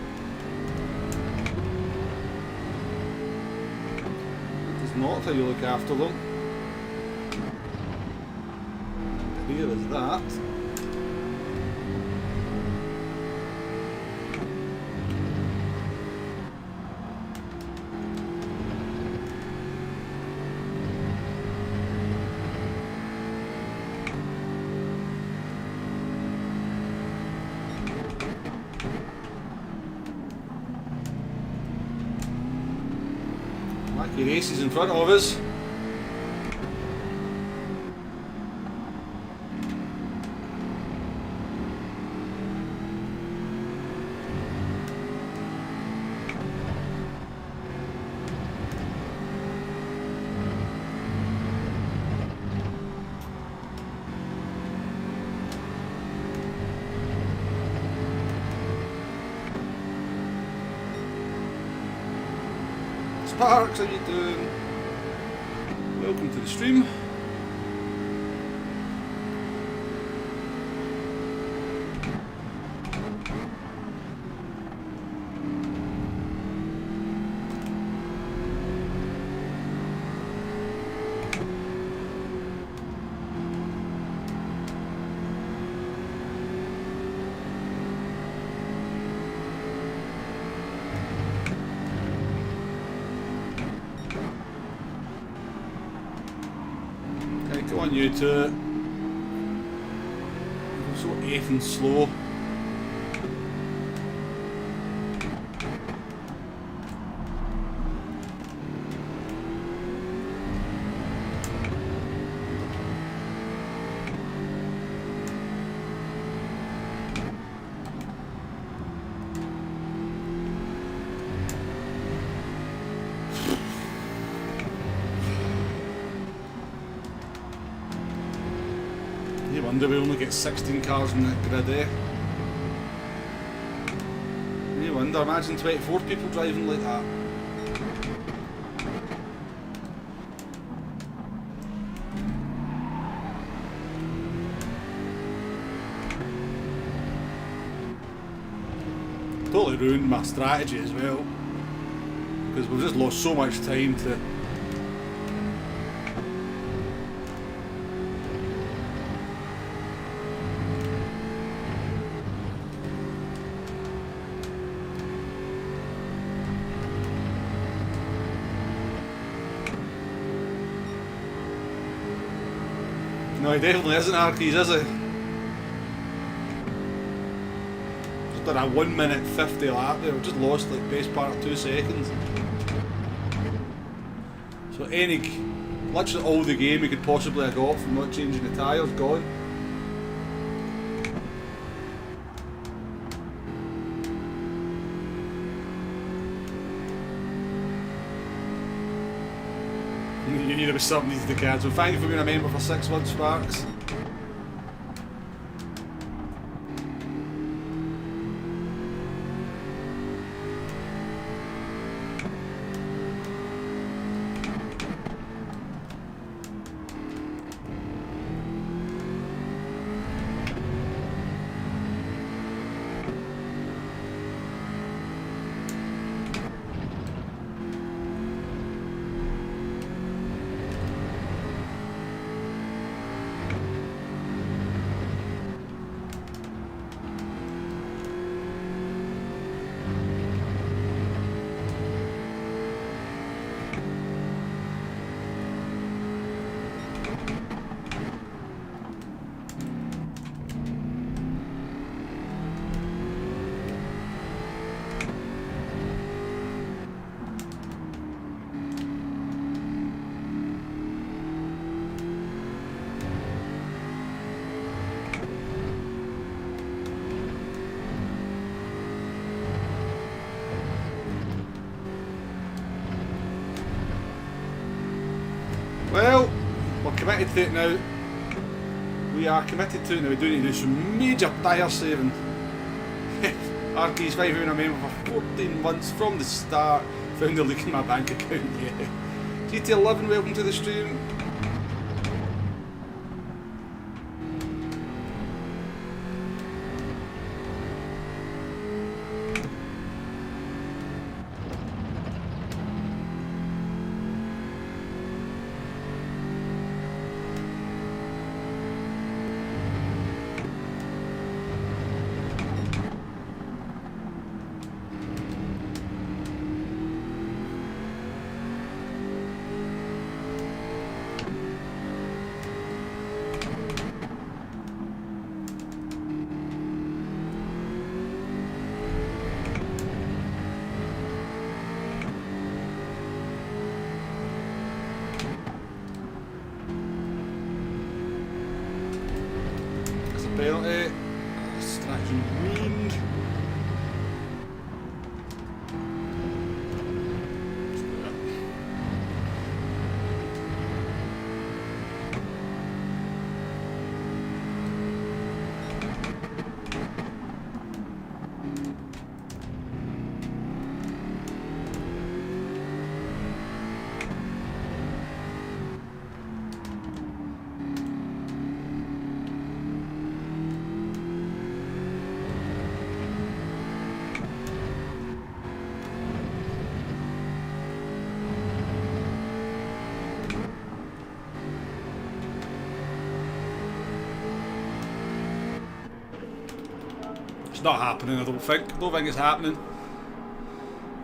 That is not how you look after them. Here is that. Mackie Races in front of us. Sparks, how you doing? Welcome to the stream. Come on, you two. You're so effing slow. No wonder we only get 16 cars in that grid, eh? No wonder, imagine 24 people driving like that. Totally ruined my strategy as well, because we've just lost so much time to... No, he definitely isn't Arkeys, is he? Just done a 1 minute 50 lap there, we've just lost like best part of 2 seconds. So literally all the game we could possibly have got from not changing the tyres, gone. You knew there was something needed to cancel. Thank you for being a member for 6 months, Sparks. Well, we're committed to it now. We are committed to it now. We do need to do some major tyre saving. RT's 5 a member for 14 months from the start. Found a leak in my bank account, yeah. GT11, welcome to the stream. It's not happening, I don't think. I don't think it's happening.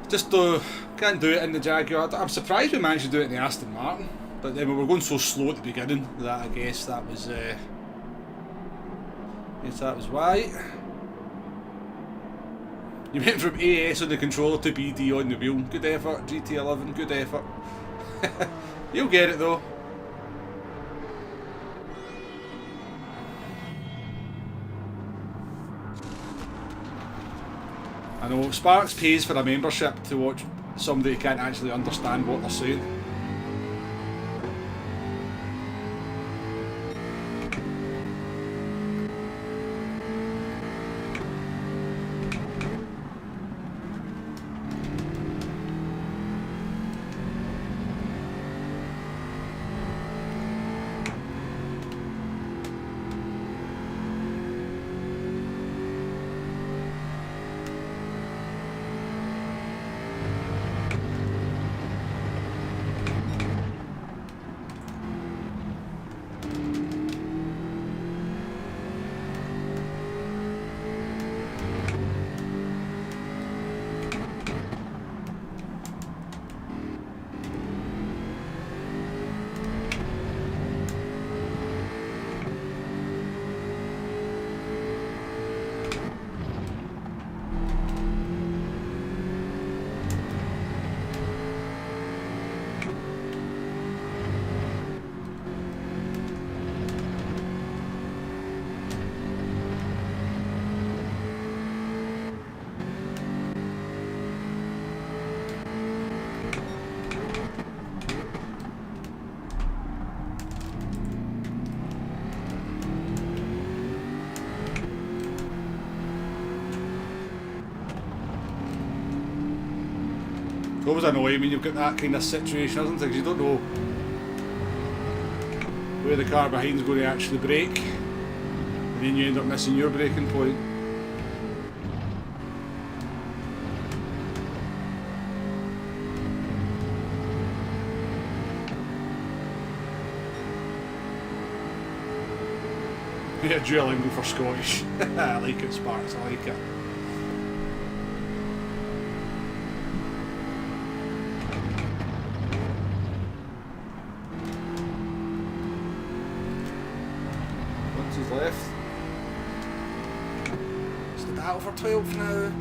Just can't do it in the Jaguar. I'm surprised we managed to do it in the Aston Martin. But then we were going so slow at the beginning that I guess that was why. You went from AS on the controller to BD on the wheel. Good effort, GT11, good effort. You'll get it though. I know, Sparks pays for a membership to watch somebody who can't actually understand what they're saying. It's always annoying when you've got that kind of situation, isn't it? Because you don't know where the car behind's going to actually brake, and then you end up missing your braking point. Yeah, Duolingo for Scottish. I like it, Sparks, I like it. Left. It's the battle for 12th now.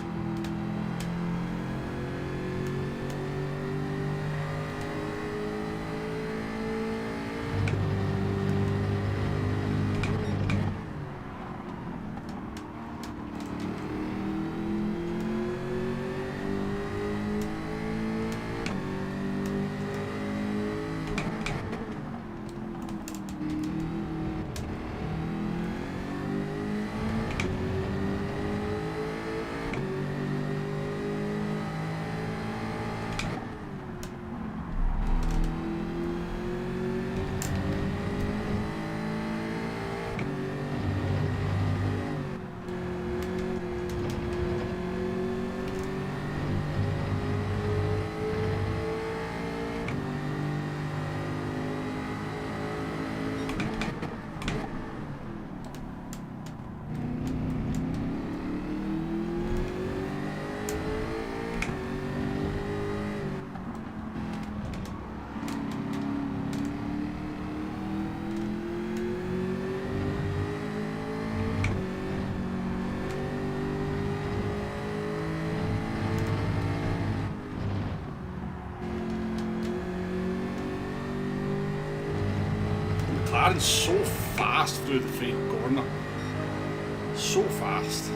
McLaren's so fast through the front corner. So fast.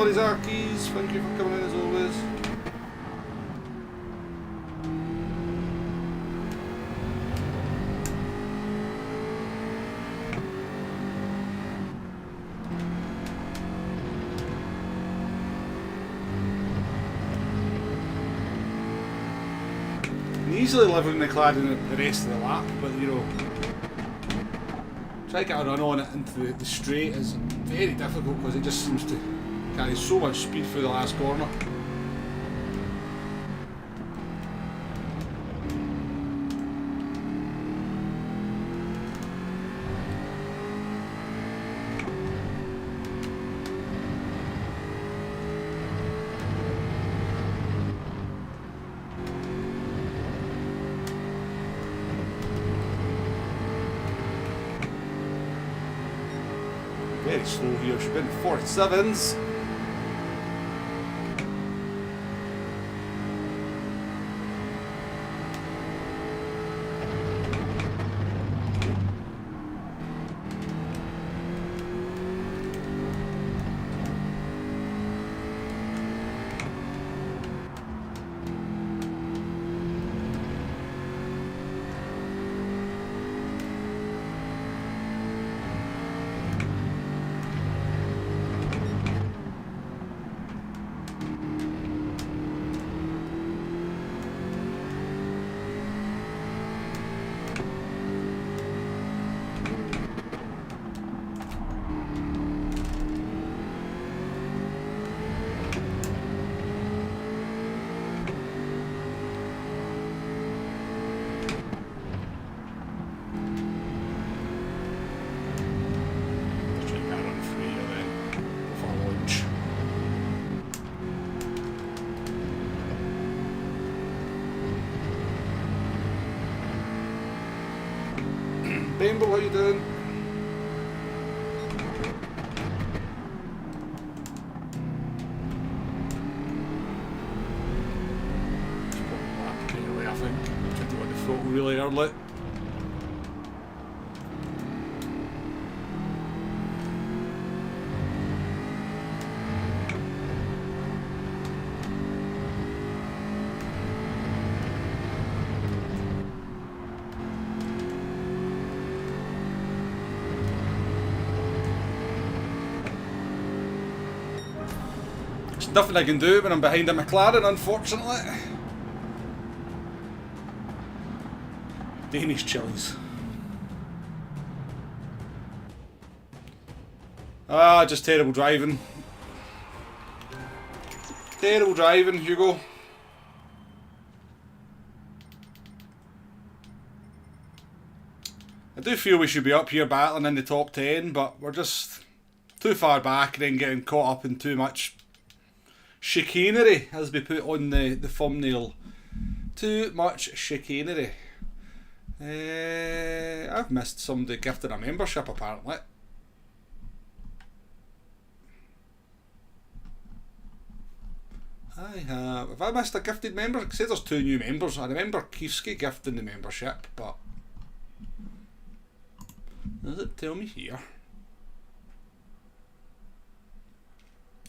Arkies, thank you for coming in as always. Easily living in the cladding the rest of the lap, but you know, try to get a run on it into the straight is very difficult because it just seems to carry so much speed through the last corner. Very slow here, should be in the 47s. Bamble, how you doing? Anyway, I think I'm trying to get the photo really early. Nothing I can do when I'm behind a McLaren, unfortunately. Danish chilies. Ah, just terrible driving. Terrible driving, Hugo. I do feel we should be up here battling in the top 10, but we're just too far back and then getting caught up in too much chicanery, as we put on the thumbnail. Too much chicanery. I've missed somebody gifting a membership apparently. I have. Have I missed a gifted member? It says there's 2 new members. I remember Kiefski gifting the membership, but does it tell me here?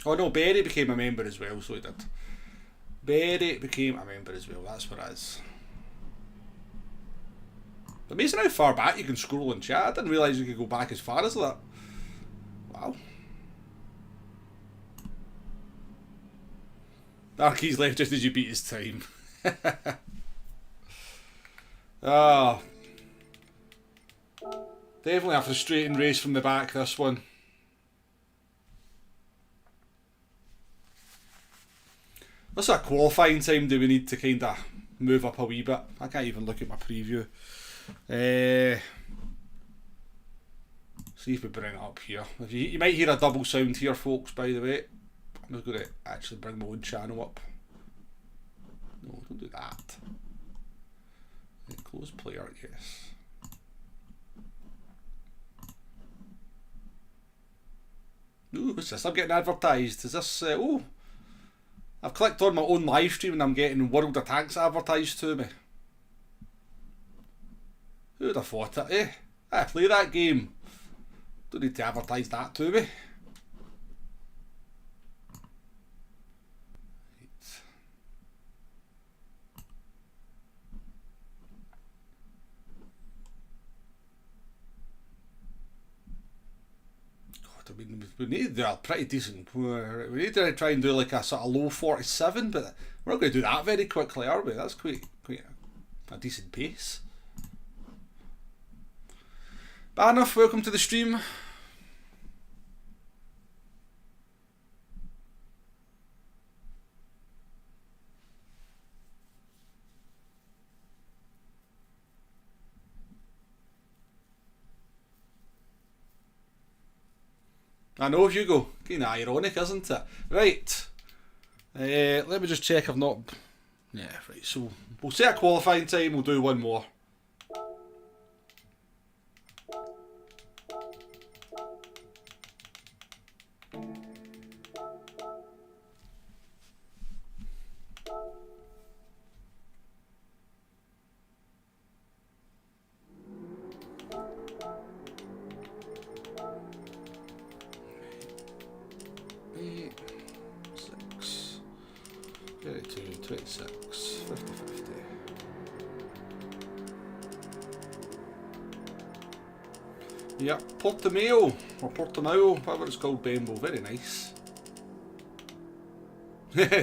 Oh no, Barry became a member as well, so he did. Barry became a member as well, that's what it is. Amazing how far back you can scroll in chat. I didn't realise you could go back as far as that. Wow. Arky's left just as you beat his time. Ah. Definitely a frustrating race from the back, this one. What's that qualifying time do we need to kind of move up a wee bit? I can't even look at my preview. See if we bring it up here. If you might hear a double sound here, folks, by the way. I'm just going to actually bring my own channel up. No, don't do that. Close player, yes. Ooh, what's this? I'm getting advertised. Is this... oh! I've clicked on my own live stream and I'm getting World of Tanks advertised to me. Who would have thought it, eh? I play that game. Don't need to advertise that to me. I mean, we need to do a pretty decent. We need to try and do like a sort of low 47, but we're not going to do that very quickly, are we? That's quite a decent pace. Banff, welcome to the stream. I know, Hugo. Kind of ironic, isn't it? Right. Let me just check I've not... Yeah, right. So, we'll set a qualifying time. We'll do one more. Yeah, Portimao, or Portimao, whatever it's called, Bembo, very nice.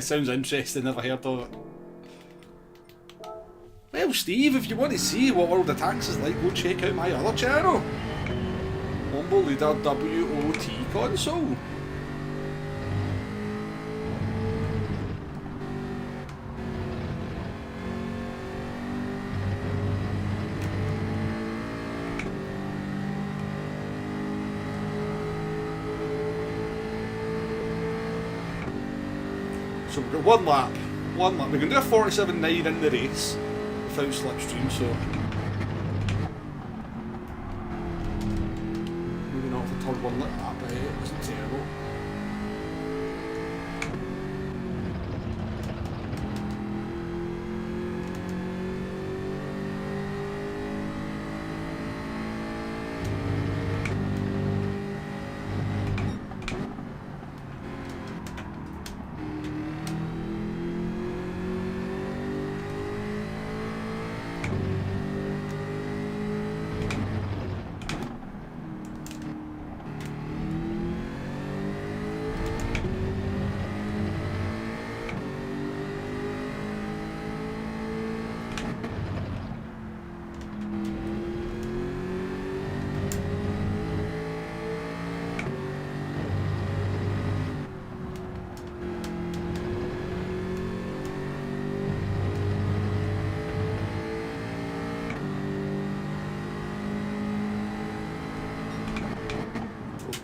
Sounds interesting, never heard of it. Well, Steve, if you want to see what World of Tanks is like, go check out my other channel. Humble Leader WOT console. So we've got one lap. We can do a 47.9 in the race without slipstream, so maybe not for turn one like that, but it wasn't terrible.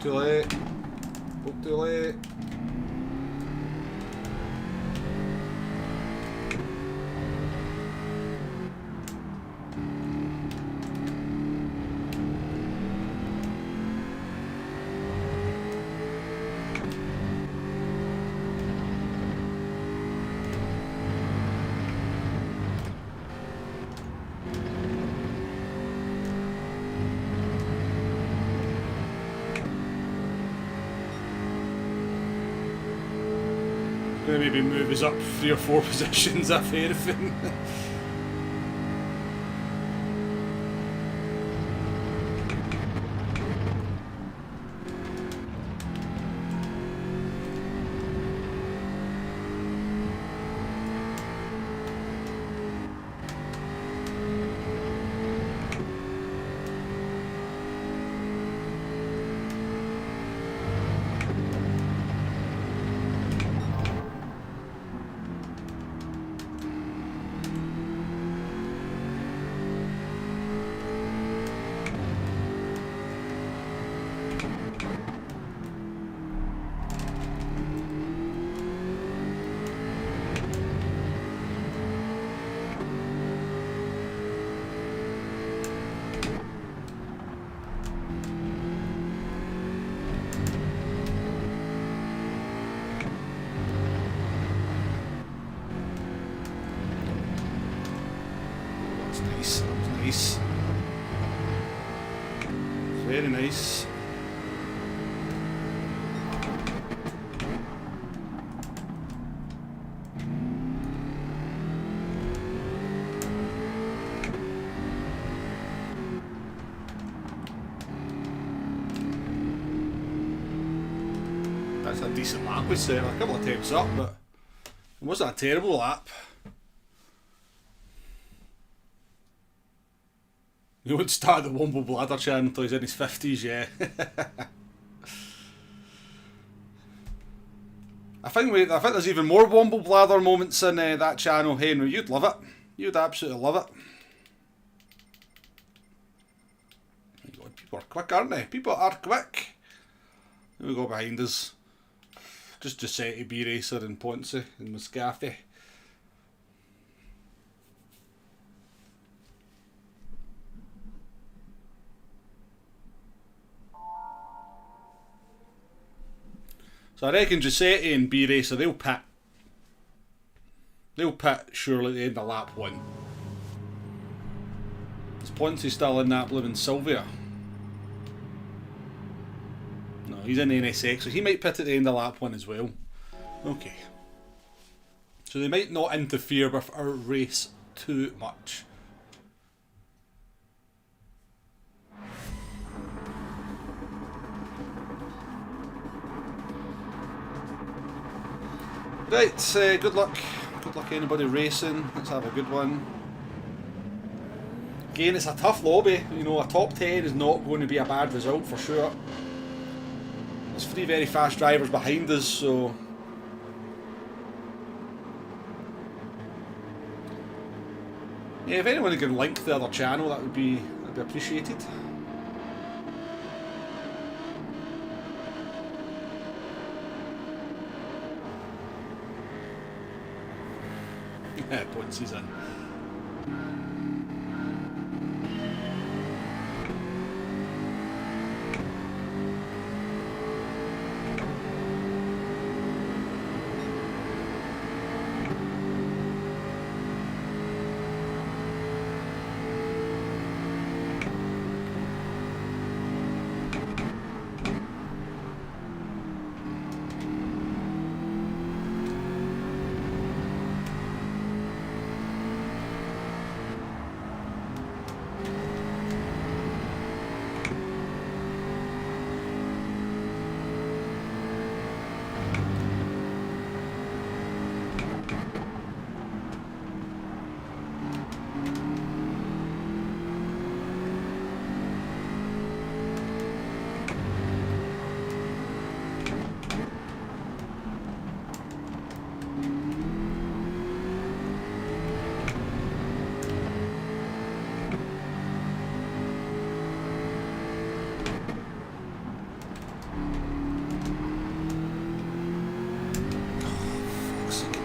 Too late. Too late. Maybe move us up 3 or 4 positions if anything. Nice. Very nice. a decent lap we set, a couple of temps up, but it wasn't a terrible lap. He won't start the Womble Bladder channel until he's in his 50s, yeah. I think there's even more Womble Bladder moments in that channel, Henry. You'd love it. You'd absolutely love it. People are quick, aren't they? People are quick. Here we go behind us. Just Giuseppe, B-Racer and Ponce and Muscafi. So I reckon Giuseppe and B-Racer, they'll pit. They'll pit surely at the end of lap 1. Is Ponce still in that blooming Sylvia? No, he's in NSX, so he might pit at the end of lap 1 as well. Okay. So they might not interfere with our race too much. Right, good luck. Good luck anybody racing. Let's have a good one. Again, it's a tough lobby. You know, a top 10 is not going to be a bad result for sure. There's 3 very fast drivers behind us, so... yeah, if anyone can link the other channel, that'd be appreciated. Points he's in.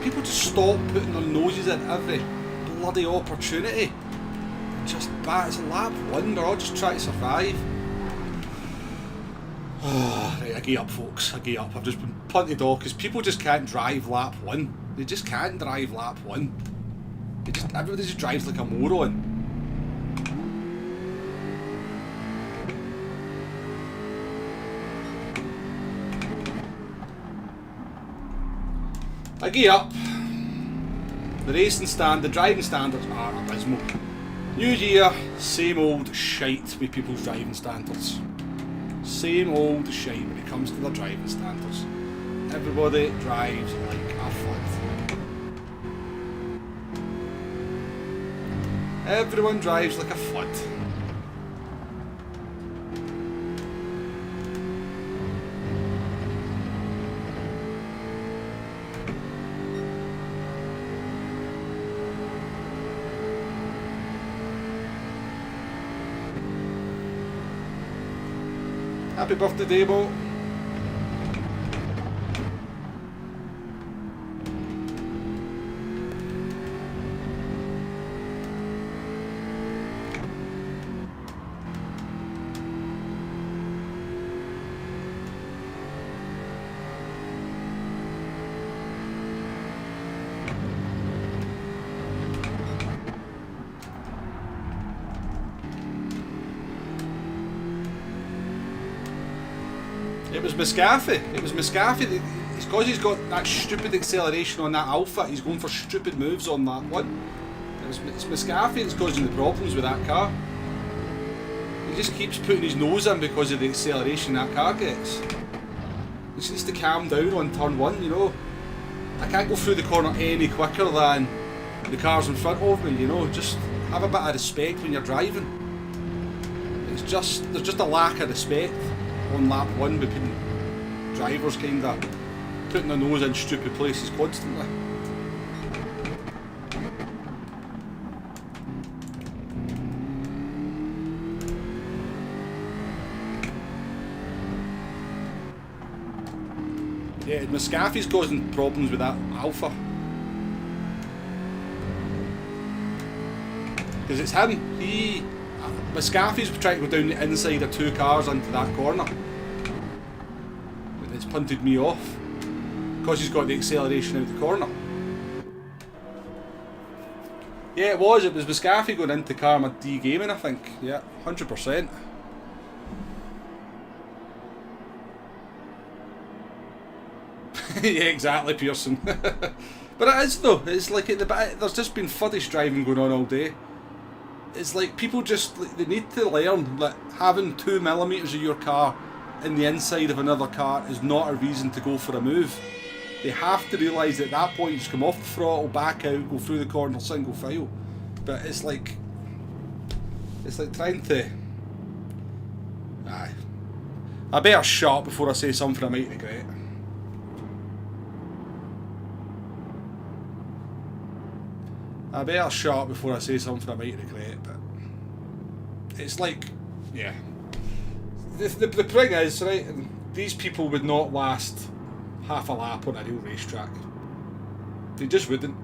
People just stop putting their noses in every bloody opportunity. Just bad. It's a lap 1, they're all just trying to survive. Oh, right, I give up, folks. I give up. I've just been punted off because people just can't drive lap 1. They just can't drive lap 1. Everybody just drives like a moron. I give up. The driving standards are abysmal. New year, same old shite with people's driving standards. Same old shite when it comes to their driving standards. Everybody drives like a flood. Everyone drives like a flood. Happy birthday, Dabo. It was Muscafi. It's because he's got that stupid acceleration on that Alpha. He's going for stupid moves on that one. It's Muscafi that's causing the problems with that car. He just keeps putting his nose in because of the acceleration that car gets. She needs to calm down on turn 1, you know. I can't go through the corner any quicker than the cars in front of me, you know. Just have a bit of respect when you're driving. There's just a lack of respect on lap 1 between drivers kind of putting their nose in stupid places constantly. Yeah, Muscafi's causing problems with that Alpha. Because it's him. Muscafi's trying to go down the inside of 2 cars into that corner. And it's punted me off. Because he's got the acceleration out the corner. Yeah, it was Muscafi going into Karma D-gaming, I think. Yeah, 100%. Yeah, exactly, Pearson. But it is though. It's like there's just been fuddish driving going on all day. It's like people just they need to learn that having 2mm of your car in the inside of another car is not a reason to go for a move. They have to realise that at that point you just come off the throttle, back out, go through the corner single file. But it's like trying to. Aye. I better shut up before I say something I might regret. I better shut up before I say something I might regret, but it's like, yeah. The thing is, right, and these people would not last half a lap on a real racetrack. They just wouldn't.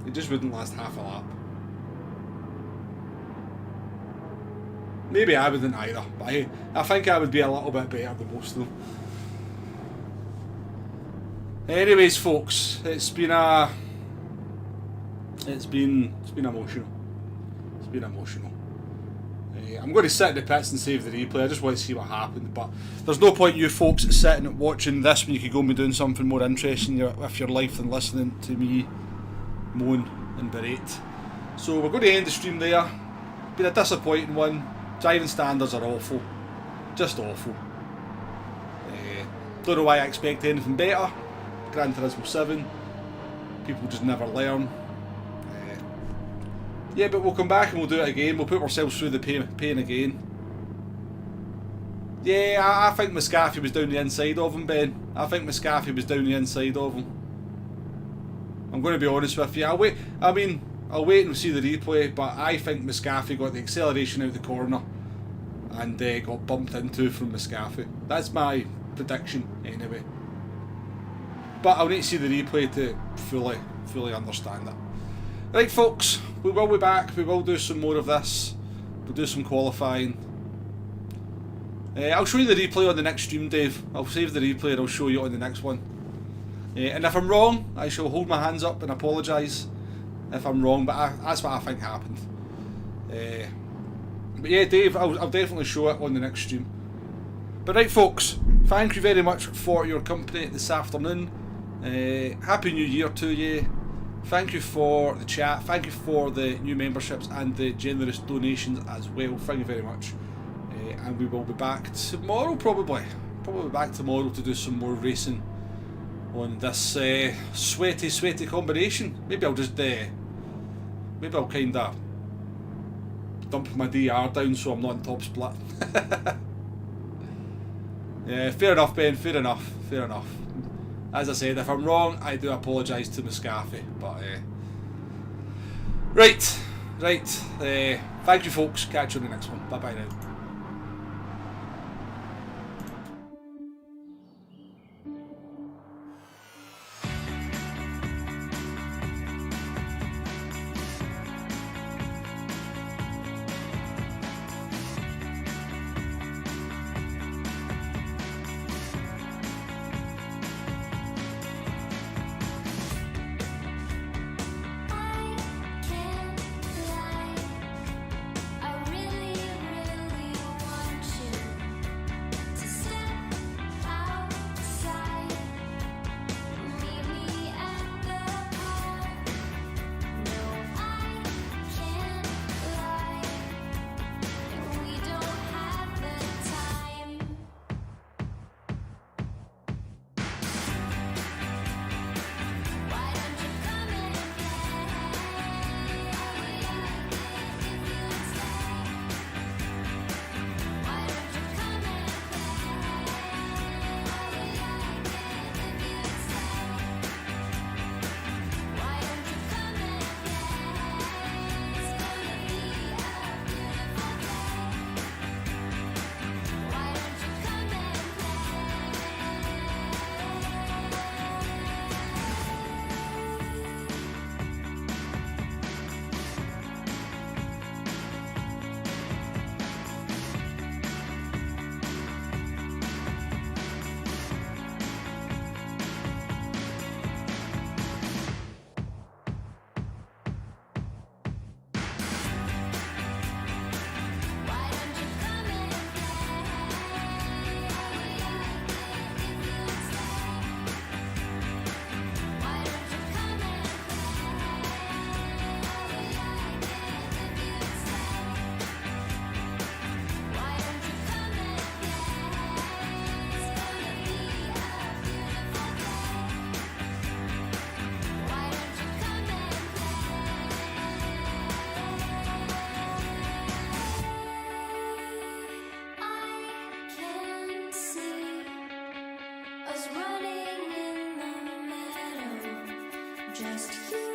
They just wouldn't last half a lap. Maybe I wouldn't either, but I think I would be a little bit better than most of them. Anyways, folks, it's been emotional. It's been emotional. I'm going to sit in the pits and save the replay. I just want to see what happened. But there's no point you folks sitting and watching this when you could go and be doing something more interesting with your life than listening to me moan and berate. So we're going to end the stream there. Been a disappointing one. Driving standards are awful. Just awful. Don't know why I expect anything better. Gran Turismo 7. People just never learn. Yeah, but we'll come back and we'll do it again. We'll put ourselves through the pain again. Yeah, I think Muscafi was down the inside of him, Ben. I think Muscafi was down the inside of him. I'm going to be honest with you. I'll wait and see the replay, but I think Muscafi got the acceleration out the corner and got bumped into from Muscafi. That's my prediction, anyway. But I'll need to see the replay to fully understand it. Right, folks, we will be back. We will do some more of this. We'll do some qualifying. I'll show you the replay on the next stream, Dave. I'll save the replay and I'll show you on the next one. And if I'm wrong, I shall hold my hands up and apologise if I'm wrong, but that's what I think happened. But yeah, Dave, I'll definitely show it on the next stream. But right, folks, thank you very much for your company this afternoon. Happy New Year to you. Thank you for the chat, thank you for the new memberships and the generous donations as well, thank you very much. And we will be back tomorrow probably back tomorrow to do some more racing on this sweaty combination. Maybe I'll just kind of dump my DR down so I'm not in top split. Yeah, fair enough, Ben, fair enough. As I said, if I'm wrong, I do apologise to Muscafi. But right. Thank you, folks. Catch you on the next one. Bye bye now. Bye.